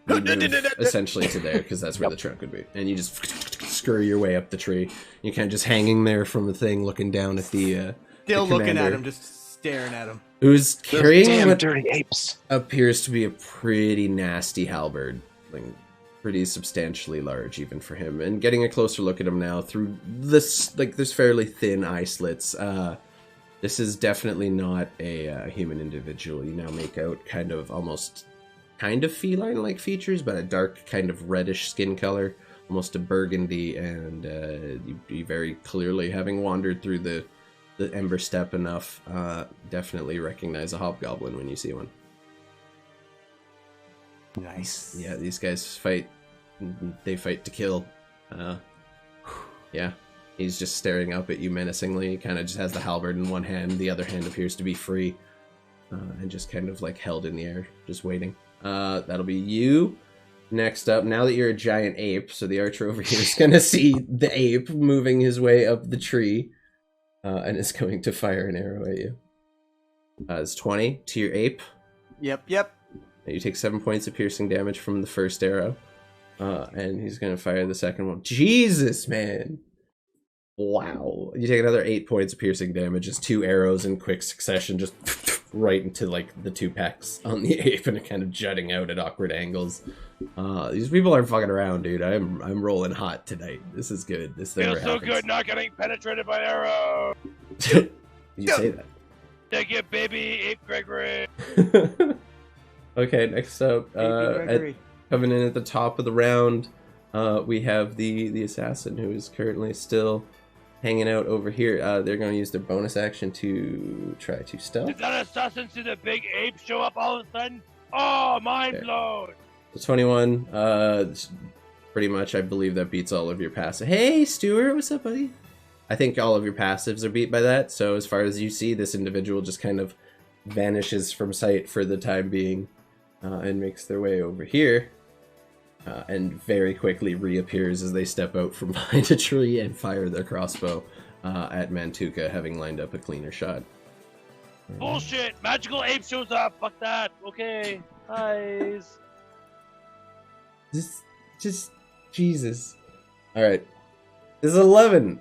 move essentially to there because that's where the trunk would be, and you just scurry your way up the tree. You're kind of just hanging there from the thing, looking down at the still the looking at commander, him, just staring at him. who's Those carrying damn what dirty apes. appears to be a pretty nasty halberd, like pretty substantially large even for him. And getting a closer look at him now through this, like, there's fairly thin eye slits. This is definitely not a human individual. You now make out kind of feline-like features, but a dark kind of reddish skin color, almost a burgundy, and you very clearly, having wandered through the Ember Steppe enough, definitely recognize a hobgoblin when you see one. Nice. Yeah, these guys fight. They fight to kill. Yeah. He's just staring up at you menacingly. He kind of just has the halberd in one hand. The other hand appears to be free. And just kind of like held in the air, just waiting. That'll be you. Next up, now that you're a giant ape, so the archer over here is going to see the ape moving his way up the tree. And is going to fire an arrow at you. It's 20 to your ape. Yep. You take 7 points of piercing damage from the first arrow. And he's going to fire the second one. Jesus, man. Wow. You take another 8 points of piercing damage as 2 arrows in quick succession just right into like the 2 pecks on the ape, and it kind of jutting out at awkward angles. These people aren't fucking around, dude. I'm rolling hot tonight. This is good. This never Feels so happens. good not getting penetrated by arrow. You say that. Take it, baby, Ape Gregory. Okay, next up, coming in at the top of the round, we have the assassin, who is currently still hanging out over here. They're going to use their bonus action to try to stealth. Did that assassin see the big ape show up all of a sudden? Oh, mind Okay. blown. The 21, pretty much, I believe that beats all of your passive. Hey, Stuart, what's up, buddy? I think all of your passives are beat by that, so as far as you see, this individual just kind of vanishes from sight for the time being. and makes their way over here. And very quickly reappears as they step out from behind a tree and fire their crossbow at Mantuka, having lined up a cleaner shot. Bullshit! Magical ape shows up. Fuck that. Okay. Guys. Just Jesus. All right, this is 11.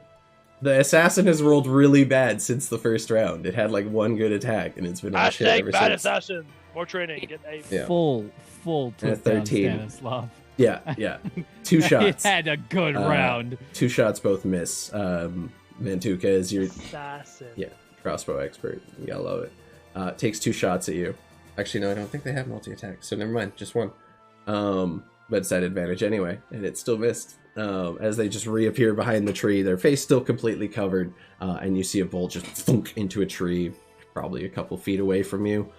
The assassin has rolled really bad since the first round. It had like one good attack, and it's been all shit Hashtag ever bad since. assassin. More training. Get ape. Yeah. Full And a took down 13. Stanislav. Yeah. 2 shots. It had a good round. 2 shots both miss. Mantuka is your Assassin. Yeah. crossbow expert. You gotta love it. Takes 2 shots at you. Actually, no, I don't think they have multi-attack, so never mind. Just 1. But it's at advantage anyway, and it still missed. As they just reappear behind the tree, their face still completely covered, and you see a bolt just thunk into a tree, probably a couple feet away from you.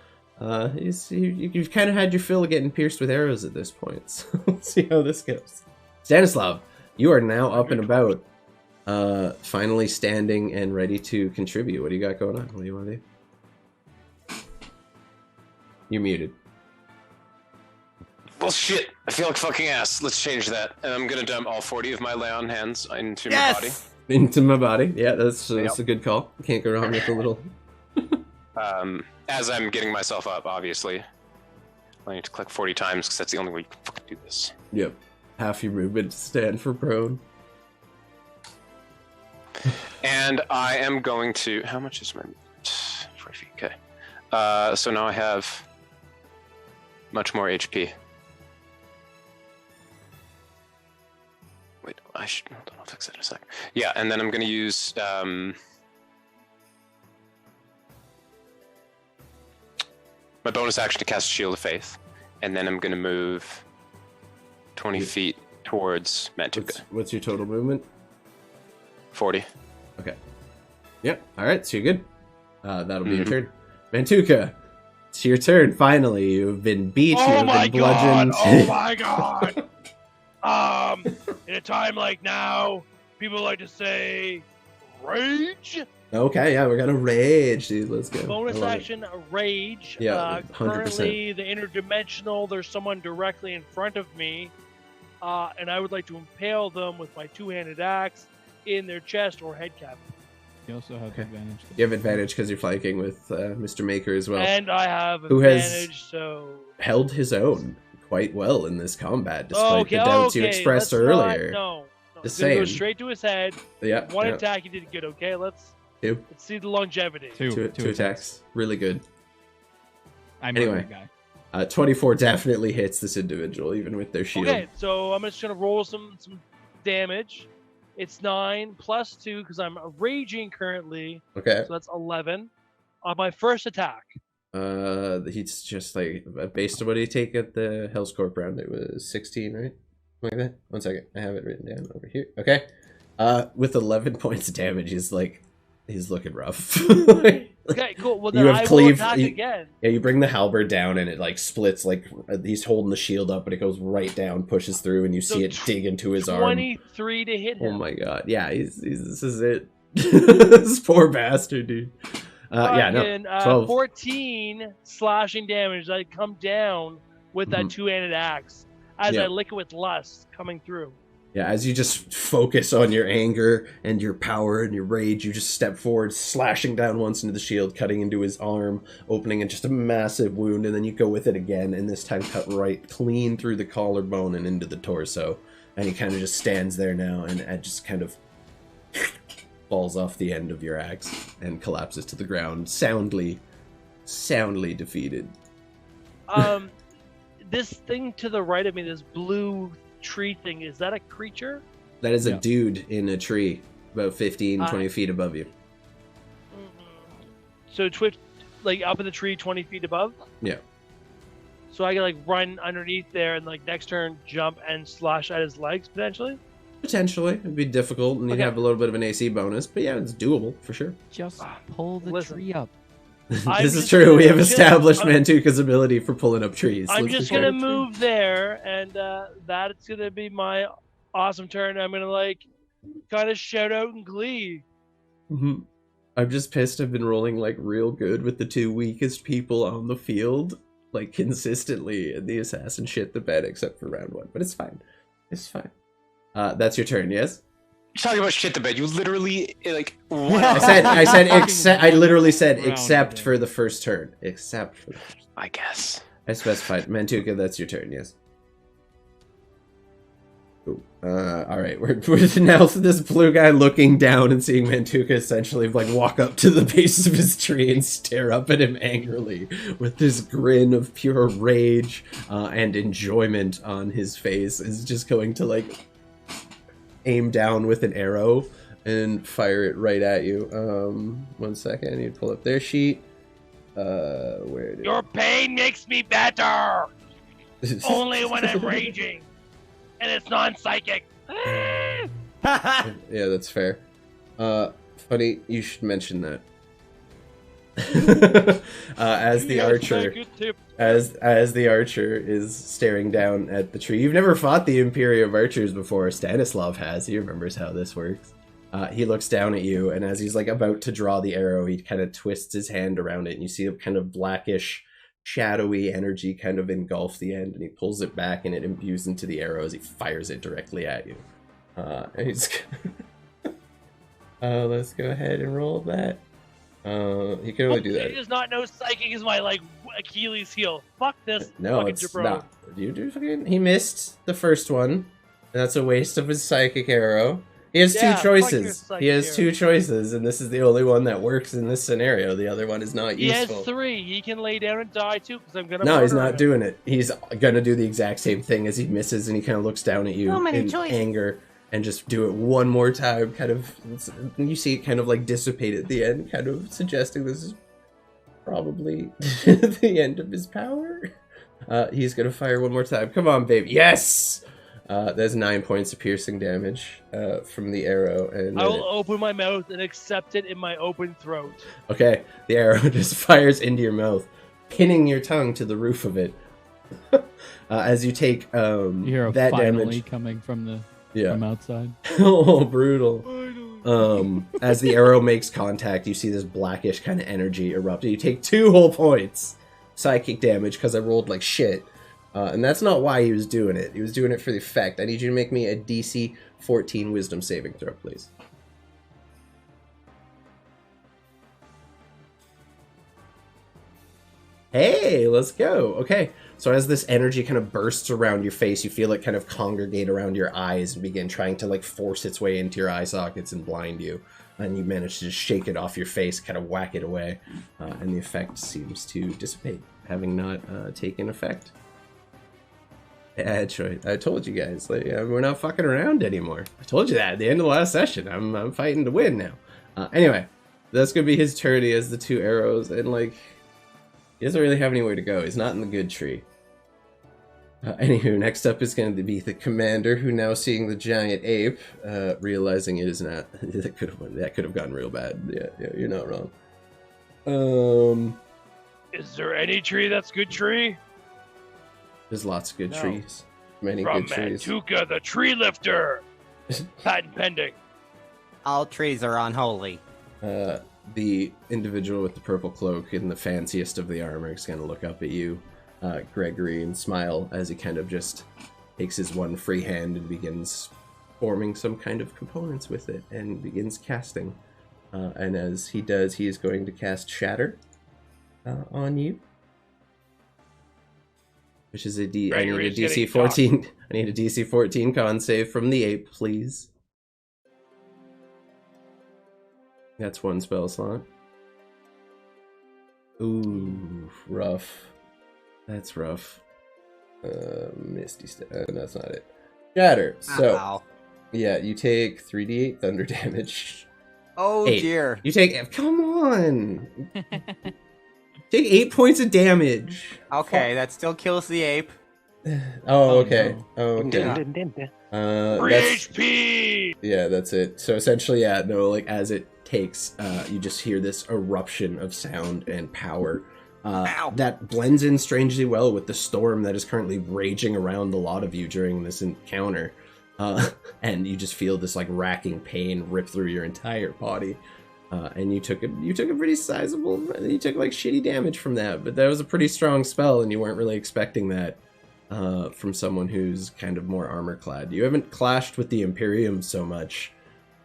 You've kind of had your fill of getting pierced with arrows at this point, so let's see how this goes. Stanislav, you are now up and about, finally standing and ready to contribute. What do you got going on? What do you want to do? You're muted. Well, shit. I feel like fucking ass. Let's change that. And I'm gonna dump all 40 of my lay on hands into my body. Into my body. Yeah, that's Yep. a good call. Can't go wrong with a little... As I'm getting myself up, obviously. I need to click 40 times because that's the only way you can fucking do this. Yep. Half your movement to stand for prone. And I am going to... How much is my movement? 40 feet. Okay. So now I have much more HP. Wait, hold on, I'll fix it in a sec. Yeah, and then I'm going to use... my bonus action to cast Shield of Faith, and then I'm going to move 20 feet towards Mantuka. What's your total movement? 40. Okay. Yep. All right. So you're good. That'll be your turn. Mantuka, it's your turn. Finally, you've been beat. Oh you've my been god! bludgeoned. Oh my god! In a time like now, people like to say, rage. Okay. Yeah, we're gonna rage, dude. Let's go. Bonus I love it. action, rage. Yeah, 100%. Currently, the interdimensional. There's someone directly in front of me, and I would like to impale them with my 2-handed axe in their chest or head cavity. You also have Okay. advantage. You have advantage because you're flanking with Mr. Maker as well. And I have Who has- advantage, so Held his own quite well in this combat, despite okay, the doubts you okay, expressed let's not- earlier. No, Just I'm gonna go saying. straight to his head. Yeah. One yeah. attack, he did good. Okay, let's 2. see the longevity. Two attacks. Really good. I'm Anyway. a guy. 24 definitely hits this individual, even with their shield. Okay, so I'm just gonna roll some damage. It's 9 plus 2 because I'm raging currently, Okay. so that's 11 on my first attack. He's just like, based on what did he take at the Hell's Corp round? It was 16, right? Like that. 1 second, I have it written down over here. Okay. With 11 points of damage, he's looking rough. Okay, cool. Well, You then have I will cleave- attack you- again. Yeah, you bring the halberd down and it like splits, like he's holding the shield up, but it goes right down, pushes through, and you see it dig into his arm. 23 to hit him. Oh my god. Yeah, he's this is it. This poor bastard, dude. Yeah, no. Fucking, 12. 14 slashing damage. I come down with that Mhm. 2-handed axe as Yeah. I lick it with lust coming through. Yeah, as you just focus on your anger and your power and your rage, you just step forward, slashing down once into the shield, cutting into his arm, opening just a massive wound, and then you go with it again, and this time cut right clean through the collarbone and into the torso. And he kind of just stands there now and just kind of falls off the end of your axe and collapses to the ground, soundly defeated. This thing to the right of me, this blue tree thing, is that a creature? That is a Yeah. dude in a tree about 15, 20 feet above you. So twitch, like up in the tree 20 feet above? Yeah. So I can like run underneath there and like next turn jump and slash at his legs potentially? Potentially. It'd be difficult, and you'd Okay. have a little bit of an AC bonus, but yeah, it's doable, for sure. Just pull the listen. tree up. I'm This is just true, we gonna have chill. established I'm- Mantuka's ability for pulling up trees. I'm Let's just go. gonna move there, and that's gonna be my awesome turn. I'm gonna like kind of shout out in glee. Mhm. I'm just pissed I've been rolling like real good with the 2 weakest people on the field, like consistently, and the assassin shit the bed except for round 1. But it's fine. It's fine. That's your turn, yes? You're talking about shit the bed. You literally like I literally said Round except bed. for the first turn. Except for the first. I guess. I specified. Mantuka, that's your turn, yes. Ooh, all right, we're now this blue guy looking down and seeing Mantuka essentially like walk up to the base of his tree and stare up at him angrily with this grin of pure rage and enjoyment on his face, is just going to like aim down with an arrow and fire it right at you. 1 second, I need to pull up their sheet. Where did Your pain makes me better. Only when I'm raging, and it's non-psychic. Yeah, that's fair. Funny, you should mention that. As the archer, as the archer is staring down at the tree. You've never fought the Imperium archers before. Stanislav has. He remembers how this works. He looks down at you, and as he's like about to draw the arrow, he kind of twists his hand around it, and you see a kind of blackish, shadowy energy kind of engulf the end, and he pulls it back, and it imbues into the arrow as he fires it directly at you. And he's let's go ahead and roll that. He can only do that. He does not know psychic is my like Achilles heel. Fuck this. No, fucking it's jabron. not. You do fucking. He missed the first one. That's a waste of his psychic arrow. He has Yeah, two fuck your choices. psychic He has arrow. two choices, and this is the only one that works in this scenario. The other one is not He has useful. 3. He can lay down and die too, because I'm gonna. No, he's murder not him. doing it. He's gonna do the exact same thing as he misses, and he kind of looks down at you So many in choices. anger, and just do it one more time. Kind of, you see it kind of like dissipate at the end, kind of suggesting this is probably the end of his power. He's gonna fire one more time. Come on, baby. Yes. There's 9 points of piercing damage from the arrow, and I will open my mouth and accept it in my open throat. okay, the arrow just fires into your mouth, pinning your tongue to the roof of it. As you take You hear a that finally damage. coming from the Yeah. from outside. Oh, brutal. As the arrow makes contact, you see this blackish kind of energy erupt. You take 2 whole points psychic damage because I rolled like shit. And that's not why he was doing it. He was doing it for the effect. I need you to make me a DC 14 wisdom saving throw, please. Hey, let's go. Okay, so as this energy kind of bursts around your face, you feel it kind of congregate around your eyes and begin trying to like force its way into your eye sockets and blind you. And you manage to just shake it off your face, kind of whack it away. And the effect seems to dissipate, having not taken effect. Yeah, Troy, I told you guys, like, we're not fucking around anymore. I told you that at the end of the last session. I'm fighting to win now. Anyway, that's gonna be his turn. He has the 2 arrows, and like, he doesn't really have anywhere to go. He's not in the good tree. Anywho, next up is going to be the commander, who now seeing the giant ape, realizing it is not that could have gone real bad. Yeah, you're not wrong. Is there any tree that's good tree? There's lots of good No. trees, many From good trees. Mantuka, the tree lifter. Patent pending. All trees are unholy. The individual with the purple cloak and the fanciest of the armor is going to look up at you, Gregory, and smile as he kind of just takes his one free hand and begins forming some kind of components with it and begins casting. And as he does, he is going to cast Shatter on you, which is I need a Gregory's DC getting 14. I need a DC 14 con save from the ape, please. That's 1 spell slot. Ooh, rough. That's rough. Misty Step. That's not it. Shatter. So, Ow. yeah, you take 3d8 thunder damage. Oh 8. dear. You take. Come on! Take 8 points of damage. Okay, that still kills the ape. Oh, okay. no. Oh, okay. Yeah. Free That's, HP. yeah, that's it. So essentially, yeah, no, like as it takes, you just hear this eruption of sound and power Ow. that blends in strangely well with the storm that is currently raging around the lot of you during this encounter. And you just feel this like racking pain rip through your entire body. and you took a pretty sizable. You took like shitty damage from that, but that was a pretty strong spell, and you weren't really expecting that from someone who's kind of more armor clad. You haven't clashed with the Imperium so much,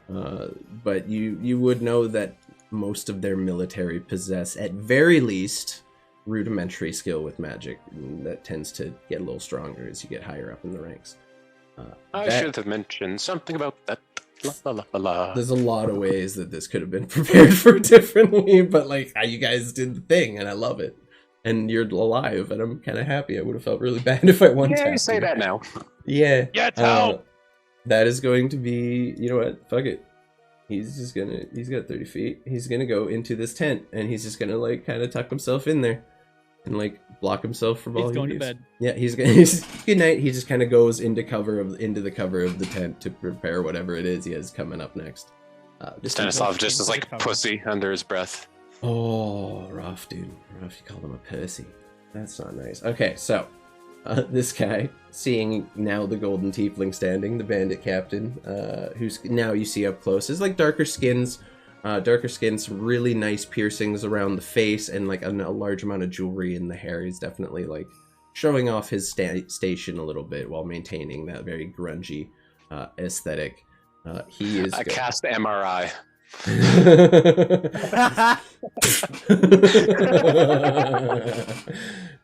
but you would know that most of their military possess, at very least, rudimentary skill with magic. That tends to get a little stronger as you get higher up in the ranks. I should have mentioned something about that. La, la, la, la. There's a lot of ways that this could have been prepared for differently, but like you guys did the thing, and I love it. And you're alive, and I'm kind of happy. I would have felt really bad if I one-tapped Yeah, you say that now. Yeah. Get out! That is going to be, you know what? Fuck it. He's got 30 feet. He's gonna go into this tent, and he's just gonna like kind of tuck himself in there, and like block himself from all. He's going to views. bed. Yeah, he's good night. He just kind of goes into the cover of the tent to prepare whatever it is he has coming up next. Stanislav just is like pussy under his breath. Oh, rough, dude. Rough. You called him a pussy. That's not nice. Okay, so this guy, seeing now the golden tiefling standing, the bandit captain, who's now you see up close, is like darker skin, some really nice piercings around the face, and like a large amount of jewelry in the hair. He's definitely like showing off his station a little bit while maintaining that very grungy aesthetic. He is. I cast MRI.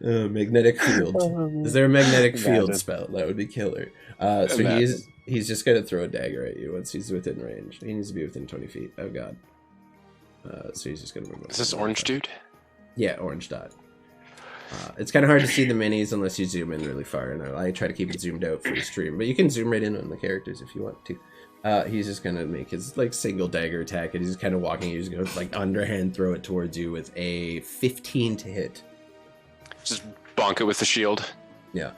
Magnetic field. Is there a magnetic field spell? That would be killer. So he's just gonna throw a dagger at you once he's within range. He needs to be within 20 feet. Oh god. So he's just gonna move. Is this orange dude? Yeah, orange dot. It's kind of hard to see the minis unless you zoom in really far, and I try to keep it zoomed out for the stream. But you can zoom right in on the characters if you want to. He's just gonna make his like single dagger attack, and he's just kind of walking. He's gonna like underhand throw it towards you with a 15 to hit. Just bonk it with the shield. Yeah,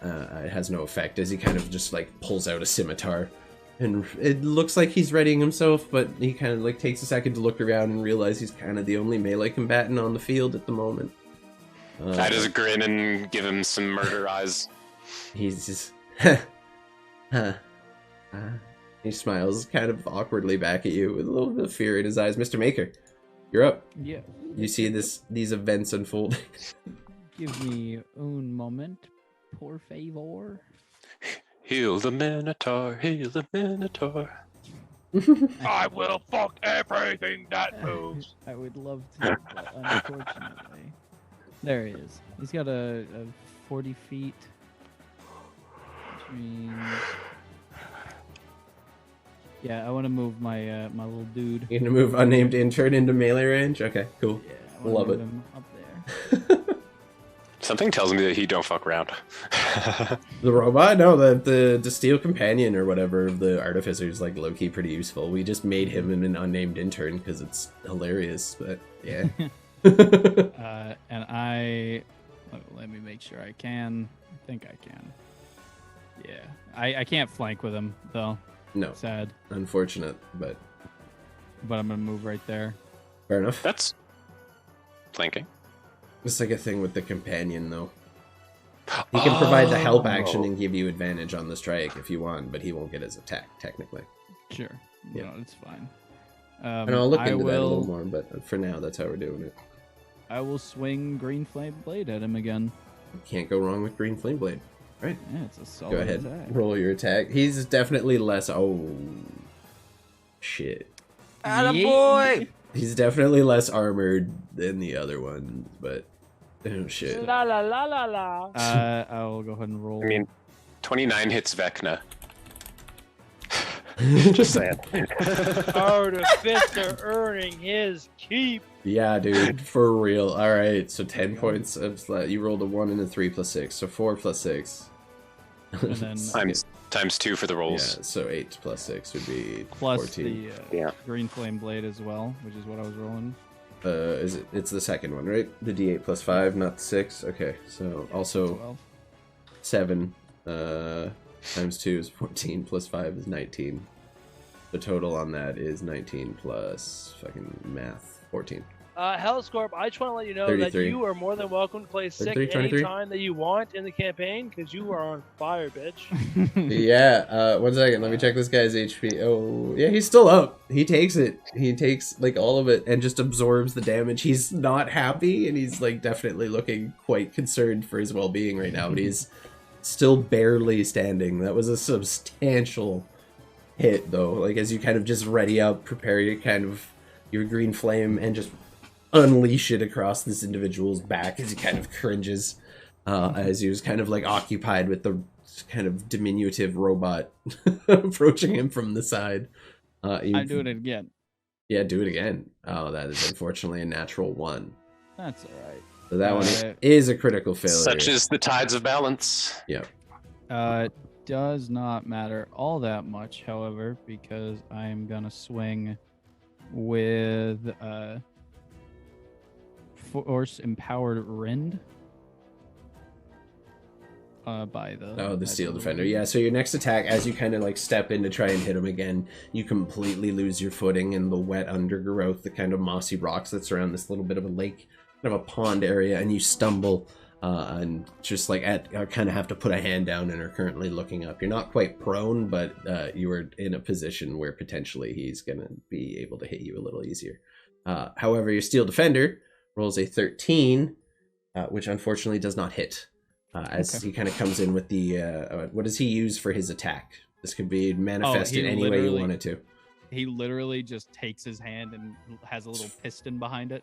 it has no effect as he kind of just like pulls out a scimitar, and it looks like he's readying himself, but he kind of like takes a second to look around and realize he's kind of the only melee combatant on the field at the moment. I just grin and give him some murder eyes. He's just he smiles kind of awkwardly back at you with a little bit of fear in his eyes. Mr. Maker, you're up. Yeah. You see these events unfolding. Give me un moment, por favor. Heal the Minotaur, heal the Minotaur. I will fuck everything that moves. I would love to, but unfortunately. There he is. He's got a 40 feet, which means... Yeah, I want to move my my little dude. You're gonna move unnamed intern into melee range? Okay, cool. Yeah, I wanna Love move it. him up there. Something tells me that he don't fuck around. The robot? No, the steel companion or whatever of the artificer is like low-key pretty useful. We just made him an unnamed intern because it's hilarious, but yeah. And I... Let me make sure I can. I think I can. Yeah. I can't flank with him, though. No, Sad. unfortunate, but But I'm going to move right there. fair enough. That's flanking. It's like a thing with the companion, though. He can provide the help action and give you advantage on the strike if you want, but he won't get his attack, technically. Sure. Yeah. No, it's fine. And I'll look I into that a little will- more, but for now, that's how we're doing it. I will swing Green Flame Blade at him again. Can't go wrong with Green Flame Blade. Right. Yeah, it's a solid Go ahead. attack. Roll your attack. He's definitely less... Oh. Shit. Attaboy! He's definitely less armored than the other ones, but... Oh, shit. La la la la la. I will go ahead and roll. I mean, 29 hits Vecna. Just saying. Artificer earning his keep. Yeah, dude, for real. Alright, so 10 points of slot. You rolled a 1 and a 3 plus 6, so 4 plus 6. And then Times 2 for the Yeah, rolls. so 8 plus 6 would be plus 14. the Yeah. Green Flame Blade as well, which is what I was rolling. Is it? It's the second one, right? The D8 plus 5, not 6. Okay, so also 12. 7 times 2 is 14, plus 5 is 19. The total on that is 19 plus fucking math, 14. Hellscorp, I just want to let you know that 33. you are more than welcome to play sick 33, 23? anytime that you want in the campaign, because you are on fire, bitch. Yeah, 1 second. Let me check this guy's HP. Oh, yeah, he's still up. He takes it. He takes, like, all of it and just absorbs the damage. He's not happy, and he's, like, definitely looking quite concerned for his well-being right now, but he's still barely standing. That was a substantial hit, though. Like, as you kind of just ready up, prepare your green flame, and just unleash it across this individual's back as he kind of cringes, as he was kind of like occupied with the kind of diminutive robot approaching him from the side. I'm doing it again. Yeah, do it again. Oh, that is unfortunately a natural 1. That's all right. So that one is a critical failure. Such is the tides of balance. Yeah. Does not matter all that much, however, because I am gonna swing with Force Empowered Rend. By the Steel Defender. Yeah, so your next attack, as you kind of like step in to try and hit him again, you completely lose your footing in the wet undergrowth, the kind of mossy rocks that surround this little bit of a lake, kind of a pond area, and you stumble and just like kind of have to put a hand down and are currently looking up. You're not quite prone, but you are in a position where potentially he's going to be able to hit you a little easier. However, your Steel Defender rolls a 13, which unfortunately does not hit. He kind of comes in with the what does he use for his attack? This could be manifested any way you want it to. He literally just takes his hand and has a little piston behind it.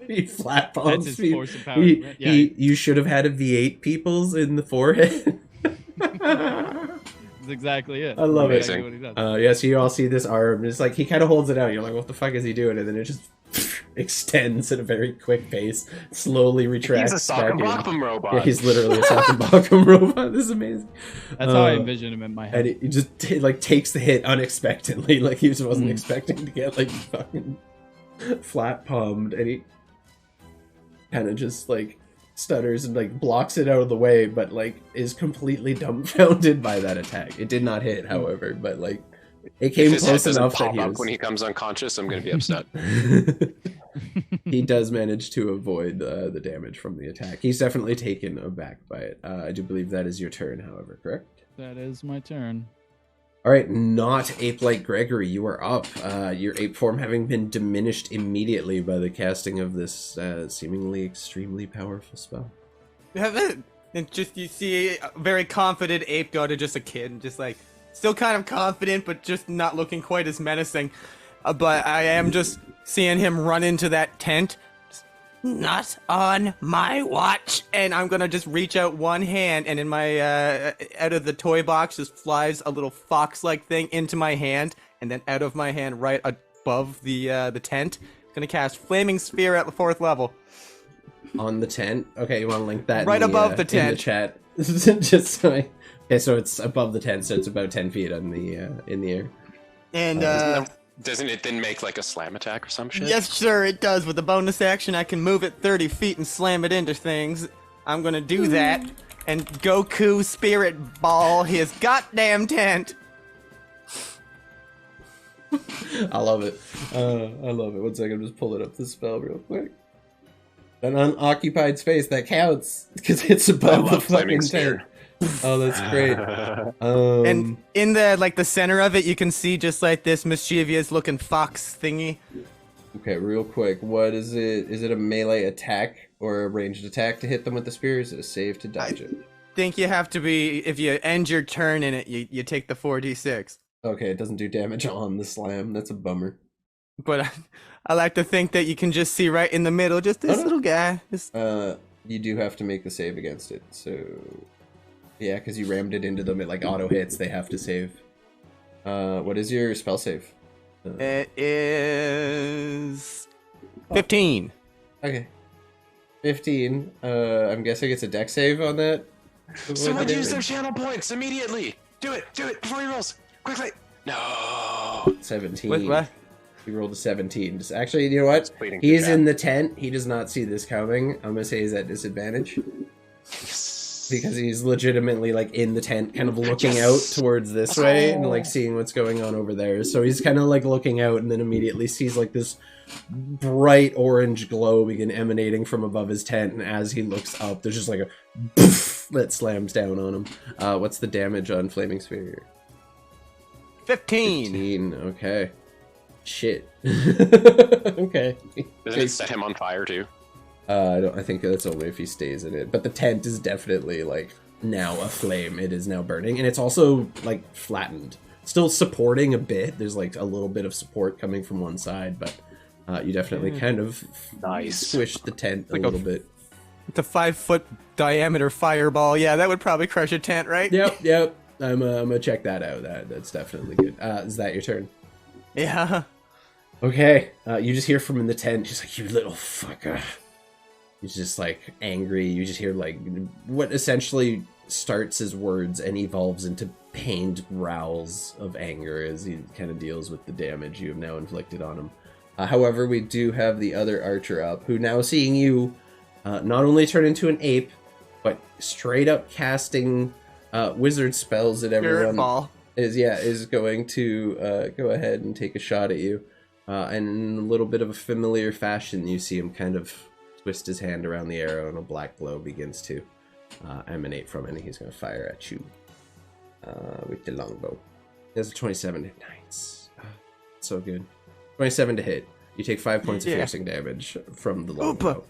He flat palms. That's his force of power. You should have had a V8 peoples in the forehead. That's exactly it. I love it. What he does. Yes, you all see this arm. It's like he kind of holds it out. You're like, what the fuck is he doing? And then it just extends at a very quick pace, slowly retracts. He's a sock and bottom robot. Yeah, he's literally a sock and bottom robot. This is amazing. That's how I envision him in my head. And he just takes the hit unexpectedly, like he just wasn't expecting to get like fucking flat palmed, and he kind of just like stutters and like blocks it out of the way, but like is completely dumbfounded by that attack. It did not hit, however, but like it came close enough that he was... when he comes unconscious, I'm going to be upset. He does manage to avoid the damage from the attack. He's definitely taken aback by it. I do believe that is your turn, however, correct? That is my turn. All right, not ape-like Gregory, you are up. Your ape form having been diminished immediately by the casting of this seemingly extremely powerful spell. And just you see a very confident ape go to just a kid, just like still kind of confident, but just not looking quite as menacing. But I am just seeing him run into that tent. Not on my watch. And I'm gonna just reach out one hand, and in my out of the toy box just flies a little fox-like thing into my hand, and then out of my hand right above the tent. Gonna cast Flaming Sphere at the 4th level. On the tent? Okay, you want to link that right above the tent. In the chat. Just so okay, so it's above the tent, so it's about 10 feet on the in the air. And doesn't it then make like a slam attack or some shit? Yes, sir, it does. With a bonus action, I can move it 30 feet and slam it into things. I'm gonna do that, and Goku Spirit Ball his goddamn tent. I love it. I love it. 1 second, just pull it up the spell real quick. An unoccupied space, that counts, because it's above the fucking tent. Oh, that's great. And in the center of it, you can see just like this mischievous looking fox thingy. Okay, real quick, what is it? Is it a melee attack or a ranged attack to hit them with the spear? Is it a save to dodge it? Think you have to be, if you end your turn in it, you take the 4d6. Okay, it doesn't do damage on the slam. That's a bummer. But I like to think that you can just see right in the middle, just this little guy. You do have to make the save against it, so... Yeah, because you rammed it into them, it like auto hits, they have to save. What is your spell save? It is 15. Okay. 15. I'm guessing it's a dex save on that? Someone use their channel points immediately! Do it before he rolls! Quickly! No! 17. What? He rolled a 17. Actually, you know what? He's in the tent. He does not see this coming. I'm going to say he's at disadvantage. because he's legitimately like in the tent, kind of looking out towards this way and like seeing what's going on over there. So he's kind of like looking out and then immediately sees like this bright orange glow begin emanating from above his tent, and as he looks up, there's just like a poof that slams down on him. What's the damage on Flaming Sphere? 15. 15. Okay. Shit. Okay. Doesn't it set him on fire too? I think that's only if he stays in it. But the tent is definitely like now aflame. It is now burning, and it's also like flattened. Still supporting a bit. There's like a little bit of support coming from one side, but you definitely kind of squish the tent a little bit. It's a 5-foot diameter fireball. Yeah, that would probably crush a tent, right? Yep. I'm gonna check that out. That's definitely good. Is that your turn? Yeah. Okay. You just hear from in the tent. She's like, "You little fucker." He's just like angry. You just hear like what essentially starts as words and evolves into pained growls of anger as he kind of deals with the damage you have now inflicted on him. However, we do have the other archer up, who now seeing you not only turn into an ape, but straight up casting wizard spells at everyone is going to go ahead and take a shot at you. And in a little bit of a familiar fashion, you see him kind of twist his hand around the arrow, and a black glow begins to emanate from it, and he's going to fire at you with the longbow. There's a 27 to hit. Nice. So good. 27 to hit. You take 5 points of piercing damage from the longbow.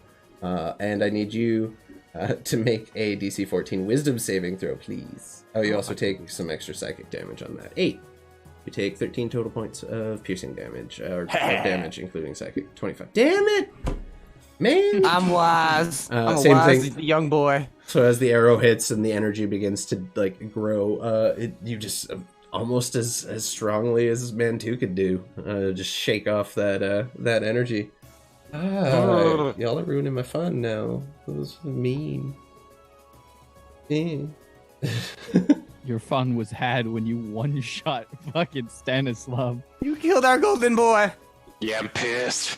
And I need you to make a DC 14 wisdom saving throw, please. Oh, you also take some extra psychic damage on that. 8. You take 13 total points of piercing damage, or damage, including psychic. 25. Damn it! Man! I'm wise. I'm a same wise thing. young boy. So as the arrow hits and the energy begins to like grow, you just almost as strongly as this man too could do, just shake off that energy. Y'all are ruining my fun now. That was mean. Your fun was had when you one-shot fucking Stanislav. You killed our golden boy. Yeah, I'm pissed.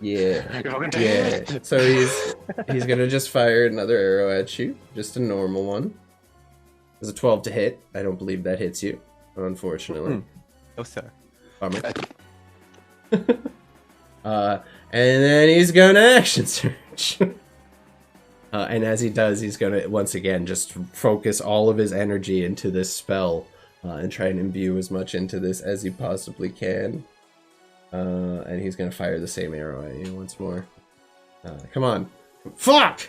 Yeah. You're fucking Yeah. dead. So he's gonna just fire another arrow at you, just a normal one. There's a 12 to hit. I don't believe that hits you, unfortunately. Oh, sir. Bummer. And then he's gonna action search. And as he does, he's gonna once again just focus all of his energy into this spell and try and imbue as much into this as he possibly can. And he's gonna fire the same arrow at you once more. Come on. Fuck!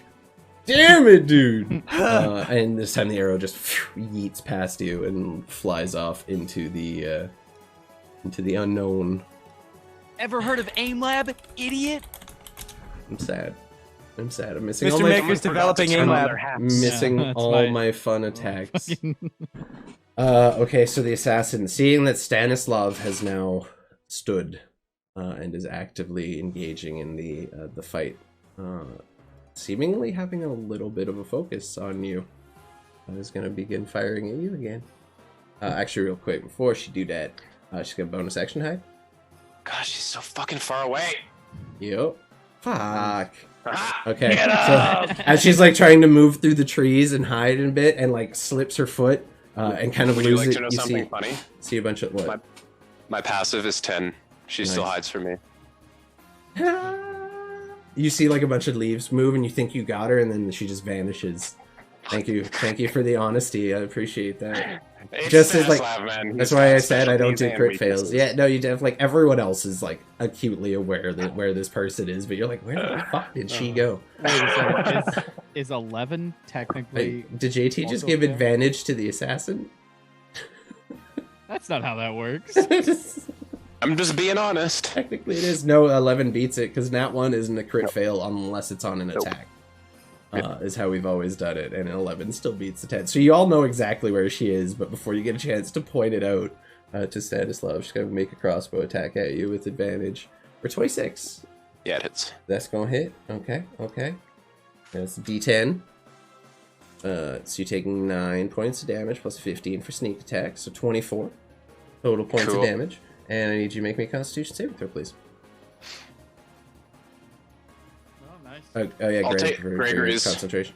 Damn it, dude! And this time the arrow just yeets past you and flies off into the unknown. Ever heard of AIM Lab, idiot? I'm sad. I'm missing all Mr. my Maker's developing AIM Lab. missing Yeah, that's all my fun attacks. Fucking- Okay, so the assassin, seeing that Stanislav has now stood and is actively engaging in the fight, seemingly having a little bit of a focus on you, is going to begin firing at you again. Actually, real quick, before she do that, she's got bonus action hide. Gosh, she's so fucking far away. Yup. Fuck. Ah, Okay, so as she's like trying to move through the trees and hide a bit, and like slips her foot and kind of would you loses like it. to know You something funny? see a bunch of what? My passive is 10. She still Nice. hides from me. You see like a bunch of leaves move, and you think you got her, and then she just vanishes. Thank you for the honesty. I appreciate that. It's Just as, like, Stanislav, man. That's He's why got I said I don't specialties do and crit fails. weaknesses. Yeah, no, you definitely like everyone else is like acutely aware that where this person is, but you're like, where the fuck did she go? Wait a second. Is 11 technically? Like, did JT just also give fair? advantage to the assassin? That's not how that works. I'm just being honest. Technically, it is. No, 11 beats it because Nat 1 isn't a crit fail unless it's on an attack. Is how we've always done it, and an 11 still beats the 10. So you all know exactly where she is, but before you get a chance to point it out to Stanislav, she's going to make a crossbow attack at you with advantage for 26. Yeah, it hits. That's going to hit. Okay. That's D10. So you're taking 9 points of damage plus 15 for sneak attack, so 24 total points Cool. of damage. And I need you to make me a Constitution saving throw, please. Oh, nice. Oh yeah, I'll Greg, take for Gregory's. concentration.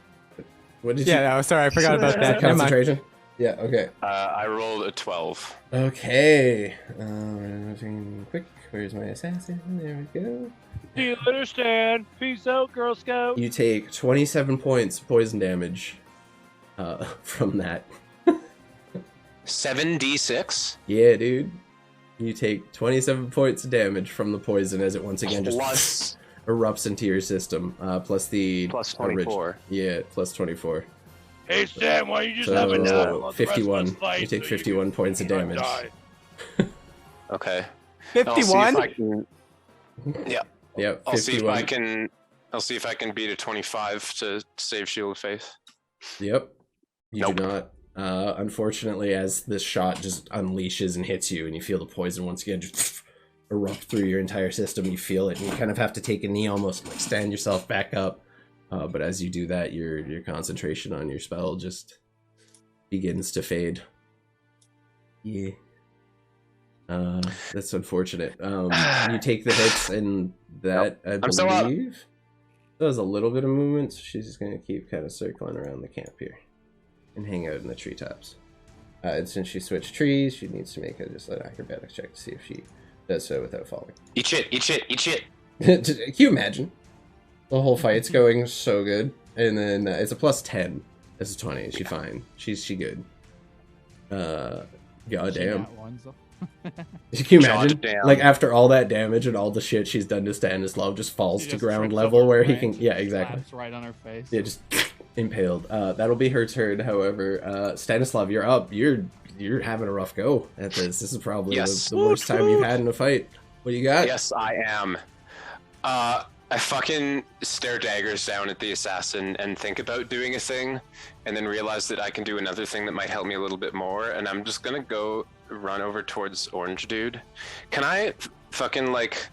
What did you? Yeah, no, sorry, I forgot about that. Never mind. Concentration. Yeah. Okay. I rolled a 12. Okay. Quick. Where's my assassin? There we go. Do you understand? Peace out, Girl Scout. You take 27 points poison damage from that. 7d6 Yeah, dude. You take 27 points of damage from the poison as it once again just plus erupts into your system. Plus the plus 24. Yeah, plus 24. Hey Sam, why don't you just have a nap? So Let the rest of 51. us fight You take so 51 points of can damage. die. Okay. 51? Yeah. Yep. I'll see if 51. I can. I'll see if I can beat a 25 to save Shield of Faith. Yep. You Nope. do not. Unfortunately, as this shot just unleashes and hits you, and you feel the poison once again just erupt through your entire system, you feel it, and you kind of have to take a knee, almost like stand yourself back up. But as you do that, your concentration on your spell just begins to fade. Yeah. That's unfortunate. You take the hits, and that I I'm still up. believe does a little bit of movement. So she's just gonna keep kind of circling around the camp here and hang out in the treetops. And since she switched trees, she needs to make just an acrobatics check to see if she does so without falling. Eat shit! Eat shit! Eat shit! Can you imagine? The whole fight's going so good, and then it's a plus 10. It's a 20. Is she fine? She good. Goddamn. Can you imagine? Goddamn. Like after all that damage and all the shit she's done to Stanislav, just falls to ground level where he can. Yeah, exactly. Right on her face. Yeah, just impaled. That'll be her turn. However, Stanislav, you're up. You're having a rough go at this. This is probably the worst time you've had in a fight. What do you got? Yes, I am. I fucking stare daggers down at the assassin and think about doing a thing, and then realize that I can do another thing that might help me a little bit more, and I'm just gonna go run over towards Orange Dude. Can I fucking, like,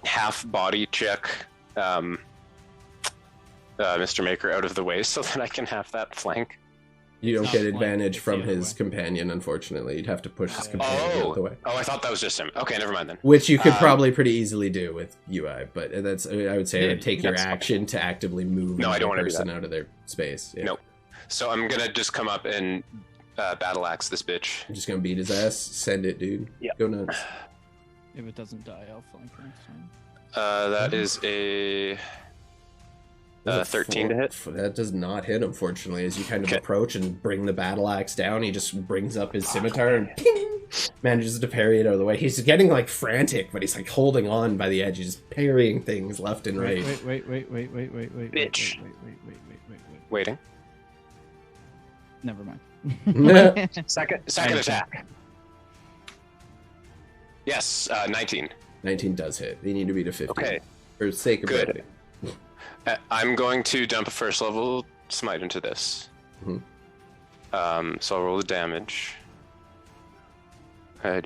half body check Mr. Maker out of the way so that I can have that flank? You don't It's get not flank, advantage it's from the other his way. companion, unfortunately. You'd have to push his companion out the way. Oh, I thought that was just him. Okay, never mind then. Which you could probably pretty easily do with UI, but I would say it would take your That's fine. action to actively move No, I the don't wanna do person that. out of their space. Yeah. Nope. So I'm gonna just come up and battle axe this bitch. I'm just gonna beat his ass. Send it, dude. Yeah. Go nuts. If it doesn't die, I'll flank next time. That is a That's a 13 to hit. That does not hit, unfortunately. As you kind of Okay. approach and bring the battle axe down, he just brings up his scimitar and ping, manages to parry it out of the way. He's getting like frantic, but he's like holding on by the edge. He's just parrying things left and right. Wait. Bitch. Wait. Waiting. Never mind. Second attack. Yes, 19. 19 does hit. You need to beat a 15. Okay. For sake of Good. brevity. I'm going to dump a first level smite into this. Mhm. So I'll roll the damage. Where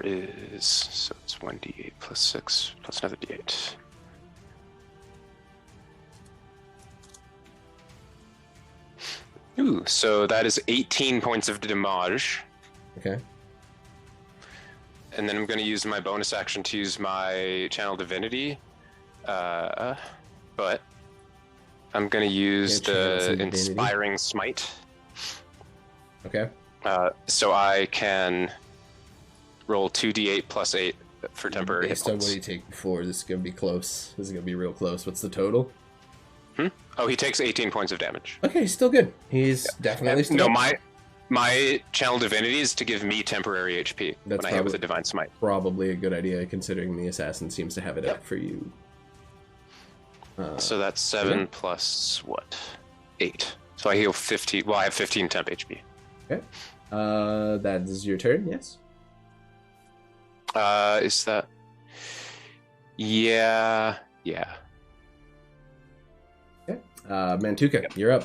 is... So it's 1d8 plus 6 plus another d8. Ooh, so that is 18 points of damage. Okay. And then I'm going to use my bonus action to use my Channel Divinity. But I'm going to use Yeah, channel some the divinity. Inspiring Smite. Okay. So I can roll 2d8 plus 8 for temporary hit Based on what points. you take before, this is gonna be close. This is gonna be real close. What's the total? Oh, he takes 18 points of damage. Okay, still good. He's definitely still No, my Channel Divinity is to give me temporary HP That's when I hit with probably- a Divine Smite. probably a good idea, considering the assassin seems to have it up for you. So that's 7 yeah. plus what? 8. So I heal 15. Well, I have 15 temp HP. Okay. That is your turn. Yes. Is that? Yeah. Mantuka, you're up.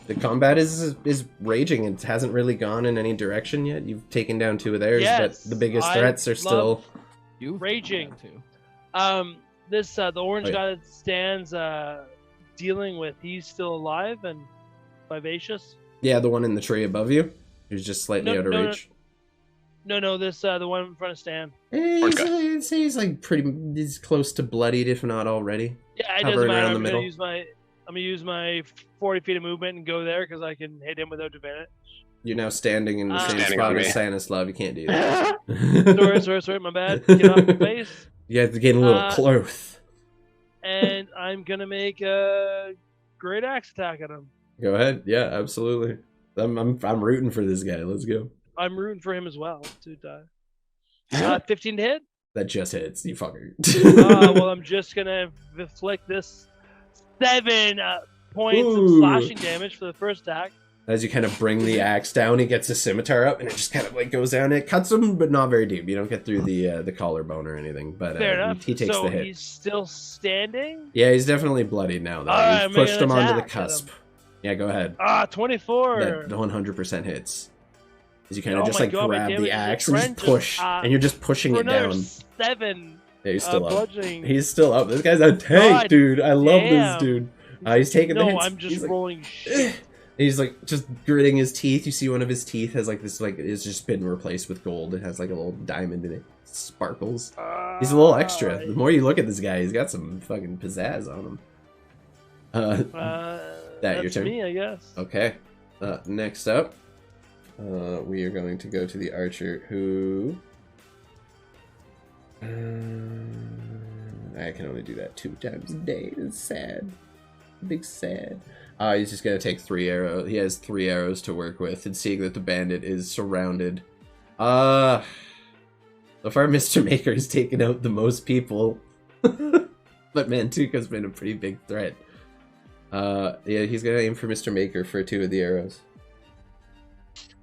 The combat is raging. It hasn't really gone in any direction yet. You've taken down 2 of theirs, Yes, but the biggest I threats are still. You Raging. too. This the orange Oh, yeah. guy that stands dealing with, he's still alive and vivacious. Yeah, the one in the tree above you, who's just slightly No, out of no, no. reach. No, this the one in front of Stan. I'd say he's like he's close to bloodied, if not already. Yeah, it Hovering doesn't matter. around the I'm middle. gonna use my I'm gonna use my 40 feet of movement and go there because I can hit him without advantage. You're now standing in the same Standing spot over as me. Stanislav. You can't do that. Sorry, my bad. Get off my face. You have to get a little Uh, close. And I'm gonna make a great axe attack at him. Go ahead. Yeah, absolutely. I'm rooting for this guy. Let's go. I'm rooting for him as well to die. 15 to hit. That just hits, you fucker. Well, I'm just gonna inflict this 7 points of Ooh. slashing damage for the first attack. As you kind of bring the axe down, he gets the scimitar up, and it just kind of like goes down. It cuts him, but not very deep. You don't get through the collarbone or anything. But Fair enough. he takes so the hit. he's still standing. Yeah, he's definitely bloodied now, though. Alright, You've I'm making pushed an him onto the attack at cusp. him. Yeah, go ahead. 24. That 100% hits. As you kind of Oh just my like God, my grab damage the is axe and just horrendous. push, and you're just pushing For it another down. 7. Yeah, he's still up. bludgeoning. He's still up. This guy's a tank, God dude. I love this damn. dude. He's taking the No, hits. I'm just He's like, rolling shit. he's like just gritting his teeth. You see one of his teeth has like this, like it's just been replaced with gold. It has like a little diamond in it. Sparkles. He's a little extra. The more you look at this guy, he's got some fucking pizzazz on him. That's your turn? me, I guess. Okay. Next up, we are going to go to the archer who. I can only do that 2 times a day. It's sad. Big sad. He's just gonna take 3 arrows. He has 3 arrows to work with, and seeing that the bandit is surrounded. So far, Mr. Maker has taken out the most people, but Mantuka's been a pretty big threat. Yeah, he's gonna aim for Mr. Maker for 2 of the arrows.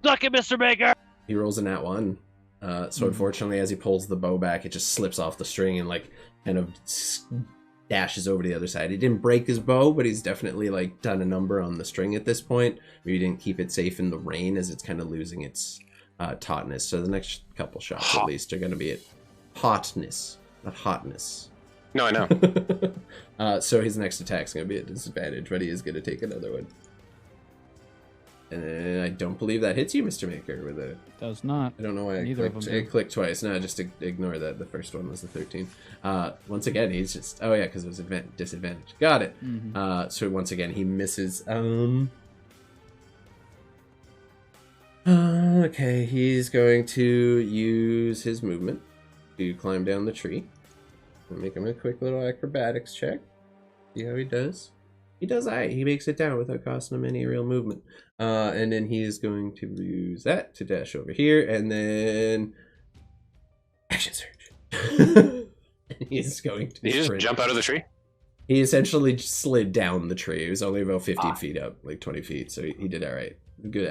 Suck it, Mr. Baker! He rolls a nat 1. So unfortunately, as he pulls the bow back, it just slips off the string and like kind of dashes over to the other side. He didn't break his bow, but he's definitely like done a number on the string at this point. Maybe he didn't keep it safe in the rain as it's kind of losing its tautness. So the next couple shots at least are going to be at hotness, not hotness. No, I know. So his next attack's going to be at disadvantage, but he is going to take another one. And I don't believe that hits you, Mr. Maker, with a... Does not. I don't know why I Neither of clicked. them It do. clicked twice. No, just ignore that. The first one was the 13. Once again, he's just... Oh, yeah, because it was disadvantage. Got it. So once again, he misses. Okay, he's going to use his movement to climb down the tree. I'll make him a quick little acrobatics check. See how he does. He does alright. He makes it down without costing him any real movement. And then he is going to use that to dash over here, and then action surge. And he's going to Did you just sprint. jump out of the tree? He essentially just slid down the tree. It was only about 15 feet up, like 20 feet. So he did all right. Good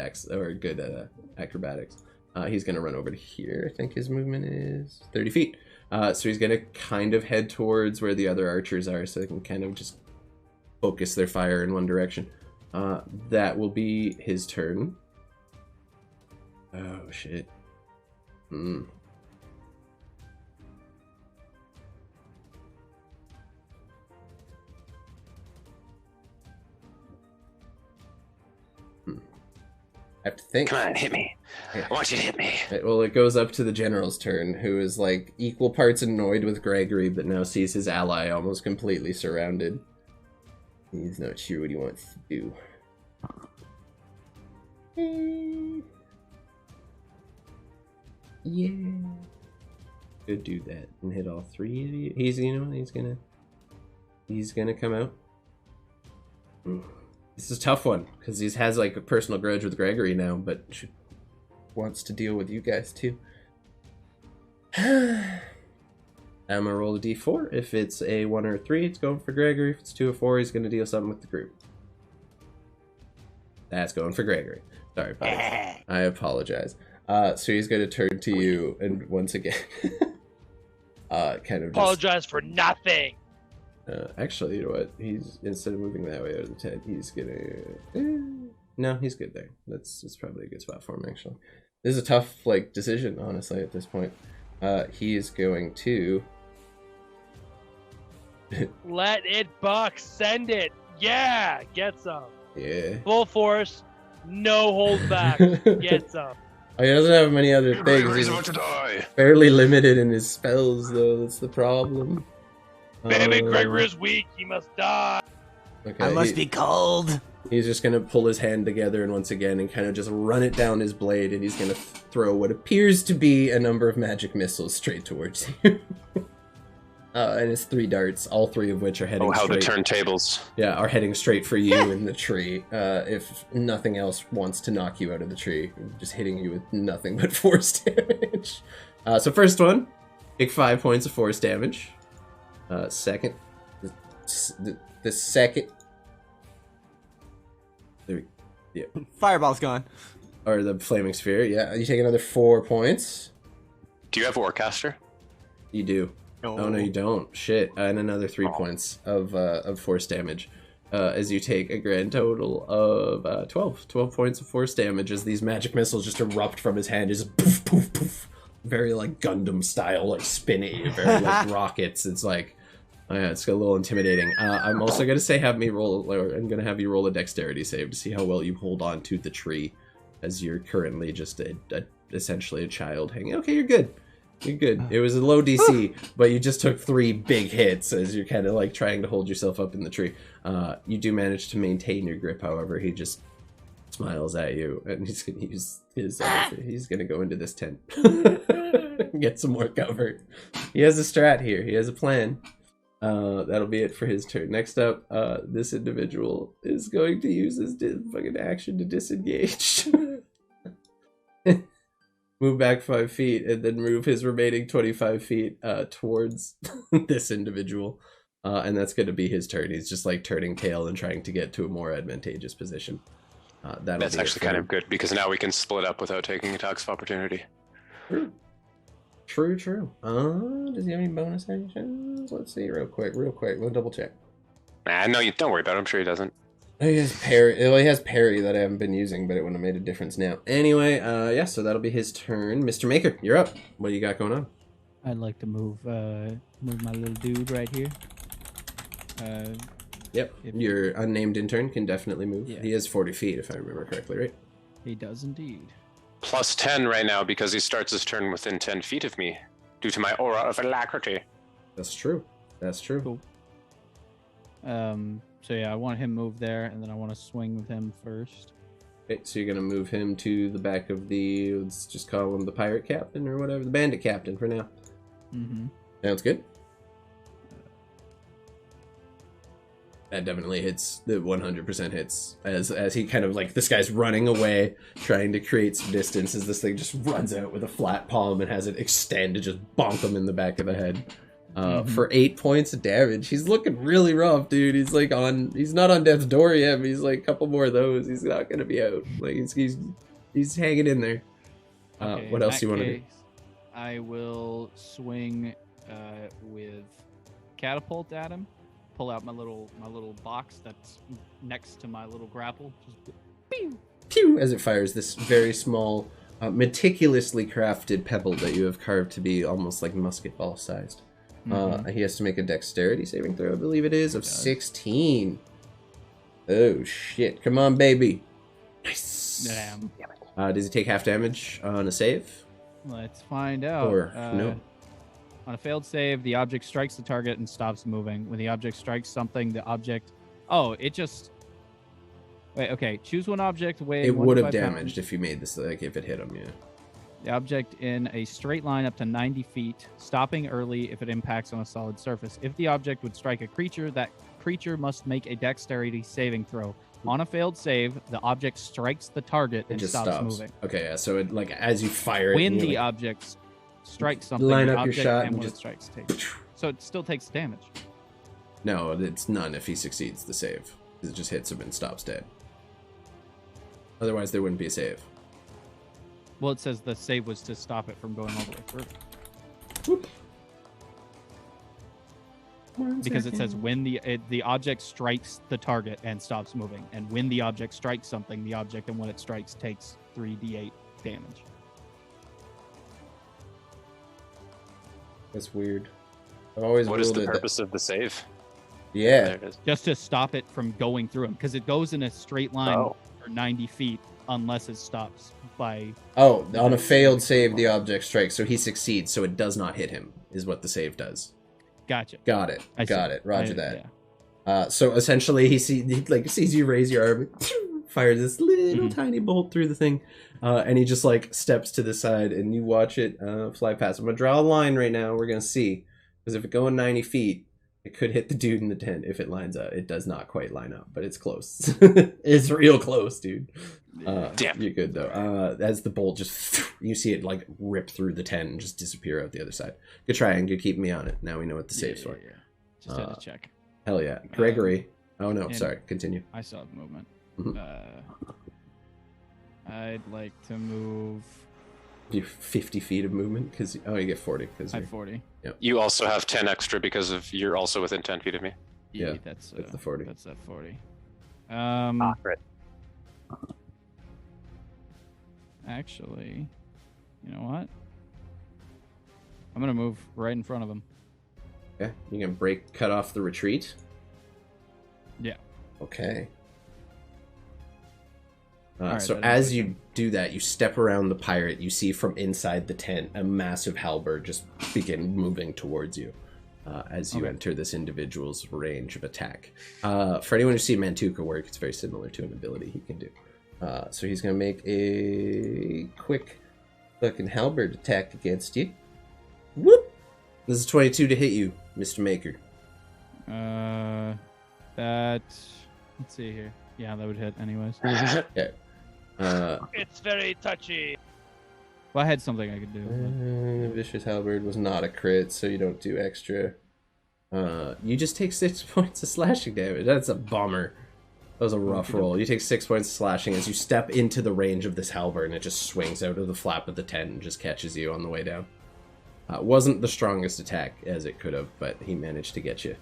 acrobatics. He's going to run over to here. I think his movement is 30 feet. So he's going to kind of head towards where the other archers are, so they can kind of just focus their fire in one direction. That will be his turn. Oh, shit. I have to think. Come on, hit me. Yeah. I want you to hit me. Right, well, it goes up to the general's turn, who is like equal parts annoyed with Gregory, but now sees his ally almost completely surrounded. He's not sure what he wants to do. Yeah. Could do that and hit all 3 of you. He's gonna come out. This is a tough one because he has like a personal grudge with Gregory now, but wants to deal with you guys too. I'm gonna roll a d4. If it's a 1 or a 3, it's going for Gregory. If it's 2 or 4, he's gonna deal something with the group. That's going for Gregory. Sorry, buddy. I apologize. So he's gonna turn to you and once again, kind of Apologize for nothing. actually, you know what? He's instead of moving that way out of the tent, he's gonna. No, he's good there. It's probably a good spot for him. Actually, this is a tough like decision, honestly. At this point, he is going to. Let it buck. Send it. Yeah, get some. Yeah. Full force. No hold back. Get some. Oh, he doesn't have many other things. Gregory's He's about to die. fairly limited in his spells, though. That's the problem. Baby, Gregory is weak. He must die. Okay. I must be cold. He's just gonna pull his hand together and once again and kind of just run it down his blade, and he's gonna throw what appears to be a number of magic missiles straight towards you. And it's 3 darts, all 3 of which are heading Oh, how the straight. turntables. Yeah, are heading straight for you in the tree. If nothing else wants to knock you out of the tree, just hitting you with nothing but force damage. So first one, take 5 points of force damage. Second, the second. There we, Fireball's gone. or the flaming sphere. Yeah, you take another 4 points. Do you have Warcaster? You do. Oh no, you don't. Shit. And another 3 points of force damage. As you take a grand total of 12 points of force damage as these magic missiles just erupt from his hand. Just poof, poof, poof. Very like Gundam style, like spinny, very like rockets. It's like, oh yeah, it's a little intimidating. I'm also going to say I'm going to have you roll a dexterity save to see how well you hold on to the tree as you're currently just essentially a child hanging. Okay, you're good. You're good. It was a low DC, but you just took 3 big hits as you're kind of like trying to hold yourself up in the tree. You do manage to maintain your grip, however. He just smiles at you, and he's going to use his. He's going to go into this tent, get some more cover. He has a strat here. He has a plan. That'll be it for his turn. Next up, this individual is going to use his fucking action to disengage. Move back 5 feet and then move his remaining 25 feet towards this individual. And that's going to be his turn. He's just like turning tail and trying to get to a more advantageous position. That's actually kind of good because now we can split up without taking attacks of opportunity. True. Does he have any bonus actions? Let's see real quick. We'll double check. No, you don't worry about it. I'm sure he doesn't. Oh, he has parry. Well, he has parry that I haven't been using, but it wouldn't have made a difference now. Anyway, yeah, so that'll be his turn. Mr. Maker, you're up. What do you got going on? I'd like to move my little dude right here. Yep, your unnamed intern can definitely move. Yeah. He is 40 feet, if I remember correctly, right? He does indeed. Plus 10 right now because he starts his turn within 10 feet of me due to my aura of alacrity. That's true. Cool. So yeah, I want him moved there, and then I want to swing with him first. Okay, so you're gonna move him to the back of the, let's just call him the pirate captain or whatever, the bandit captain for now. Mm-hmm. Sounds good. That definitely hits, the 100% hits, as he kind of like, this guy's running away, trying to create some distance, as this thing just runs out with a flat palm and has it extend to just bonk him in the back of the head. For 8 points of damage. He's looking really rough, dude. He's like he's not on death's door yet, but he's like a couple more of those. He's not gonna be out. Like he's hanging in there. Okay, What else do you want to do? I will swing with catapult at him. Pull out my little box that's next to my little grapple. Just pew! Pew! As it fires this very small, meticulously crafted pebble that you have carved to be almost like musket ball sized. He has to make a dexterity saving throw, I believe it is, of 16. Oh shit! Come on, baby. Nice. Damn. Does he take half damage on a save? Let's find out. Or no? On a failed save, the object strikes the target and stops moving. When the object strikes something, the object... Oh, it just... Wait, okay. Choose one object weighing It would have 1 to 5 damaged pounds. if you made this, like, if it hit him, yeah. The object in a straight line up to 90 feet, stopping early if it impacts on a solid surface. If the object would strike a creature, that creature must make a dexterity saving throw. On a failed save, the object strikes the target It and just stops stops. moving. Okay, yeah, so it, like, as you fire it... When and you, the like, object strikes something, line the up your object shot and and when just- it strikes takes. So it still takes damage. No, it's none if he succeeds the save. It just hits him and stops dead. Otherwise, there wouldn't be a save. Well, it says the save was to stop it from going all the way through. Because it says when the object strikes the target and stops moving, and when the object strikes something, the object and when it strikes takes 3d8 damage. That's weird. I've always What is ruled the it that- purpose of the save? Yeah. There it is. Just to stop it from going through him, because it goes in a straight line Oh. for 90 feet unless it stops by... Oh, on a failed save, the object strikes, so he succeeds, so it does not hit him, is what the save does. Gotcha. Got it. I see. Got it. Roger that. Yeah. So essentially, he sees you raise your arm, fires this little tiny bolt through the thing, and he just like steps to the side, and you watch it fly past. I'm gonna draw a line right now. We're gonna see, because if it going 90 feet, it could hit the dude in the tent if it lines up. It does not quite line up, but it's close. It's real close, dude. Damn. You're good though. As the bolt just, you see it like rip through the tent and just disappear out the other side. Good try, and good keeping me on it. Now we know what the save's for. Yeah. Just had to check. Hell yeah. Gregory. Oh no, sorry. Continue. I still have movement. Mhm. I'd like to move. You 50 feet of movement because you get 40 because I have 40. You also have 10 extra because of you're also within 10 feet of me. Yeah, that's the 40. That's that 40. Right. Actually, you know what? I'm gonna move right in front of him. Okay, you can cut off the retreat. Yeah. Okay. Alright, so as you do that, you step around the pirate. You see from inside the tent a massive halberd just begin moving towards you as you enter this individual's range of attack. For anyone who's seen Mantuka work, it's very similar to an ability he can do. So he's going to make a quick fucking halberd attack against you. Whoop! This is 22 to hit you, Mr. Maker. Let's see here. Yeah, that would hit anyways. Okay. It's very touchy. Well, I had something I could do. Vicious Halberd was not a crit, so you don't do extra. You just take 6 points of slashing damage. That's a bummer. That was a rough roll. You take 6 points of slashing as you step into the range of this halberd, and it just swings out of the flap of the tent and just catches you on the way down. Wasn't the strongest attack as it could have, but he managed to get you.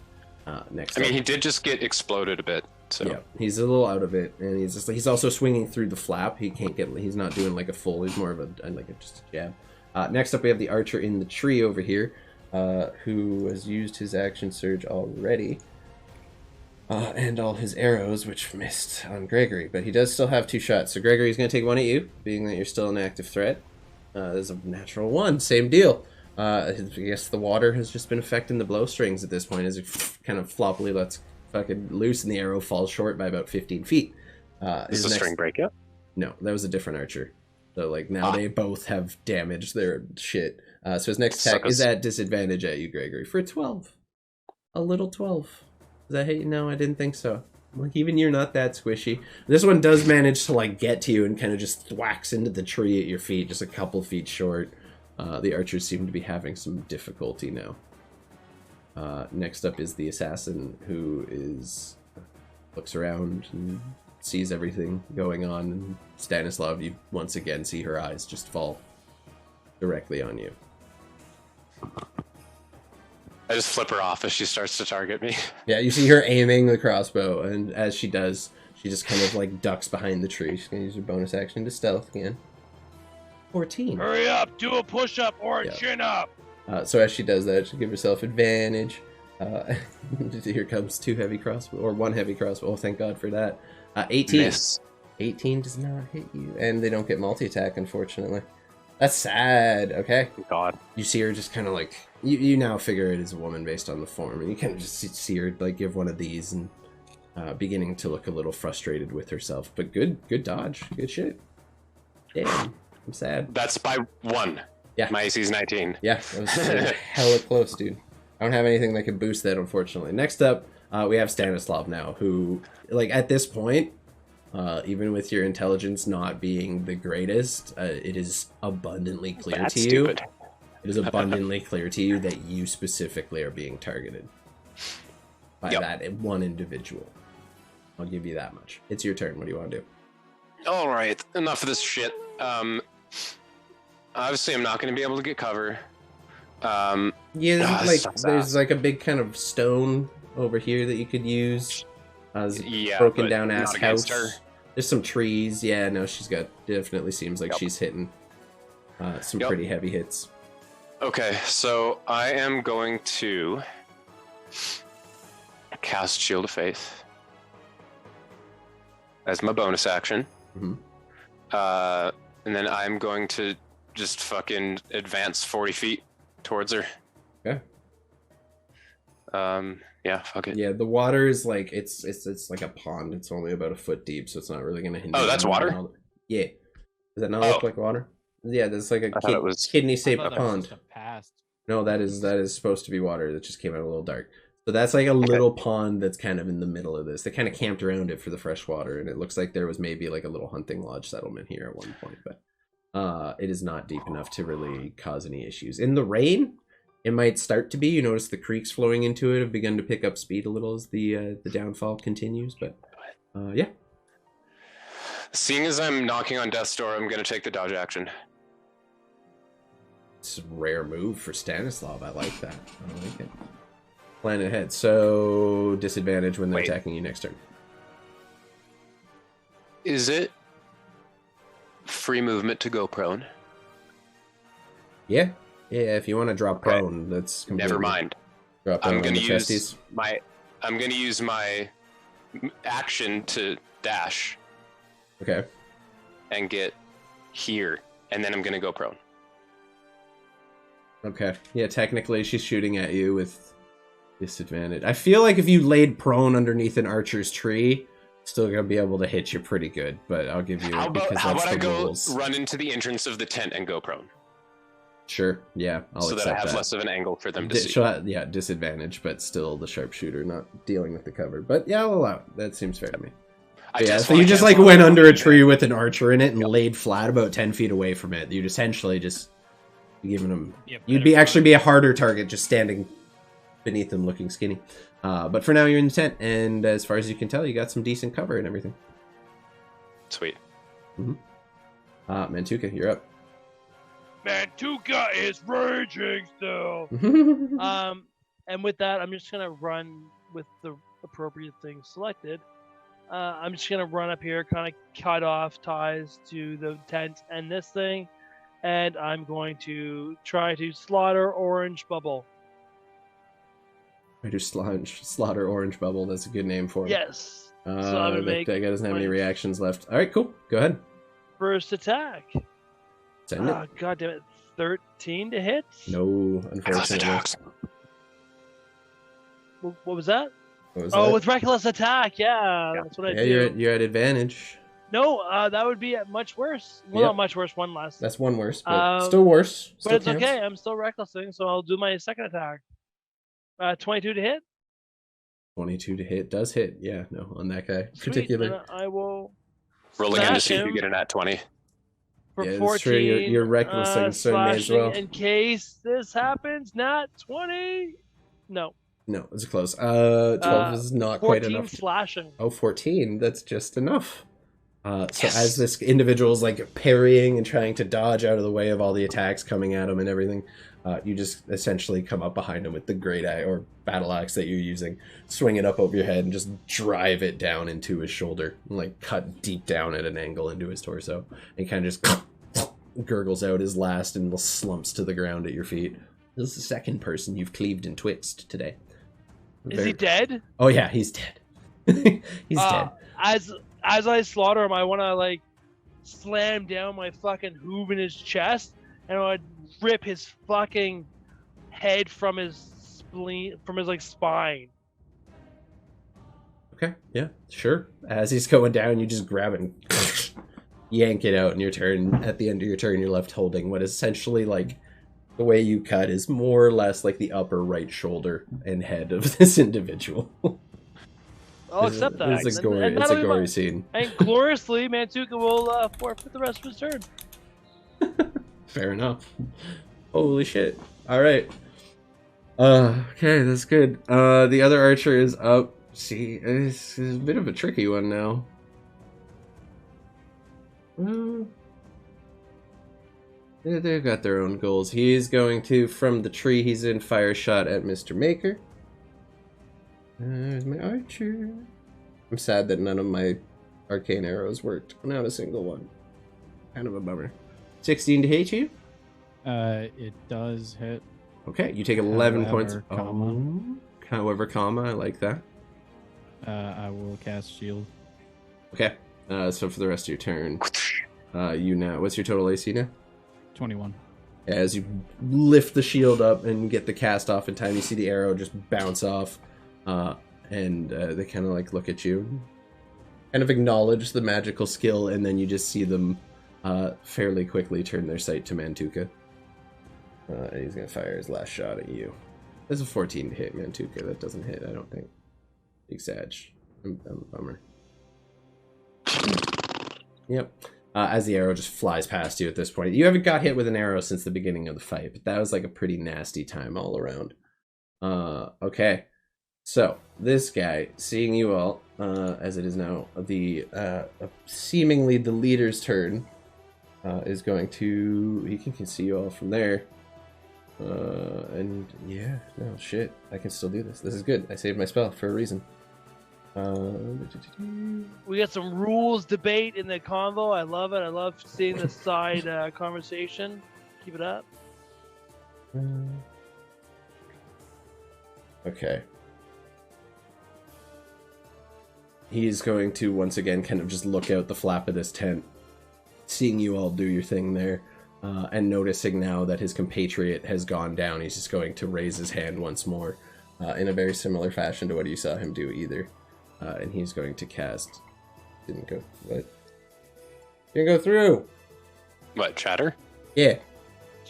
Next I mean, up. he did just get exploded a bit. So Yeah, he's a little out of it, and he's also swinging through the flap. He's not doing like a full. He's more of just a jab. Next up, we have the archer in the tree over here, who has used his action surge already, and all his arrows, which missed on Gregory, but he does still have 2 shots. So Gregory's going to take one at you, being that you're still an active threat. There's a natural 1, same deal. I guess the water has just been affecting the blowstrings at this point, as it kind of floppily lets fucking loose, and the arrow falls short by about 15 feet. is the string break yet? No, that was a different archer. So like now they both have damaged their shit. So his next attack is at disadvantage at you, Gregory, for 12. A little 12. Does that hit you? No, I didn't think so. Like, even you're not that squishy. This one does manage to like get to you and kind of just thwacks into the tree at your feet, just a couple feet short. The archers seem to be having some difficulty now. Next up is the assassin, who looks around and sees everything going on. And Stanislav, you once again see her eyes just fall directly on you. I just flip her off as she starts to target me. Yeah, you see her aiming the crossbow, and as she does, she just kind of like ducks behind the tree. She's gonna use her bonus action to stealth again. 14. Hurry up, do a push-up or a chin-up. So as she does that, she'll give herself advantage. Here comes 2 heavy crossbow, or 1 heavy crossbow. Oh, thank God for that. 18. Miss. 18 does not hit you, and they don't get multi-attack, unfortunately. That's sad. Okay. God. You see her just kind of like, you now figure it is a woman based on the form, and you kind of just see her like give one of these and beginning to look a little frustrated with herself. But good dodge, good shit. Damn, I'm sad. That's by 1. Yeah. My AC is 19. Yeah, that was hella close, dude. I don't have anything that can boost that, unfortunately. Next up, we have Stanislav now, who, like, at this point, even with your intelligence not being the greatest, it is abundantly clear That's to you. stupid. It is abundantly clear to you that you specifically are being targeted by that one individual. I'll give you that much. It's your turn. What do you want to do? All right, enough of this shit. Obviously, I'm not going to be able to get cover. There's like a big kind of stone over here that you could use. Broken down ass house. There's some trees. Yeah, no, definitely seems like she's hitting some pretty heavy hits. Okay, so I am going to cast Shield of Faith as my bonus action. Mm-hmm. And then I'm going to just fucking advance 40 feet towards her. Okay. Yeah, fuck it. Yeah, the water is like it's like a pond. It's only about a foot deep, so it's not really gonna hinder. Oh, that's you. water? Yeah. Does that not Oh. look like water? Yeah, that's like a I thought it was- kidney-shaped I thought that was pond. just a past. No, that is supposed to be water. That just came out a little dark. So that's like a little pond that's kind of in the middle of this. They kind of camped around it for the fresh water, and it looks like there was maybe like a little hunting lodge settlement here at one point, but it is not deep enough to really cause any issues. In the rain, it might start to be. You notice the creeks flowing into it have begun to pick up speed a little as the downfall continues, but yeah. Seeing as I'm knocking on death's door, I'm going to take the dodge action. It's a rare move for Stanislav. I like that. I like it. Plan ahead. So disadvantage when they're attacking you next turn. Is it free movement to go prone? Yeah. Yeah, if you want to drop prone, that's completely... Never mind. Drop prone I'm on going the to chesties. use my action to dash Okay. and get here, and then I'm going to go prone. Okay. Yeah, technically she's shooting at you with disadvantage. I feel like if you laid prone underneath an archer's tree, still gonna be able to hit you pretty good, but I'll give you How because about that's I the go rules. run into the entrance of the tent and go prone, Sure. Yeah, I'll so that I accept have that. less of an angle for them to see. Yeah, disadvantage, but still the sharpshooter not dealing with the cover. But yeah, I'll allow it. That seems fair to me. So you just like went under a tree with an archer in it and laid flat about 10 feet away from it. You'd essentially just giving them. You'd be actually be a harder target just standing beneath them, looking skinny. But for now, you're in the tent, and as far as you can tell, you got some decent cover and everything. Sweet. Mantuka, you're up. Mantuka is raging still. And with that, I'm just gonna run with the appropriate things selected. I'm just gonna run up here, kind of cut off ties to the tent and this thing, and I'm going to try to slaughter Orange Bubble. I just slaughter Orange Bubble. That's a good name for him. Yes. So I'm gonna That make guy doesn't have any my reactions left. All right, cool. Go ahead. first attack. Send it. God damn it! 13 to hit. No, Reckless unfortunately. attacks. What was that? What was Oh, that? with reckless attack. Yeah, that's what I Yeah, do. you're at advantage. No, that would be at much worse. Well, Yep. not much worse. One less. That's one worse, but still worse. But Still it's counts. okay. I'm still recklessing, so I'll do my second attack. 22 to hit. 22 to hit does hit. Yeah, no, on that guy Sweet, particularly. then I will Rolling in to smash see if you him get an at 20. for Yeah, 14. that's true. You're recklessing, so you may as slashing well. in case this happens. Not 20. No. No, it's close. 12 is not quite 14 enough. slashing. Oh, 14. That's just enough. So Yes. as this individual's like parrying and trying to dodge out of the way of all the attacks coming at him and everything, you just essentially come up behind him with the great eye or battle axe that you're using, swing it up over your head and just drive it down into his shoulder, and like cut deep down at an angle into his torso, and kind of just gurgles out his last and slumps to the ground at your feet. This is the second person you've cleaved and twixt today. Is he dead? Oh yeah, he's dead. He's dead. As I slaughter him, I want to like slam down my fucking hoof in his chest, and I would rip his fucking head from his spleen, from his like spine. Okay, yeah, sure. As he's going down, you just grab it and yank it out in your turn. At the end of your turn, you're left holding what is essentially like the way you cut is more or less like the upper right shoulder and head of this individual. I'll accept that. It's a gory scene. And gloriously, Mantuka will forfeit the rest of his turn. Fair enough. Holy shit. Alright. Okay, that's good. The other archer is up. See, it's a bit of a tricky one now. They've got their own goals. He's going to, from the tree he's in, fire a shot at Mr. Maker. There's my archer. I'm sad that none of my arcane arrows worked. Not a single one. Kind of a bummer. 16 to hit you? It does hit. Okay, you take 11 points. Comma. However, comma, I like that. I will cast shield. Okay, so for the rest of your turn, you now, what's your total AC now? 21. As you lift the shield up and get the cast off in time, you see the arrow just bounce off, and they kind of like look at you, kind of acknowledge the magical skill, and then you just see them fairly quickly turn their sight to Mantuka. And he's gonna fire his last shot at you. There's a 14 to hit, Mantuka. That doesn't hit, I don't think. Big Sag. I'm a bummer. Yep. As the arrow just flies past you at this point. You haven't got hit with an arrow since the beginning of the fight, but that was like a pretty nasty time all around. Okay. So, this guy, seeing you all, as it is now the seemingly the leader's turn, is going to... He can see you all from there. And yeah, no, shit. I can still do this. This is good. I saved my spell for a reason. We got some rules debate in the convo. I love it. I love seeing the side conversation. Keep it up. Okay. He is going to once again kind of just look out the flap of this tent, seeing you all do your thing there, and noticing now that his compatriot has gone down. He's just going to raise his hand once more, in a very similar fashion to what you saw him do either. And he's going to cast... Didn't go... What? Didn't go through! What, chatter? Yeah.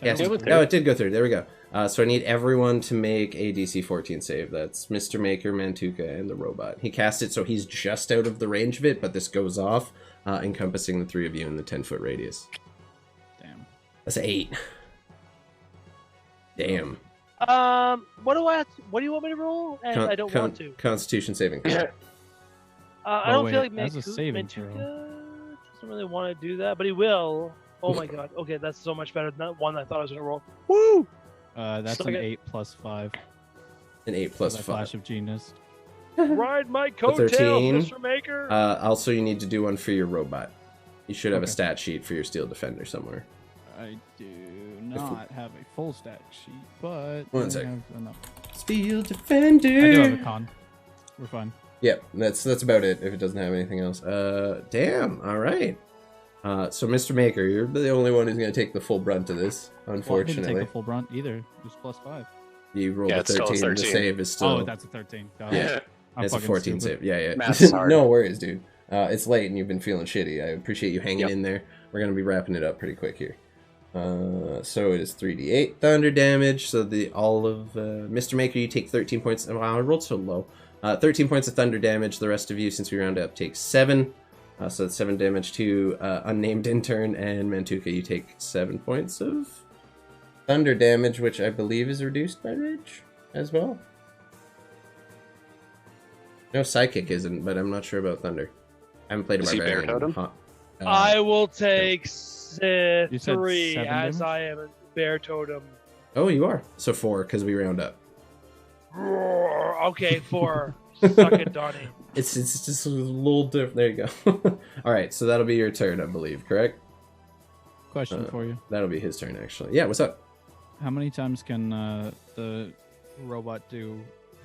Yes. Yes. No, it did go through. There we go. So I need everyone to make a DC 14 save. That's Mr. Maker, Mantuka, and the robot. He cast it so he's just out of the range of it, but this goes off, encompassing the three of you in the 10-foot radius. Damn. That's 8. Damn. What do you want me to roll? And I don't want to. Constitution saving. I don't feel like as a saving Mantuka throw. doesn't really want to do that, but he will. Oh my god. Okay, that's so much better than that one I thought I was going to roll. Woo! That's an 8 plus 5. An 8 plus My 5. Flash of Genius. Ride my coattail, 13. Mr. Maker! Also, you need to do one for your robot. You should have a Okay. stat sheet for your Steel Defender somewhere. I do not have a full stat sheet, but One I sec. have enough. Steel Defender! I do have a con. We're fine. Yep, that's about it if it doesn't have anything else. Damn, alright. So Mr. Maker, you're the only one who's going to take the full brunt of this, Well, I didn't unfortunately. take the full brunt either. Just plus 5. You rolled Yeah, a it's still 13. 13. The save is still... Oh, that's a 13. God, Yeah. I'm It's a fucking 14 stupid. save. Yeah. Math's is hard. No worries, dude. It's late and you've been feeling shitty. I appreciate you hanging Yep. in there. We're going to be wrapping it up pretty quick here. So it is 3d8 thunder damage. So all of Mr. Maker, you take 13 points. Wow, I rolled so low. 13 points of thunder damage. The rest of you, since we round up, take 7. So that's 7 damage to unnamed intern, and Mantuka, you take 7 points of thunder damage, which I believe is reduced by rage as well. No, psychic isn't, but I'm not sure about thunder. I haven't played a Is he barbarian. bear totem? I will take You said 3 7 as damage? I am a bear totem. Oh, you are. So 4, because we round up. Roar. Okay, 4. Suck it, Donnie. It's just a little different. There you go. All right, so that'll be your turn, I believe, correct? Question for you. That'll be his turn, actually. Yeah, what's up? How many times can the robot do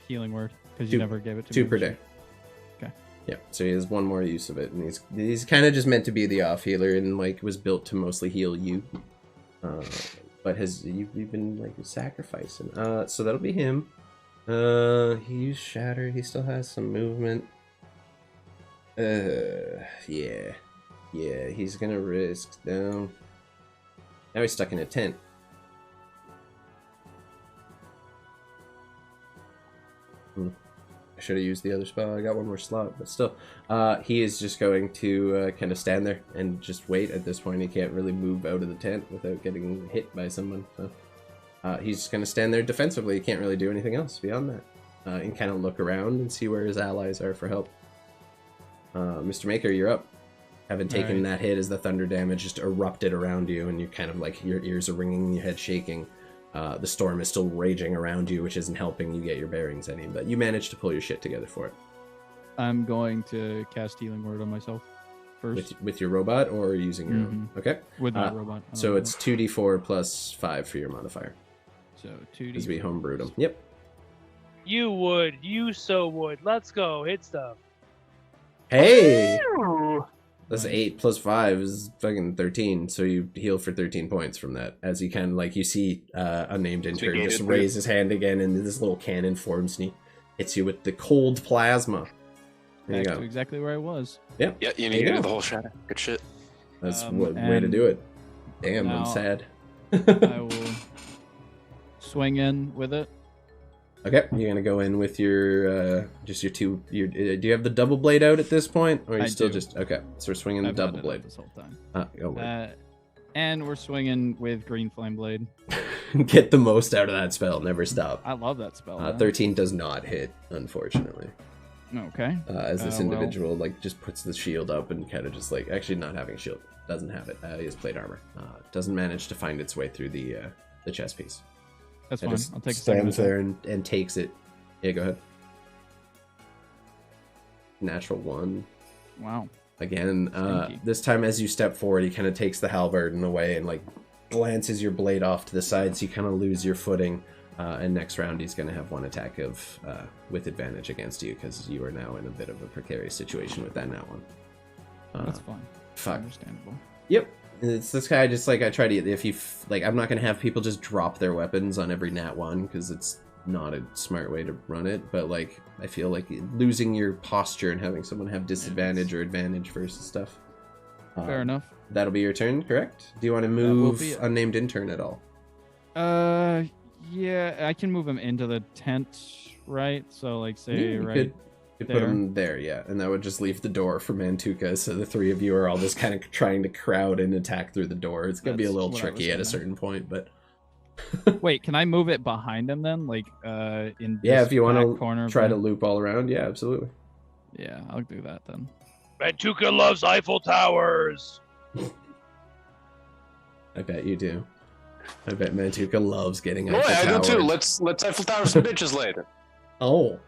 healing word? Because you Two. never gave it to me. 2 per day. Okay. Yeah, so he has 1 more use of it, and he's kind of just meant to be the off healer, and like was built to mostly heal you. But you've been like sacrificing. So that'll be him. He used shatter. He still has some movement. Yeah. He's gonna risk now. Now he's stuck in a tent. I should have used the other spell. I got 1 more slot, but still. He is just going to kind of stand there and just wait. At this point, he can't really move out of the tent without getting hit by someone. So he's just going to stand there defensively. He can't really do anything else beyond that. And kind of look around and see where his allies are for help. Mr. Maker, you're up. Having taken that hit as the thunder damage just erupted around you, and you kind of like your ears are ringing, your head shaking. The storm is still raging around you, which isn't helping you get your bearings any, but you managed to pull your shit together for it. I'm going to cast healing word on myself first. With your robot or using your own? Okay. With my robot. I So don't it's 2d4 plus 5 for your modifier. know. So 2d. Because we homebrewed them. Yep. You would. You so would. Let's go. Hit stuff. Hey! That's Nice. 8 plus 5 is fucking 13, so you heal for 13 points from that. As you kind of like, you see unnamed intern gated just for- raise his hand again, and this little cannon forms, and he hits you with the cold plasma. There you Back go. to exactly where I was. Yeah, you There need you to go. do the whole shadow. Good shit. That's Um, what way to and do it. Damn, I'm now- sad. I will swing in with it. Okay, you're gonna go in with your just your two. Your do you have the double blade out at this point, or are you I still do. just okay? So we're swinging the I've had double it blade. this whole time. Oh, word. And we're swinging with green flame blade. Get the most out of that spell. Never stop. I love that spell. man. 13 does not hit, unfortunately. Okay. As this Well- individual like just puts the shield up and kind of just like actually not having a shield, doesn't have it. He has plate armor. Doesn't manage to find its way through the chest piece. That's It fine. just I'll take a second. stands there and takes it. Yeah, go ahead. Natural 1. Wow. Again, Stinky. this time as you step forward, he kind of takes the halberd away and like glances your blade off to the side, so you kind of lose your footing. And next round, he's going to have one attack of with advantage against you because you are now in a bit of a precarious situation with that nat one. That's fine. Fuck. Understandable. Yep. It's this guy. Just like I try to, if you like, I'm not going to have people just drop their weapons on every nat one because it's not a smart way to run it. But like, I feel like losing your posture and having someone have disadvantage or advantage versus stuff. Fair enough. That'll be your turn, correct? Do you want to will move be it. unnamed intern at all? Yeah, I can move him into the tent, right? So, like, say, Yeah, you right could there. put him there, yeah, and that would just leave the door for Mantuka. So the three of you are all just kind of trying to crowd and attack through the door. It's gonna be a That's little what I was tricky at a thinking. certain point, but Wait, can I move it behind him then? Like, in yeah, this if you want back to corner of try to the- loop all around, yeah, absolutely. Yeah, I'll do that then. Mantuka loves Eiffel Towers. I bet you do. I bet Mantuka loves getting Oh, Eiffel yeah, I do too. Towered. Let's Eiffel Tower some bitches later. Oh,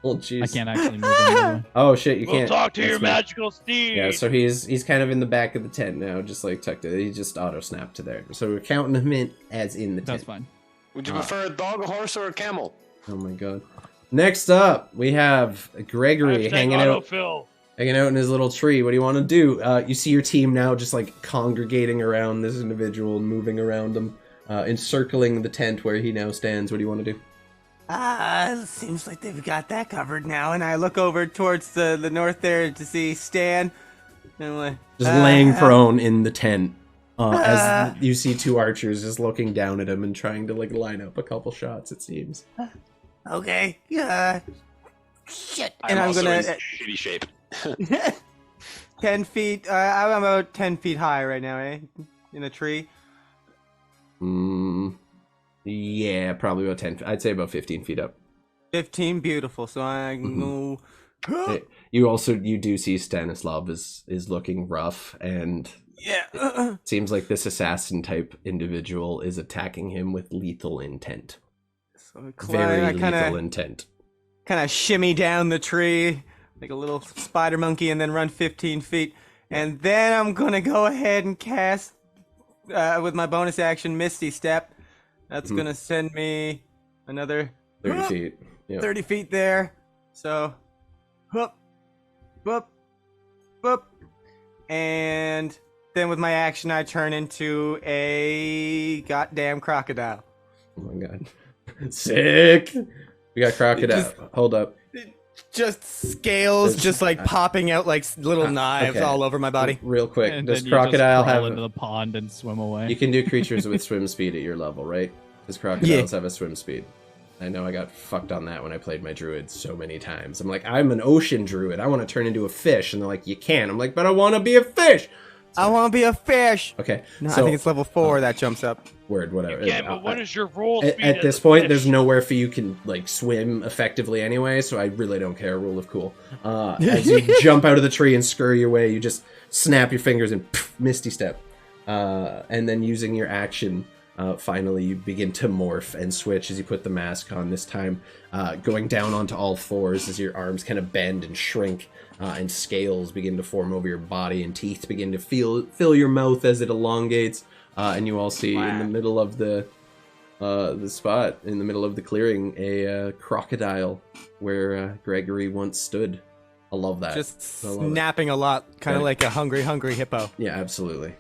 well, jeez. I can't actually move him. Really. Oh shit, you We'll can't. talk to your That's me. magical steed. Yeah, so he's kind of in the back of the tent now, just like tucked in. He just auto snapped to there. So we're counting him in as in the tent. That's fine. Would you prefer a dog, a horse, or a camel? Oh my god. Next up, we have Gregory Hashtag hanging out autofill. in his little tree. What do you want to do? You see your team now just like congregating around this individual and moving around him, encircling the tent where he now stands. What do you want to do? Seems like they've got that covered now. And I look over towards the north there to see Stan. And I'm like, Just laying prone in the tent. As you see two archers just looking down at him and trying to like line up a couple shots, it seems. Okay. Shit. And I'm also gonna- in shitty shape. 10 feet. I'm about 10 feet high right now, eh? In a tree. Yeah, probably about 10. I'd say about 15 feet up. 15, beautiful. So I can go. You do see Stanislav is looking rough, and Yeah. it seems like this assassin type individual is attacking him with lethal intent. So I Very kind lethal of intent. shimmy down the tree like a little spider monkey and then run 15 feet. And then I'm gonna go ahead and cast with my bonus action Misty Step. That's gonna send me another 30 feet. Yeah. 30 feet there. So, whoop, whoop, whoop. And then with my action, I turn into a goddamn crocodile. Oh my god. Sick! We got crocodile. Just- Hold up. Just scales, There's- just like popping out like little knives okay. all over my body. Real quick. And Does then crocodile you just crawl have... into the pond and swim away? You can do creatures with swim speed at your level, right? Because crocodiles have a swim speed. I know I got fucked on that when I played my druid so many times. I'm like, I'm an ocean druid. I want to turn into a fish. And they're like, you can't. I'm like, but I want to be a fish. I want to be a fish. Okay. No, so, I think it's level 4 that jumps up. word, whatever. Yeah, but what is your roll At, speed at as this a point, fish? there's nowhere for you can like swim effectively anyway, so I really don't care. Rule of cool. As you jump out of the tree and scurry your way, you just snap your fingers and misty step, and then using your action, finally you begin to morph and switch as you put the mask on. This time, going down onto all fours as your arms kind of bend and shrink. And scales begin to form over your body, and teeth begin to fill your mouth as it elongates. And you all see in the middle of the spot, in the middle of the clearing, a crocodile where Gregory once stood. I love that. Just I love it. snapping a lot, kind of Okay. like a hungry hippo. Yeah, absolutely.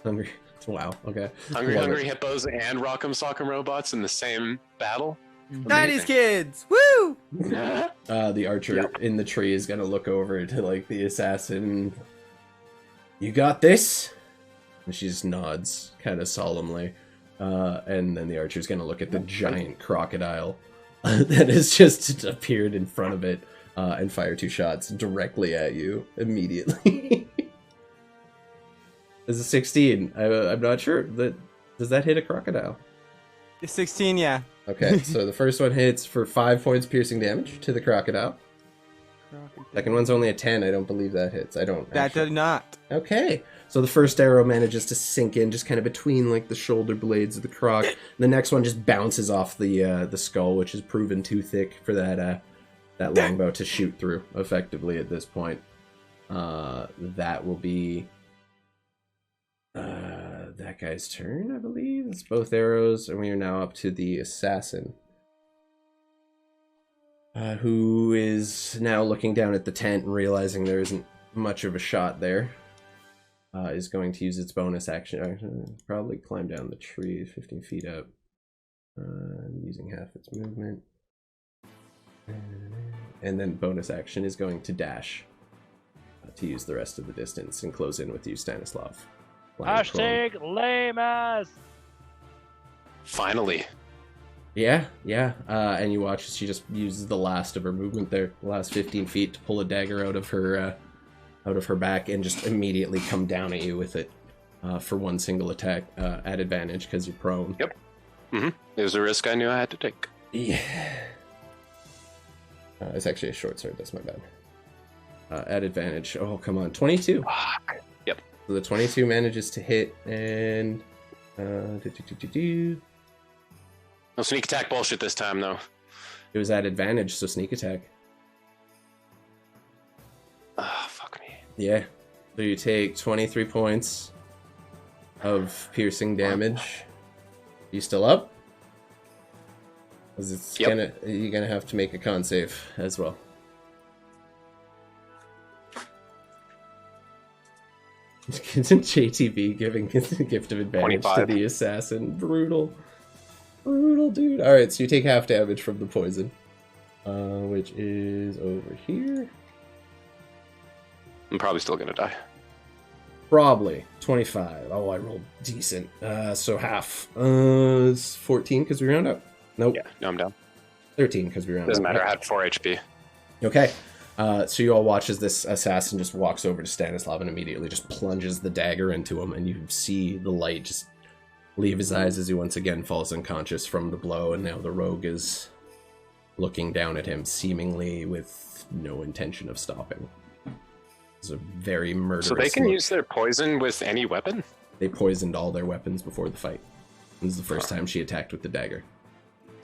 Hungry. Wow. Okay. Hungry Love it. Hippos and Rock'em Sock'em Robots in the same battle. 90s kids! Woo! The archer in the tree is gonna look over to like the assassin. You got this? And she just nods, kind of solemnly. And then the archer's gonna look at the giant crocodile that has just appeared in front of it and fire 2 shots directly at you immediately. This is 16. I'm not sure. Does that hit a crocodile? 16, yeah. Okay, so the first one hits for 5 points piercing damage to the crocodile. Second one's only a 10. I don't believe that hits. I don't. That actually. did not. Okay, so the first arrow manages to sink in just kind of between like the shoulder blades of the croc. The next one just bounces off the skull, which is proven too thick for that longbow to shoot through effectively at this point. That will be that guy's turn, I believe. It's both arrows, and we are now up to the assassin, who is now looking down at the tent and realizing there isn't much of a shot there. Is going to use its bonus action. Probably climb down the tree 15 feet up, using half its movement. And then bonus action is going to dash to use the rest of the distance and close in with you, Stanislav. Hashtag lame ass. Finally. Yeah. And you watch as she just uses the last of her movement there, the last 15 feet, to pull a dagger out of her back and just immediately come down at you with it for one single attack at advantage because you're prone. Yep. It was a risk I knew I had to take. Yeah. It's actually a short sword. That's my bad. At advantage. Oh, come on. 22. Fuck. Yep. So the 22 manages to hit, and No sneak attack bullshit this time, though. it was at advantage, so sneak attack. Ah, fuck me. Yeah. So you take 23 points of piercing damage. You still up? 'Cause it's Yep. you're gonna have to make a con save as well. Isn't JTB giving the gift of advantage 25. to the assassin? Brutal, dude. All right, so you take half damage from the poison, which is over here. I'm probably still gonna die. Probably 25. Oh, I rolled decent. So half. It's 14 because we round up. Nope. Yeah, no, I'm down. 13 because we round Doesn't up. matter. I had 4 HP. Okay. So you all watch as this assassin just walks over to Stanislav and immediately just plunges the dagger into him, and you see the light just leave his eyes as he once again falls unconscious from the blow, and now the rogue is looking down at him, seemingly with no intention of stopping. It's a very murderous So they can look. use their poison with any weapon? They poisoned all their weapons before the fight. This is the first time she attacked with the dagger.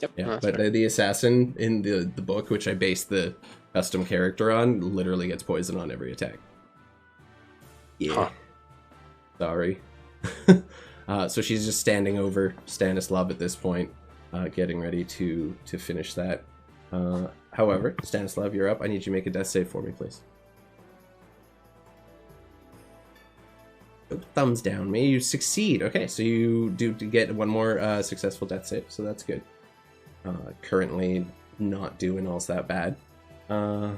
Yep. Yeah, no, that's but fair. the assassin in the book, which I based the custom character on, literally gets poison on every attack. Yeah. Huh. Sorry. So she's just standing over Stanislav at this point, getting ready to finish that. However, Stanislav, you're up. I need you to make a death save for me, please. Thumbs down me. You succeed. Okay, so you do get one more successful death save, so that's good. Currently not doing all that bad. 2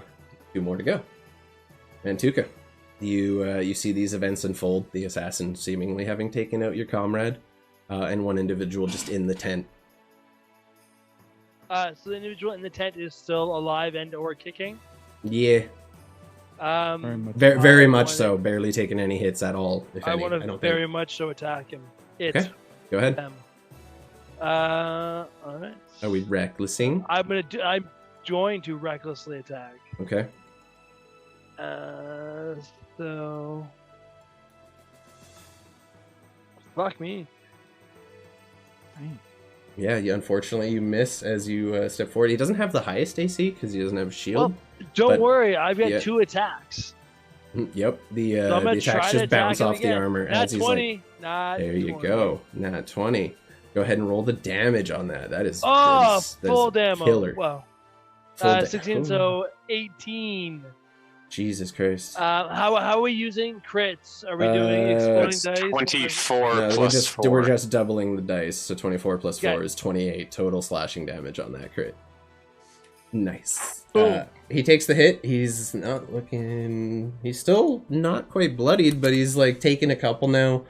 more to go. Mantuka, you see these events unfold. The assassin seemingly having taken out your comrade, and one individual just in the tent. So the individual in the tent is still alive and or kicking. Yeah, Very much. very much so. Barely taking any hits at all. If I any. want I to don't very think. much so attack him. It's Okay, go ahead. them. All right. Are we recklessing? I'm going to recklessly attack. Okay. So fuck me. Yeah, unfortunately you miss as you step forward. He doesn't have the highest AC because he doesn't have a shield. Well, don't but- worry, I've got yeah. 2 attacks. Yep, the So I'm gonna attacks try to just bounce attack him off the again. armor Not as he's 20. like, Not there you 20. go, nat 20. Go ahead and roll the damage on that. That is Oh, that is full demo. killer. Well, Full 16, so 18. Jesus Christ. How are we using crits? Are we doing exploding It's dice? 24 No, plus 4. we're just doubling the dice, so 24 plus 4 Okay. is 28 total slashing damage on that crit. Nice. Boom. He takes the hit. He's not looking... He's still not quite bloodied, but he's, like, taking a couple now.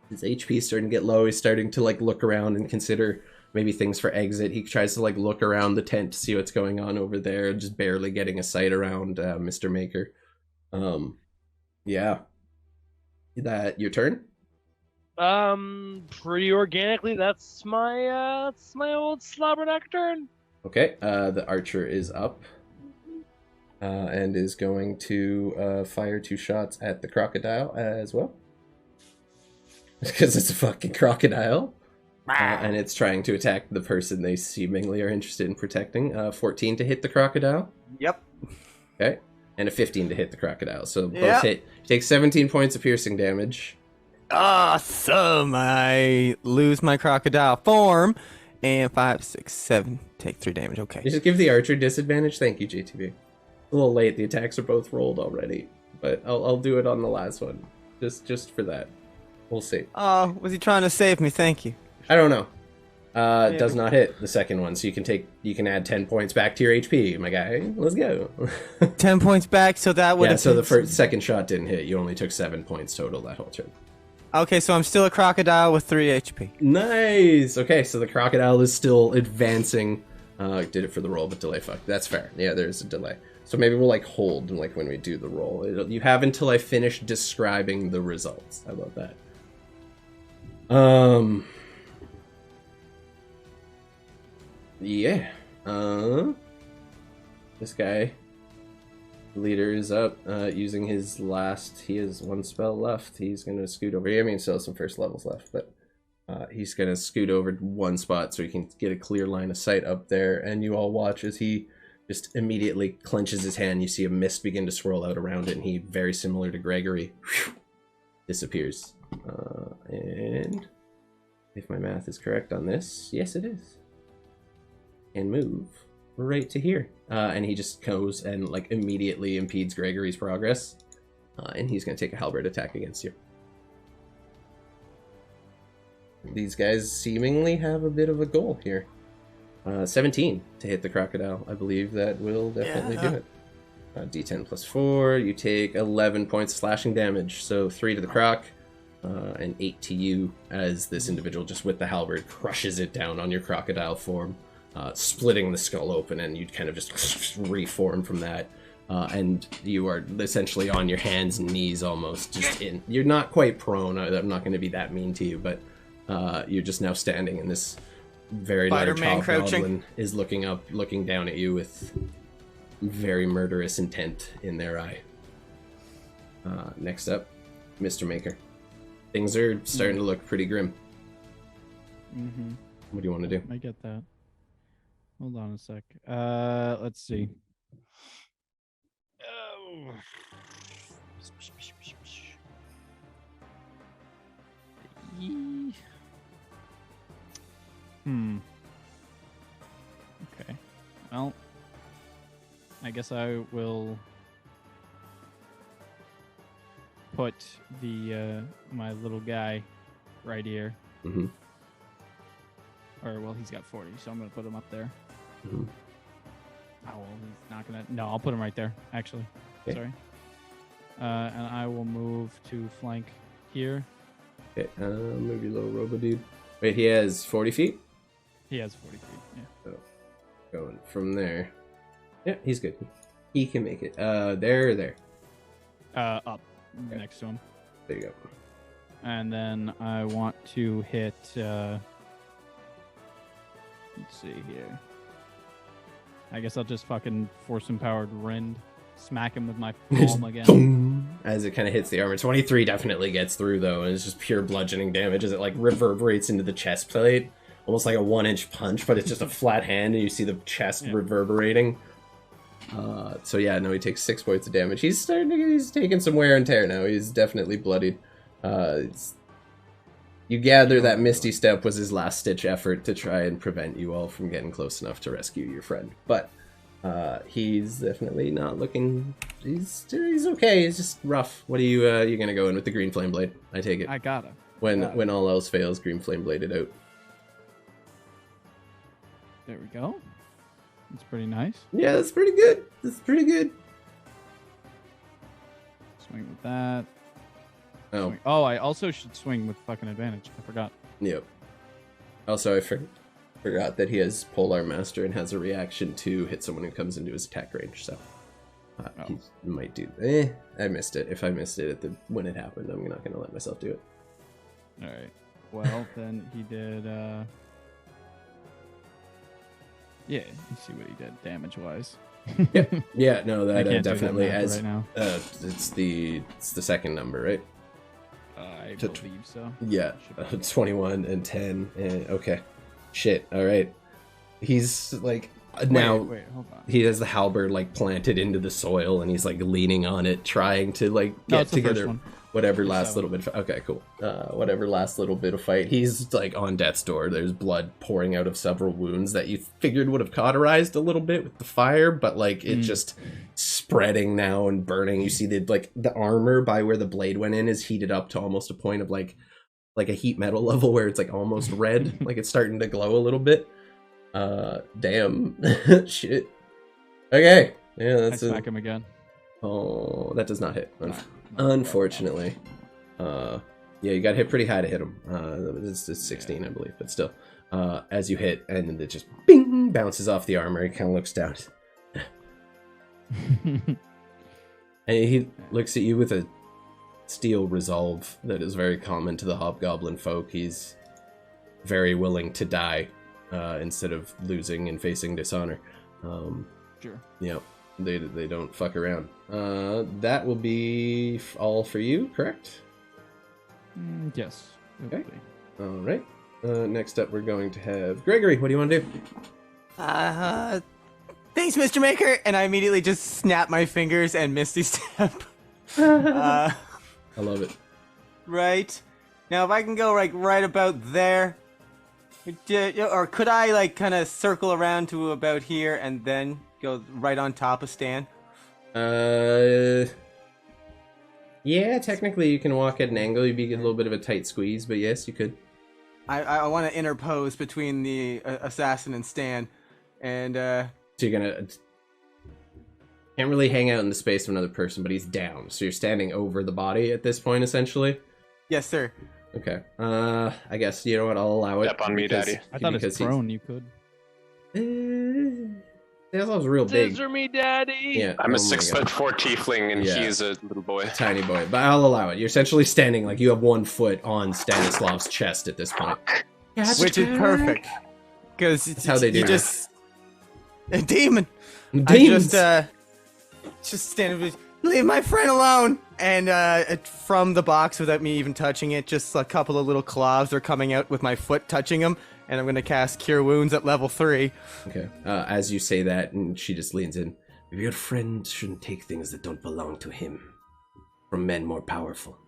His HP's starting to get low. He's starting to, like, look around and consider maybe things for exit. He tries to, like, look around the tent to see what's going on over there, just barely getting a sight around Mr. Maker. Yeah. That your turn? Pretty organically, that's my old slobberknocker turn. Okay, the archer is up. And is going to fire 2 shots at the crocodile as well. Because it's a fucking crocodile. And it's trying to attack the person they seemingly are interested in protecting. 14 to hit the crocodile. Yep. Okay. And a 15 to hit the crocodile. So both Yep. hit. You take 17 points of piercing damage. Awesome! I lose my crocodile form, and 5, 6, 7 take 3 damage. Okay. You just give the archer disadvantage. Thank you, JTB. A little late. The attacks are both rolled already. But I'll do it on the last one. Just for that. We'll see. Oh, was he trying to save me? Thank you. I don't know. It does not hit the second one, so you can add 10 points back to your HP, my guy. Let's go. 10 points back, so that would. Yeah, so the second shot didn't hit. You only took 7 points total that whole turn. Okay, so I'm still a crocodile with 3 HP. Nice. Okay, so the crocodile is still advancing. Did it for the roll, but delay. Fuck, that's fair. Yeah, there's a delay. So maybe we'll like hold like when we do the roll. You have until I finish describing the results. How about that? Yeah. This guy, leader, is up using his last. He has 1 spell left. He's gonna scoot over here. I mean, still has some first levels left, but he's gonna scoot over 1 spot so he can get a clear line of sight up there. And you all watch as he just immediately clenches his hand. You see a mist begin to swirl out around it, and he, very similar to Gregory, disappears. And if my math is correct on this, yes, it is. And move right to here. And he just goes and like immediately impedes Gregory's progress. And he's going to take a halberd attack against you. These guys seemingly have a bit of a goal here. 17 to hit the crocodile. I believe that will definitely do it. D10 plus 4. You take 11 points of slashing damage. So 3 to the croc. And 8 to you as this individual just with the halberd crushes it down on your crocodile form, splitting the skull open, and you kind of just reform from that. And you are essentially on your hands and knees almost. Just in. You're not quite prone. I'm not going to be that mean to you, but you're just now standing, and this very large Spider-Man crouching. hobgoblin is looking up, looking down at you with very murderous intent in their eye. Next up, Mr. Maker. Things are starting to look pretty grim. Mm-hmm. What do you want to do? I get that. Hold on a sec. Let's see. Oh. Okay. Well, I guess I will put the my little guy right here. Mm-hmm. Or well, he's got 40, so I'm gonna put him up there. Mm-hmm. Oh well, he's not gonna. No, I'll put him right there. Actually, Okay. sorry. And I will move to flank here. Okay, move your little robo dude. Wait, he has 40 feet? He has 40 feet. Yeah. So, going from there. Yeah, he's good. He can make it. There. Up Okay. next to him. There you go. And then I want to hit. Let's see here. I guess I'll just fucking force empowered rend, smack him with my palm again. As it kind of hits the armor. 23 definitely gets through, though, and it's just pure bludgeoning damage as it like reverberates into the chest plate. Almost like a 1-inch punch, but it's just a flat hand, and you see the chest reverberating. So yeah, no, he takes 6 points of damage. He's taking some wear and tear now. He's definitely bloodied. You gather that Misty Step was his last-ditch effort to try and prevent you all from getting close enough to rescue your friend. But He's definitely not looking. He's okay. He's just rough. What are you gonna go in with the green flame blade? I take it. I gotta. When all else fails, green flame bladed out. There we go. That's pretty nice. Yeah, that's pretty good. That's pretty good. Swing with that. Oh, Swing. Oh, I also should swing with fucking advantage. I forgot. yep. Also, I forgot that he has Polar Master and has a reaction to hit someone who comes into his attack range. So he might do. I missed it. If I missed it when it happened, I'm not gonna let myself do it. All right. Well, then he did. Yeah, you see what he did damage-wise. Yeah, no, I that can't do definitely that math as right now. it's the second number, right? I To- believe so. Yeah, Should be. 21 and 10. And, okay, shit. All right, he's like now. Wait, hold on. He has the halberd like planted into the soil, and he's like leaning on it, trying to like No, get it's the first together one. whatever First last seven. little bit. Okay, cool. Whatever last little bit of fight. He's like on death's door. There's blood pouring out of several wounds that you figured would have cauterized a little bit with the fire, but like it's just spreading now and burning. You see the armor by where the blade went in is heated up to almost a point of like a heat metal level where it's like almost red, like it's starting to glow a little bit. Damn. Shit. Okay. Yeah, I that's smack him again. Oh, that does not hit. No. Unfortunately. Yeah, you got hit pretty high to hit him. It's 16, I believe, but still. As you hit, and then it just bing bounces off the armor. He kind of looks down. And he looks at you with a steel resolve that is very common to the hobgoblin folk. He's very willing to die instead of losing and facing dishonor. Sure. Yep, they don't fuck around. That will be all for you, correct? Yes. it Okay. will be. All right. Next up, we're going to have Gregory. What do you want to do? Thanks, Mr. Maker. And I immediately just snap my fingers and Misty Step. I love it. Right. Now, if I can go like right about there, or could I like kind of circle around to about here and then go right on top of Stan? Yeah, technically you can walk at an angle. You'd be a little bit of a tight squeeze, but yes, you could. I want to interpose between the assassin and Stan, and So you're gonna can't really hang out in the space of another person, but he's down. So you're standing over the body at this point, essentially. yes, sir. Okay. I guess you know what? I'll allow it. Step on me, because- Daddy. I thought because it's prone. You could. That was real big. Scissor me, daddy. Yeah, I'm oh a my 6'4" tiefling, and Yeah. he is a little boy. tiny boy, but I'll allow it. You're essentially standing like you have 1 foot on Stanislav's chest at this point. Which is perfect, because That's how they do you it. just a demon. Demons! I just stand with, leave my friend alone. And from the box, without me even touching it, just a couple of little claws are coming out with my foot touching them. And I'm gonna cast Cure Wounds at level 3. Okay. As you say that, and she just leans in. Maybe your friend shouldn't take things that don't belong to him from men more powerful.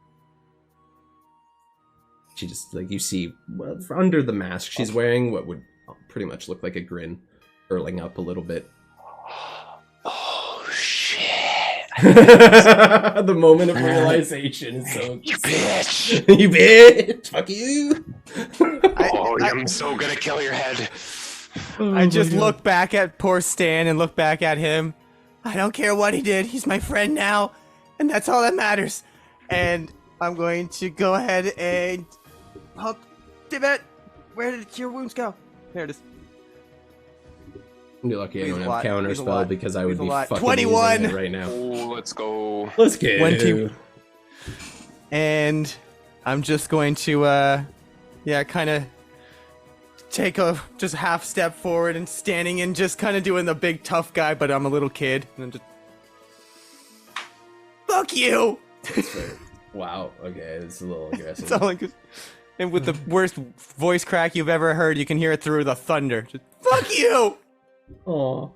She just, like, you see, well, under the mask, she's wearing what would pretty much look like a grin, curling up a little bit. Oh shit! The moment of realization is so. You bitch! You bitch! Fuck you! I'm so gonna kill your head. I just look back at poor Stan and look back at him. I don't care what he did. He's my friend now, and that's all that matters. And I'm going to go ahead and pump Tibet. Where did Cure Wounds go? There it is. You're lucky I He's don't a have lot. counter He's a spell lot. because I would He's a be lot. fucking 21. using it right now. Oh, let's go. Let's get 20. And I'm just going to, kind of take a just half step forward and standing and just kind of doing the big tough guy, but I'm a little kid. And I'm just, fuck you! That's fair. Wow. Okay, it's a little aggressive. That's all I could. And with the worst voice crack you've ever heard, you can hear it through the thunder. Just, fuck you! Aw,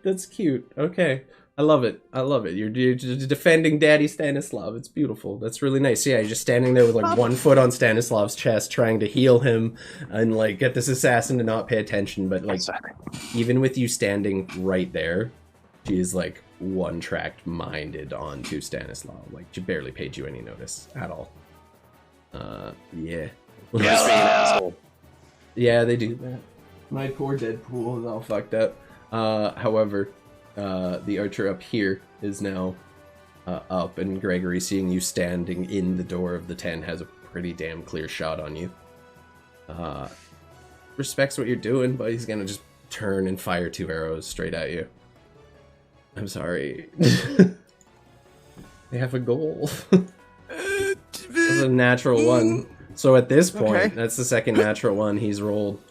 that's cute. Okay. I love it. I love it. You're just defending Daddy Stanislav. It's beautiful. That's really nice. Yeah, you're just standing there with like one foot on Stanislav's chest, trying to heal him and like get this assassin to not pay attention. But like, even with you standing right there, she is like one-tracked minded onto Stanislav. Like, she barely paid you any notice at all. Yeah. Just being an asshole. Yeah, they do that. My poor Deadpool is all fucked up. However, the archer up here is now up, and Gregory, seeing you standing in the door of the tent, has a pretty damn clear shot on you. Respects what you're doing, but he's gonna just turn and fire 2 arrows straight at you. I'm sorry. They have a goal. That's a natural 1. So at this point, that's the second natural 1 he's rolled.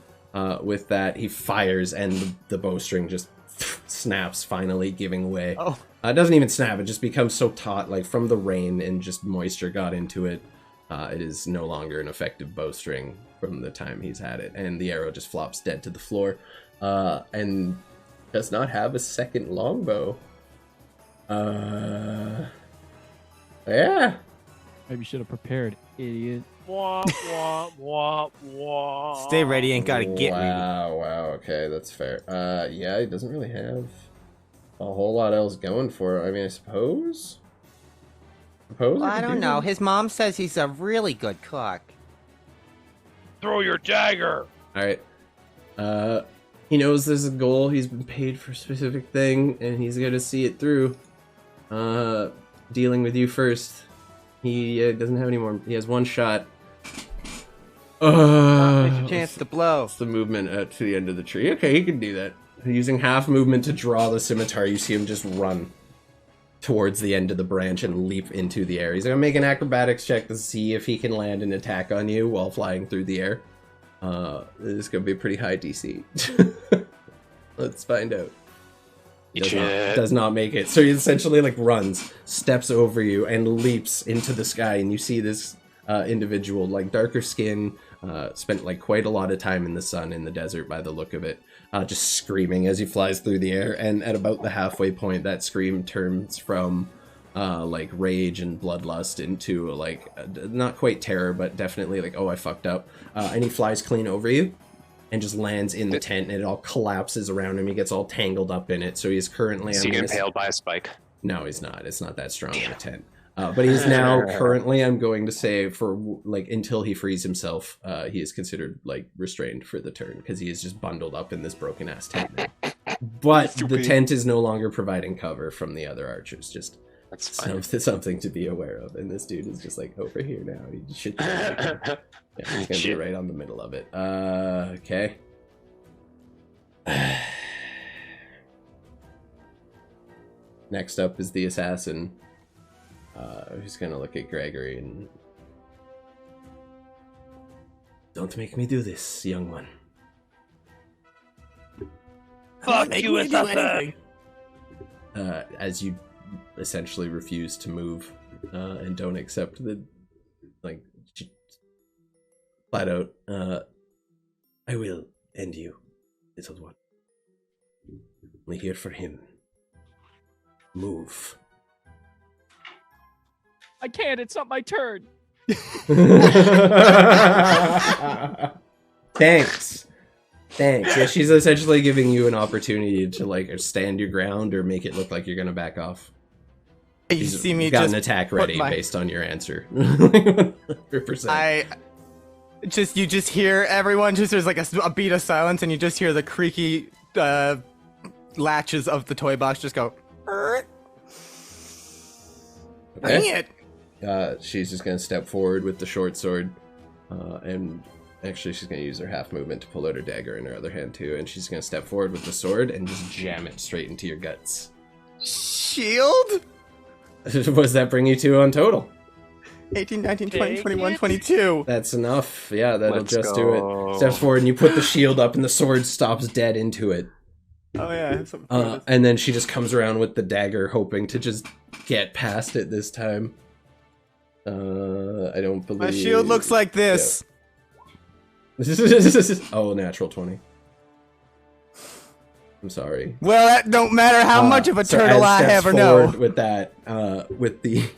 With that, he fires, and the bowstring just snaps, finally giving way. Oh. It doesn't even snap, it just becomes so taut, like from the rain and just moisture got into it. It is no longer an effective bowstring from the time he's had it, and the arrow just flops dead to the floor, and does not have a second longbow. Yeah. Maybe you should have prepared, idiot. Wah, wah, wah, wah. Stay ready, ain't gotta get ready. Wow, okay, that's fair. Yeah, he doesn't really have a whole lot else going for it. I mean, I suppose? Well, I don't know. His mom says he's a really good cook. Throw your dagger. Alright. He knows there's a goal, he's been paid for a specific thing, and he's gonna see it through. Dealing with you first. He doesn't have any more. He has 1 shot. Take your chance to blow. It's the movement to the end of the tree. Okay, he can do that. Using half movement to draw the scimitar, you see him just run towards the end of the branch and leap into the air. He's gonna make an acrobatics check to see if he can land an attack on you while flying through the air. This is gonna be a pretty high DC. Let's find out. Does not make it. So he essentially like runs, steps over you, and leaps into the sky, and you see this individual, like darker skin, spent like quite a lot of time in the sun in the desert by the look of it, just screaming as he flies through the air. And at about the halfway point, that scream turns from like rage and bloodlust into like not quite terror, but definitely like, oh, I fucked up. And he flies clean over you and just lands in the tent, and it all collapses around him. He gets all tangled up in it. So he's currently... Is he impaled by a spike? No, he's not. It's not that strong of a tent. But he's now currently, I'm going to say, for like until he frees himself, he is considered like restrained for the turn, because he is just bundled up in this broken ass tent now. But the tent is no longer providing cover from the other archers. Just that's fine. Something to be aware of. And this dude is just like over here now. He should be he's gonna be right on the middle of it. Okay. Next up is the assassin. Who's gonna look at Gregory and... Don't make me do this, young one. Fuck you, assassin. As you essentially refuse to move and don't accept the, like, flat out, I will end you, little one. Only here for him. Move. I can't. It's not my turn. Thanks. Yeah, she's essentially giving you an opportunity to like stand your ground or make it look like you're gonna back off. You see me got just an attack ready based on your answer. 100%. You just hear everyone there's like a beat of silence, and you just hear the creaky latches of the toy box just go. Bring it. She's just gonna step forward with the short sword, and actually she's gonna use her half movement to pull out her dagger in her other hand too, and she's gonna step forward with the sword and just jam it straight into your guts. Shield? What does that bring you to on total? 18, 19, 20, 21, 22. That's enough. Yeah, that'll Let's just go. do it. Steps forward and you put the shield up and the sword stops dead into it. Oh yeah. And then she just comes around with the dagger, hoping to just get past it this time. I don't believe... My shield looks like this. Yeah. Oh, natural 20. I'm sorry. Well, that don't matter how much of a So turtle as I steps ever know. forward with that, with the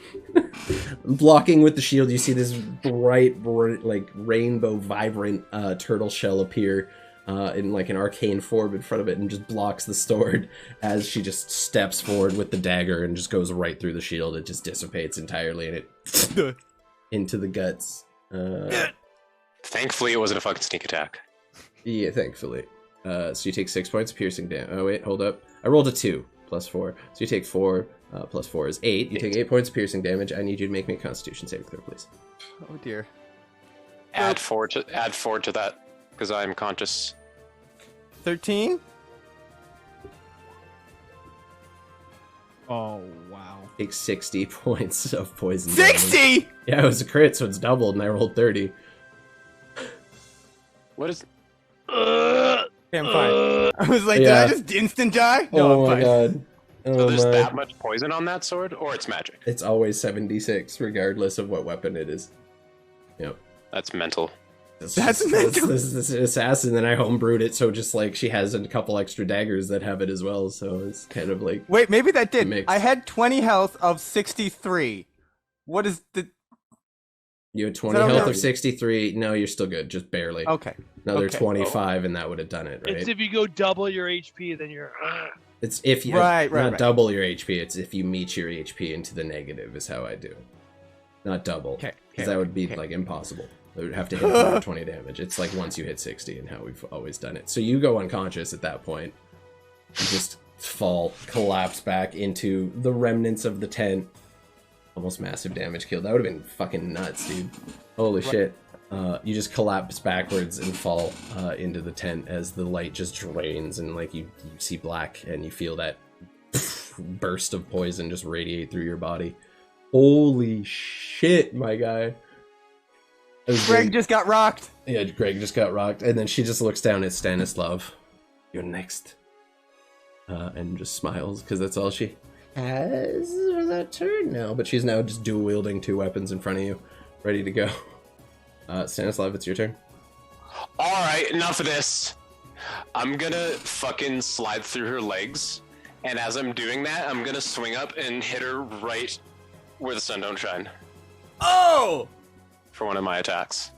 blocking with the shield, you see this bright, like rainbow, vibrant turtle shell appear in like an arcane form in front of it, and just blocks the sword as she just steps forward with the dagger and just goes right through the shield. It just dissipates entirely, and it into the guts. Thankfully, it wasn't a fucking sneak attack. Yeah, thankfully. So you take 6 points of piercing damage. Oh wait, hold up. I rolled a 2 plus 4. So you take 4 plus 4 is 8. You take 8 points of piercing damage. I need you to make me a Constitution saving throw, please. Oh dear. Add 4 to that because I'm conscious. 13? Oh wow. Take 60 points of poison damage. 60! Yeah, it was a crit, so it's doubled, and I rolled 30. What is? Okay, I'm fine. I was like, did Yeah. I just instant die? No, Oh I'm my fine. god. So Oh there's my. that much poison on that sword, or it's magic? It's always 76, regardless of what weapon it is. Yep. That's mental. That's mental. This is an assassin, and I homebrewed it, so just like she has a couple extra daggers that have it as well, so it's kind of like. Wait, maybe that did. Mix. I had 20 health of 63. What is the... You had 20 that health okay? of 63. No, you're still good, just barely. Okay. Another okay. 25, and that would have done it, right? It's if you go double your HP, then you're. It's if you Right, not right. double your HP. It's if you meet your HP into the negative is how I do. Not double, Okay. because that would be like impossible. I would have to hit 120 damage. It's like once you hit 60, and how we've always done it. So you go unconscious at that point. You just fall, collapse back into the remnants of the tent. Almost massive damage kill. That would have been fucking nuts, dude. Holy shit. You just collapse backwards and fall into the tent as the light just drains, and like you see black, and you feel that burst of poison just radiate through your body. Holy shit, my guy. Greg just got rocked. Yeah, Greg just got rocked, and then she just looks down at Stanislav. You're next. And just smiles, because that's all she has for that turn now. But she's now just dual wielding 2 weapons in front of you, ready to go. Stanislav, it's your turn. Alright, enough of this. I'm gonna fucking slide through her legs, and as I'm doing that, I'm gonna swing up and hit her right where the sun don't shine Oh! for one of my attacks.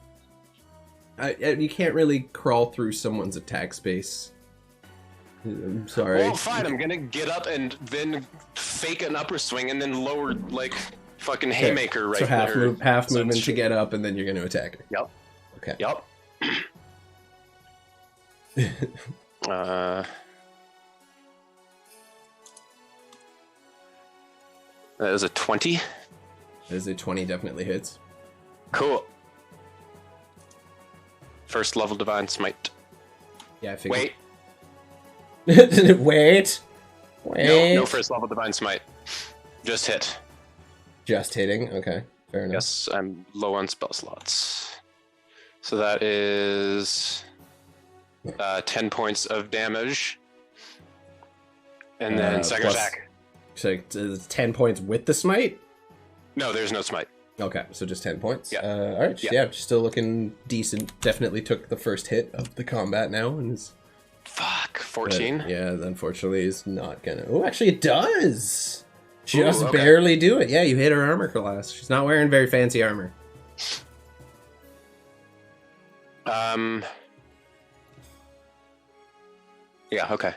You can't really crawl through someone's attack space. I'm sorry. Well, fine, I'm gonna get up and then fake an upper swing and then lower, like, fucking haymaker right So half, there. half So movement it's- to get up, and then you're going to attack her. Yep. Okay. Yep. That was a 20. That is a 20, definitely hits. Cool. First level divine smite. Yeah, I figured. Wait. Wait. Wait. No first level divine smite. Just hit. Just hitting. Okay, fair enough. Yes, I'm low on spell slots. So that is 10 points of damage. And then second plus- attack. So it's 10 points with the smite? No, there's no smite. Okay, so just 10 points. Yeah. All right, Yeah. yeah, still looking decent. Definitely took the first hit of the combat now, and is. Fuck, 14. Yeah, unfortunately, is not gonna. Oh, actually, it does. Just Ooh, okay. barely do it. Yeah, you hit her armor class. She's not wearing very fancy armor. Yeah, okay.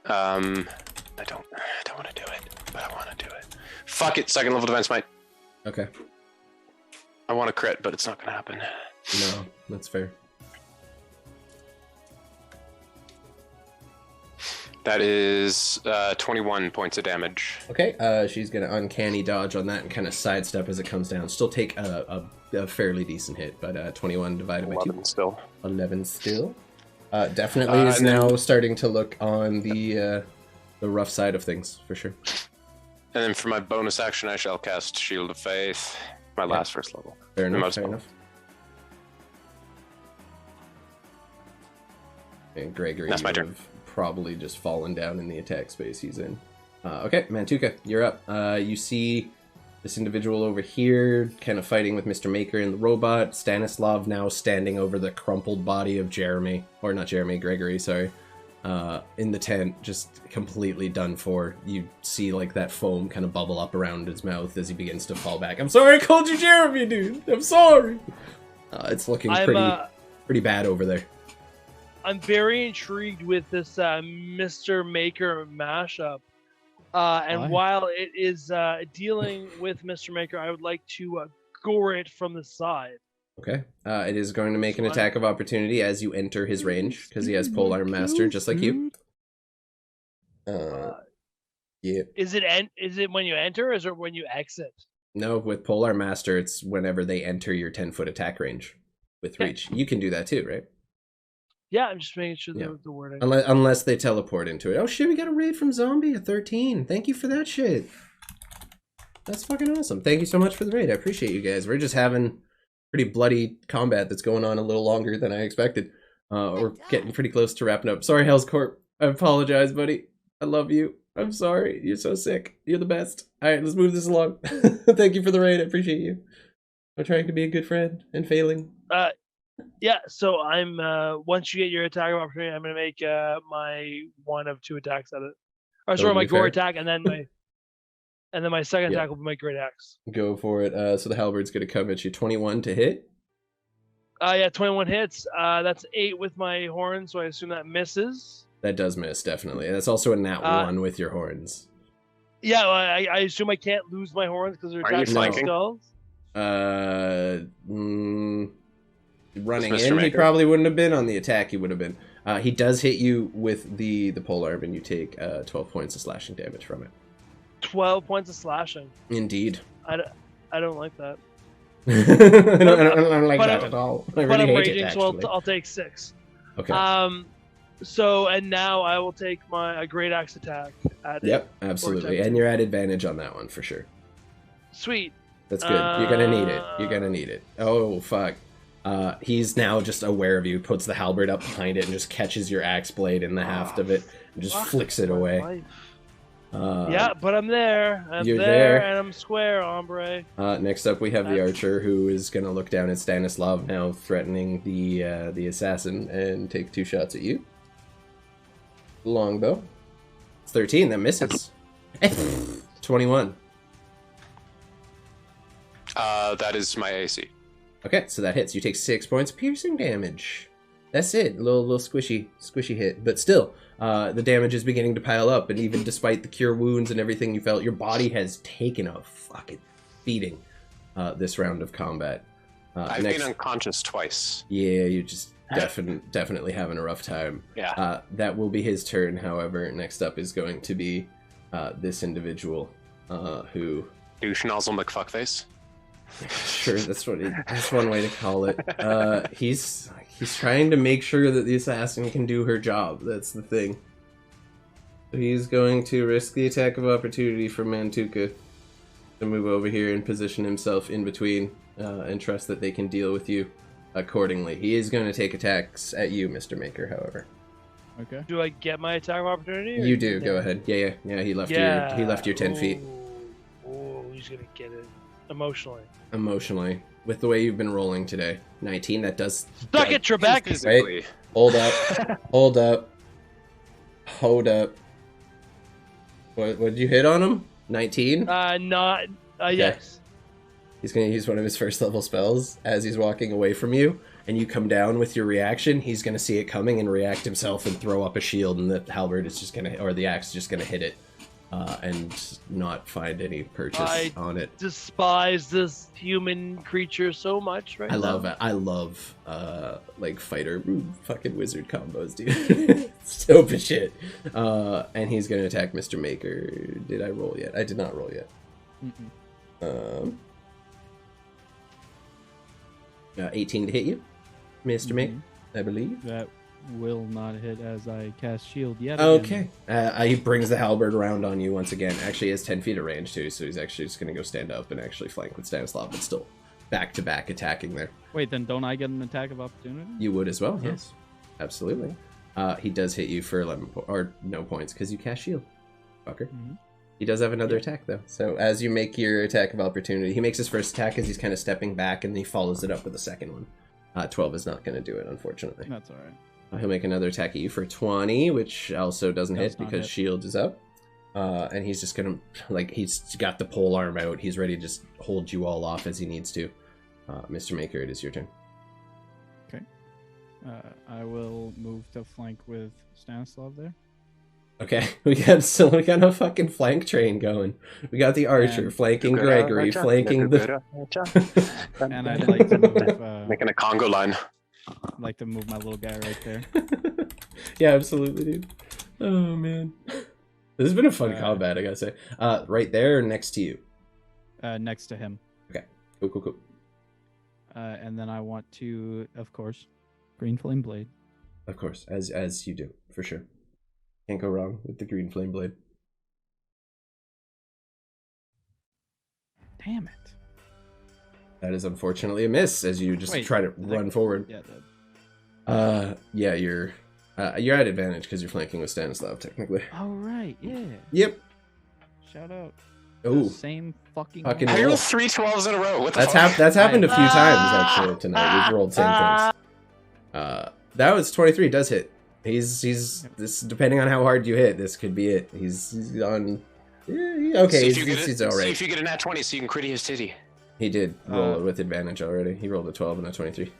I don't want to do it, but I want to do it. Fuck it, second level divine smite. Okay. I want to crit, but it's not gonna happen. No, that's fair. That is 21 points of damage. Okay, she's gonna uncanny dodge on that and kind of sidestep as it comes down. Still take a fairly decent hit, but 21 divided by 2. 11 still. 11 still. Definitely is and then- now starting to look on the rough side of things, for sure. And then for my bonus action, I shall cast Shield of Faith. My last first level. Fair enough, Most fair of enough. And Gregory That's my would turn. have probably just fallen down in the attack space he's in. Okay, Mantuka, you're up. You see this individual over here kind of fighting with Mr. Maker and the robot. Stanislav now standing over the crumpled body of Jeremy. Or not Jeremy, Gregory, sorry. in the tent, just completely done for. You see like that foam kind of bubble up around his mouth as he begins to fall back. I'm sorry I called you Jeremy, dude. I'm sorry. It's looking pretty bad over there. I'm very intrigued with this Mr. Maker mashup. And while it is dealing with Mr. Maker, I would like to gore it from the side. Okay. It is going to make an attack of opportunity as you enter his range, because he has Polearm Master, just like you. Yeah. Is it when you enter, or is it when you exit? No, with Polearm Master, it's whenever they enter your 10-foot attack range with reach. You can do that too, right? Yeah, I'm just making sure the wording. Unless they teleport into it. Oh shit, we got a raid from Zombie at 13. Thank you for that shit. That's fucking awesome. Thank you so much for the raid. I appreciate you guys. We're just having pretty bloody combat that's going on a little longer than I expected. We're getting pretty close to wrapping up. Sorry, Hell's Corp. I apologize, buddy. I love you. I'm sorry. You're so sick. You're the best. Alright, let's move this along. Thank you for the raid. I appreciate you. I'm trying to be a good friend and failing. Yeah, so I'm once you get your attack of opportunity, I'm gonna make my one of two attacks at it. Or sorry, my gore attack, and then my second attack will be my great axe. Go for it. So the halberd's gonna come at you. 21 to hit. Yeah, 21 hits. That's 8 with my horn, so I assume that misses. That does miss, definitely. That's also a nat 1 with your horns. Yeah, well, I assume I can't lose my horns because they're attached to my skulls. Running in, he probably wouldn't have been. On the attack, he would have been. He does hit you with the polearm, and you take 12 points of slashing damage from it. 12 points of slashing. Indeed. I don't like that. I don't like that at all. I really I'm hate raging, it, so I'll take 6. Okay. So, and now I will take my great axe attack at Yep, absolutely. And you're at advantage on that one for sure. Sweet. That's good. You're gonna need it. You're gonna need it. Oh, fuck. He's now just aware of you, puts the halberd up behind it, and just catches your axe blade in the haft of it, and just flicks it away. Yeah, but I'm there. You're there, and I'm square, hombre. Next up, we have the archer, who is going to look down at Stanislav, now threatening the assassin, and take 2 shots at you. Longbow. It's 13, that misses. 21. That is my AC. Okay, so that hits. You take 6 points of piercing damage. That's it. A little squishy hit. But still, the damage is beginning to pile up, and even despite the cure wounds and everything you felt, your body has taken a fucking beating this round of combat. I've been unconscious twice. Yeah, you're just definitely having a rough time. Yeah. That will be his turn, however. Next up is going to be this individual who... Douche nozzle McFuckface? Sure, that's one way to call it. He's trying to make sure that the assassin can do her job. That's the thing. So he's going to risk the attack of opportunity from Mantuka to move over here and position himself in between and trust that they can deal with you accordingly. He is going to take attacks at you, Mr. Maker, however. Okay. Do I get my attack of opportunity? You do. Go ahead. Yeah. He left your 10 feet. Oh, he's gonna get it emotionally. With the way you've been rolling today. 19, that does... Stuck it, Trebek! Right? Hold up. Hold up. What did you hit on him? 19? Yes. He's going to use one of his first level spells as he's walking away from you, and you come down with your reaction. He's going to see it coming and react himself and throw up a shield, and the halberd is just going to... or the axe is just going to hit it. And not find any purchase on it. I despise this human creature so much right now. I love like fighter fucking wizard combos, dude. Stupid shit. And he's gonna attack Mr. Maker. Did I roll yet? I did not roll yet. 18 to hit you, Mr. Maker, I believe. That will not hit as I cast shield yet. Okay. He brings the halberd around on you once again. Actually, he has 10 feet of range too, so he's actually just going to go stand up and actually flank with Stanislav, but still back-to-back attacking there. Wait, then don't I get an attack of opportunity? You would as well, yes. Absolutely. He does hit you for 11 or no points because you cast shield, fucker. He does have another attack though. So as you make your attack of opportunity, he makes his first attack as he's kind of stepping back, and then he follows it up with a second one. 12 is not going to do it, unfortunately. That's all right. He'll make another attack at you for 20, which also doesn't Does hit not because hit. shield is up. And he's just gonna, like, he's got the pole arm out. He's ready to just hold you all off as he needs to. Mr. Maker, it is your turn. Okay. I will move to flank with Stanislav there. Okay, we got a fucking flank train going. We got the archer And- flanking Gregory, flanking the. And I'd like to move, Making a Congo line. like to move my little guy right there. Yeah, absolutely, dude. Oh man, this has been a fun combat, I gotta say. Right there, next to you. Next to him. Cool. And then I want to, of course, Green Flame Blade. Of course, as you do, for sure. Can't go wrong with the green flame blade. Damn it. That is unfortunately a miss as you just Wait, try to run forward. Yeah, that... Yeah, you're at advantage because you're flanking with Stanislav, technically. Oh, right, yeah. Yep. Shout out. Oh, Same fucking... Fucking I roll. rolled 3 12s in a row. What the that's fuck? that's happened a few times actually tonight. We've rolled same things. That was 23. Does hit. He's this depending on how hard you hit. This could be it. He's on. Yeah, okay, See he's all See right. if you get a nat 20 so you can crit his titty. He did roll it with advantage already. He rolled a 12 and a 23.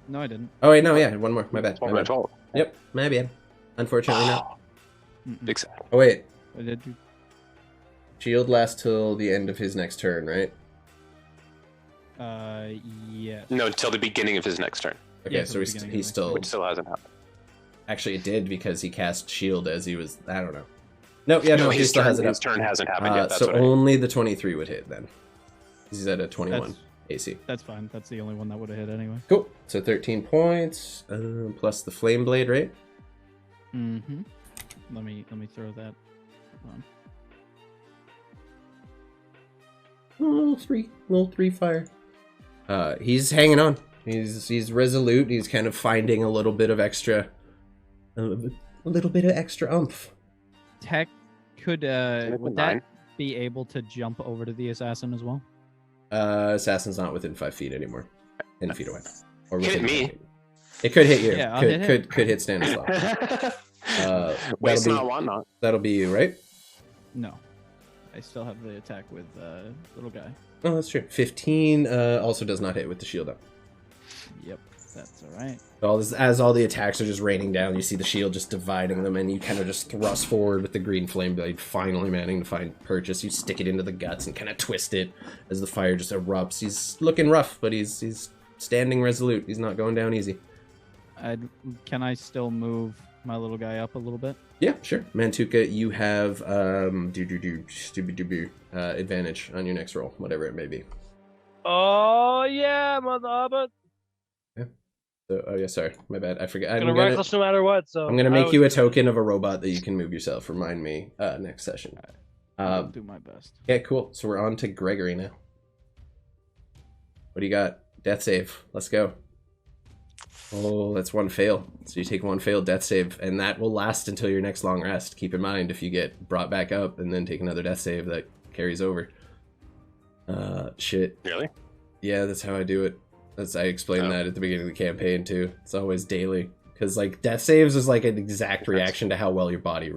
No, I didn't. Oh wait, no, yeah, one more. My bad. My 12 bad. 12. Yep, my bad. Unfortunately, not. Mm-mm. Big sad. Oh wait, I did do... shield lasts till the end of his next turn, right? Yes. No, until the beginning of his next turn. Okay, Yeah, so till the he's beginning of he's next still. Which still hasn't happened. Actually, it did because he cast shield as he was. I don't know. No, yeah, no, he his still turn, has it up. his turn hasn't happened yet. That's So what I mean. only the 23 would hit then. He's at a 21 That's, AC. that's fine. That's the only one that would have hit anyway. Cool. So 13 points plus the flame blade, right? Mm-hmm. Let me throw that on. Little three fire. He's hanging on. He's resolute. He's kind of finding a little bit of extra oomph. Tech could would 9. that be able to jump over to the assassin as well? Assassin's not within 5 feet anymore. 10 feet away. Or Hit within me. 10 feet. It could hit you. Yeah, I'll could, hit could him. could hit Stanislav. Waste that'll not, be want not. that'll be you, right? No. I still have the attack with little guy. Oh, that's true. 15 also does not hit with the shield up. Yep, that's alright. As all the attacks are just raining down, you see the shield just dividing them, and you kind of just thrust forward with the green flame blade, finally managing to find purchase. You stick it into the guts and kind of twist it as the fire just erupts. He's looking rough, but he's standing resolute. He's not going down easy. Can I still move my little guy up a little bit? Yeah, sure. Mantuka, you have advantage on your next roll, whatever it may be. Oh yeah, mother hobbit. So, oh yeah, sorry, my bad. I forgot. Gonna reckless no matter what. So I'm gonna make you a token of a robot that you can move yourself. Remind me next session. I'll do my best. Yeah, cool. So we're on to Gregory now. What do you got? Death save. Let's go. Oh, that's one fail. So you take one failed death save, and that will last until your next long rest. Keep in mind, if you get brought back up and then take another death save, that carries over. Shit. Really? Yeah, that's how I do it. I explained that at the beginning of the campaign too. It's always daily, because like death saves is like an exact reaction to how well your body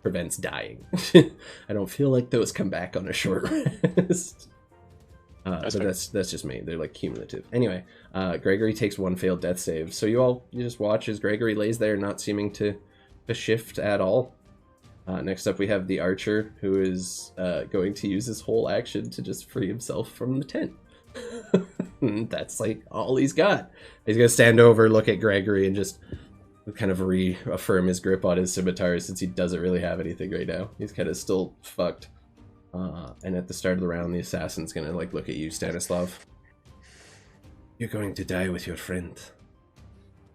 prevents dying. I don't feel like those come back on a short rest. But that's just me. They're like cumulative. Anyway, Gregory takes one failed death save. So you just watch as Gregory lays there, not seeming to shift at all. Next up, we have the archer, who is going to use his whole action to just free himself from the tent. That's like all he's got. He's gonna stand over, look at Gregory, and just kind of reaffirm his grip on his scimitar, since he doesn't really have anything right now. He's kind of still fucked. And at the start of the round, the assassin's gonna like look at you, Stanislav. You're going to die with your friend,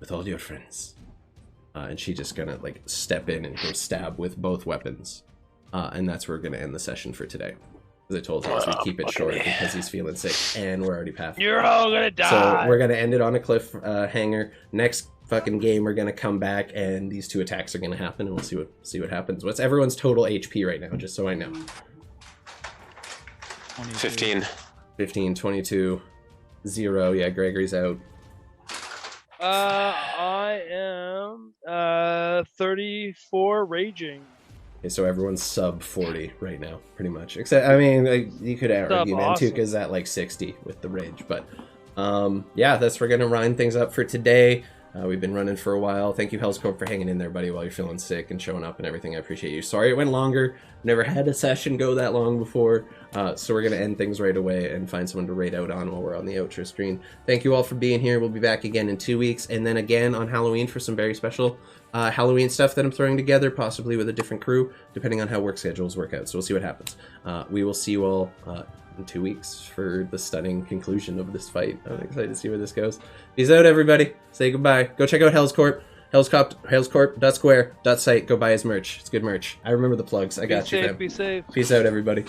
with all your friends. And she's just gonna like step in and go stab with both weapons. And that's where we're gonna end the session for today. As I told us, we keep it short because he's feeling sick, and we're already past. You're all gonna die. So we're gonna end it on a cliff hanger. Next fucking game, we're gonna come back, and these two attacks are gonna happen, and we'll see what happens. What's everyone's total HP right now, just so I know? 15. 15, 22, 0. Yeah, Gregory's out. I am 34 raging. Okay, so everyone's sub 40 right now, pretty much. Except, I mean, like, you could argue Mantuka's at like 60 with the rage, but yeah, that's we're gonna wind things up for today. We've been running for a while. Thank you, Hellscope, for hanging in there, buddy, while you're feeling sick and showing up and everything. I appreciate you. Sorry it went longer. Never had a session go that long before. So we're going to end things right away and find someone to raid out on while we're on the outro screen. Thank you all for being here. We'll be back again in 2 weeks. And then again on Halloween for some very special Halloween stuff that I'm throwing together, possibly with a different crew, depending on how work schedules work out. So we'll see what happens. We will see you all in 2 weeks for the stunning conclusion of this fight. I'm excited to see where this goes. Peace out, everybody. Say goodbye. Go check out Hell's Corp. Hellscorp.square.site. Go buy his merch. It's good merch. I remember the plugs. I got you, fam. Be safe. Peace out, everybody.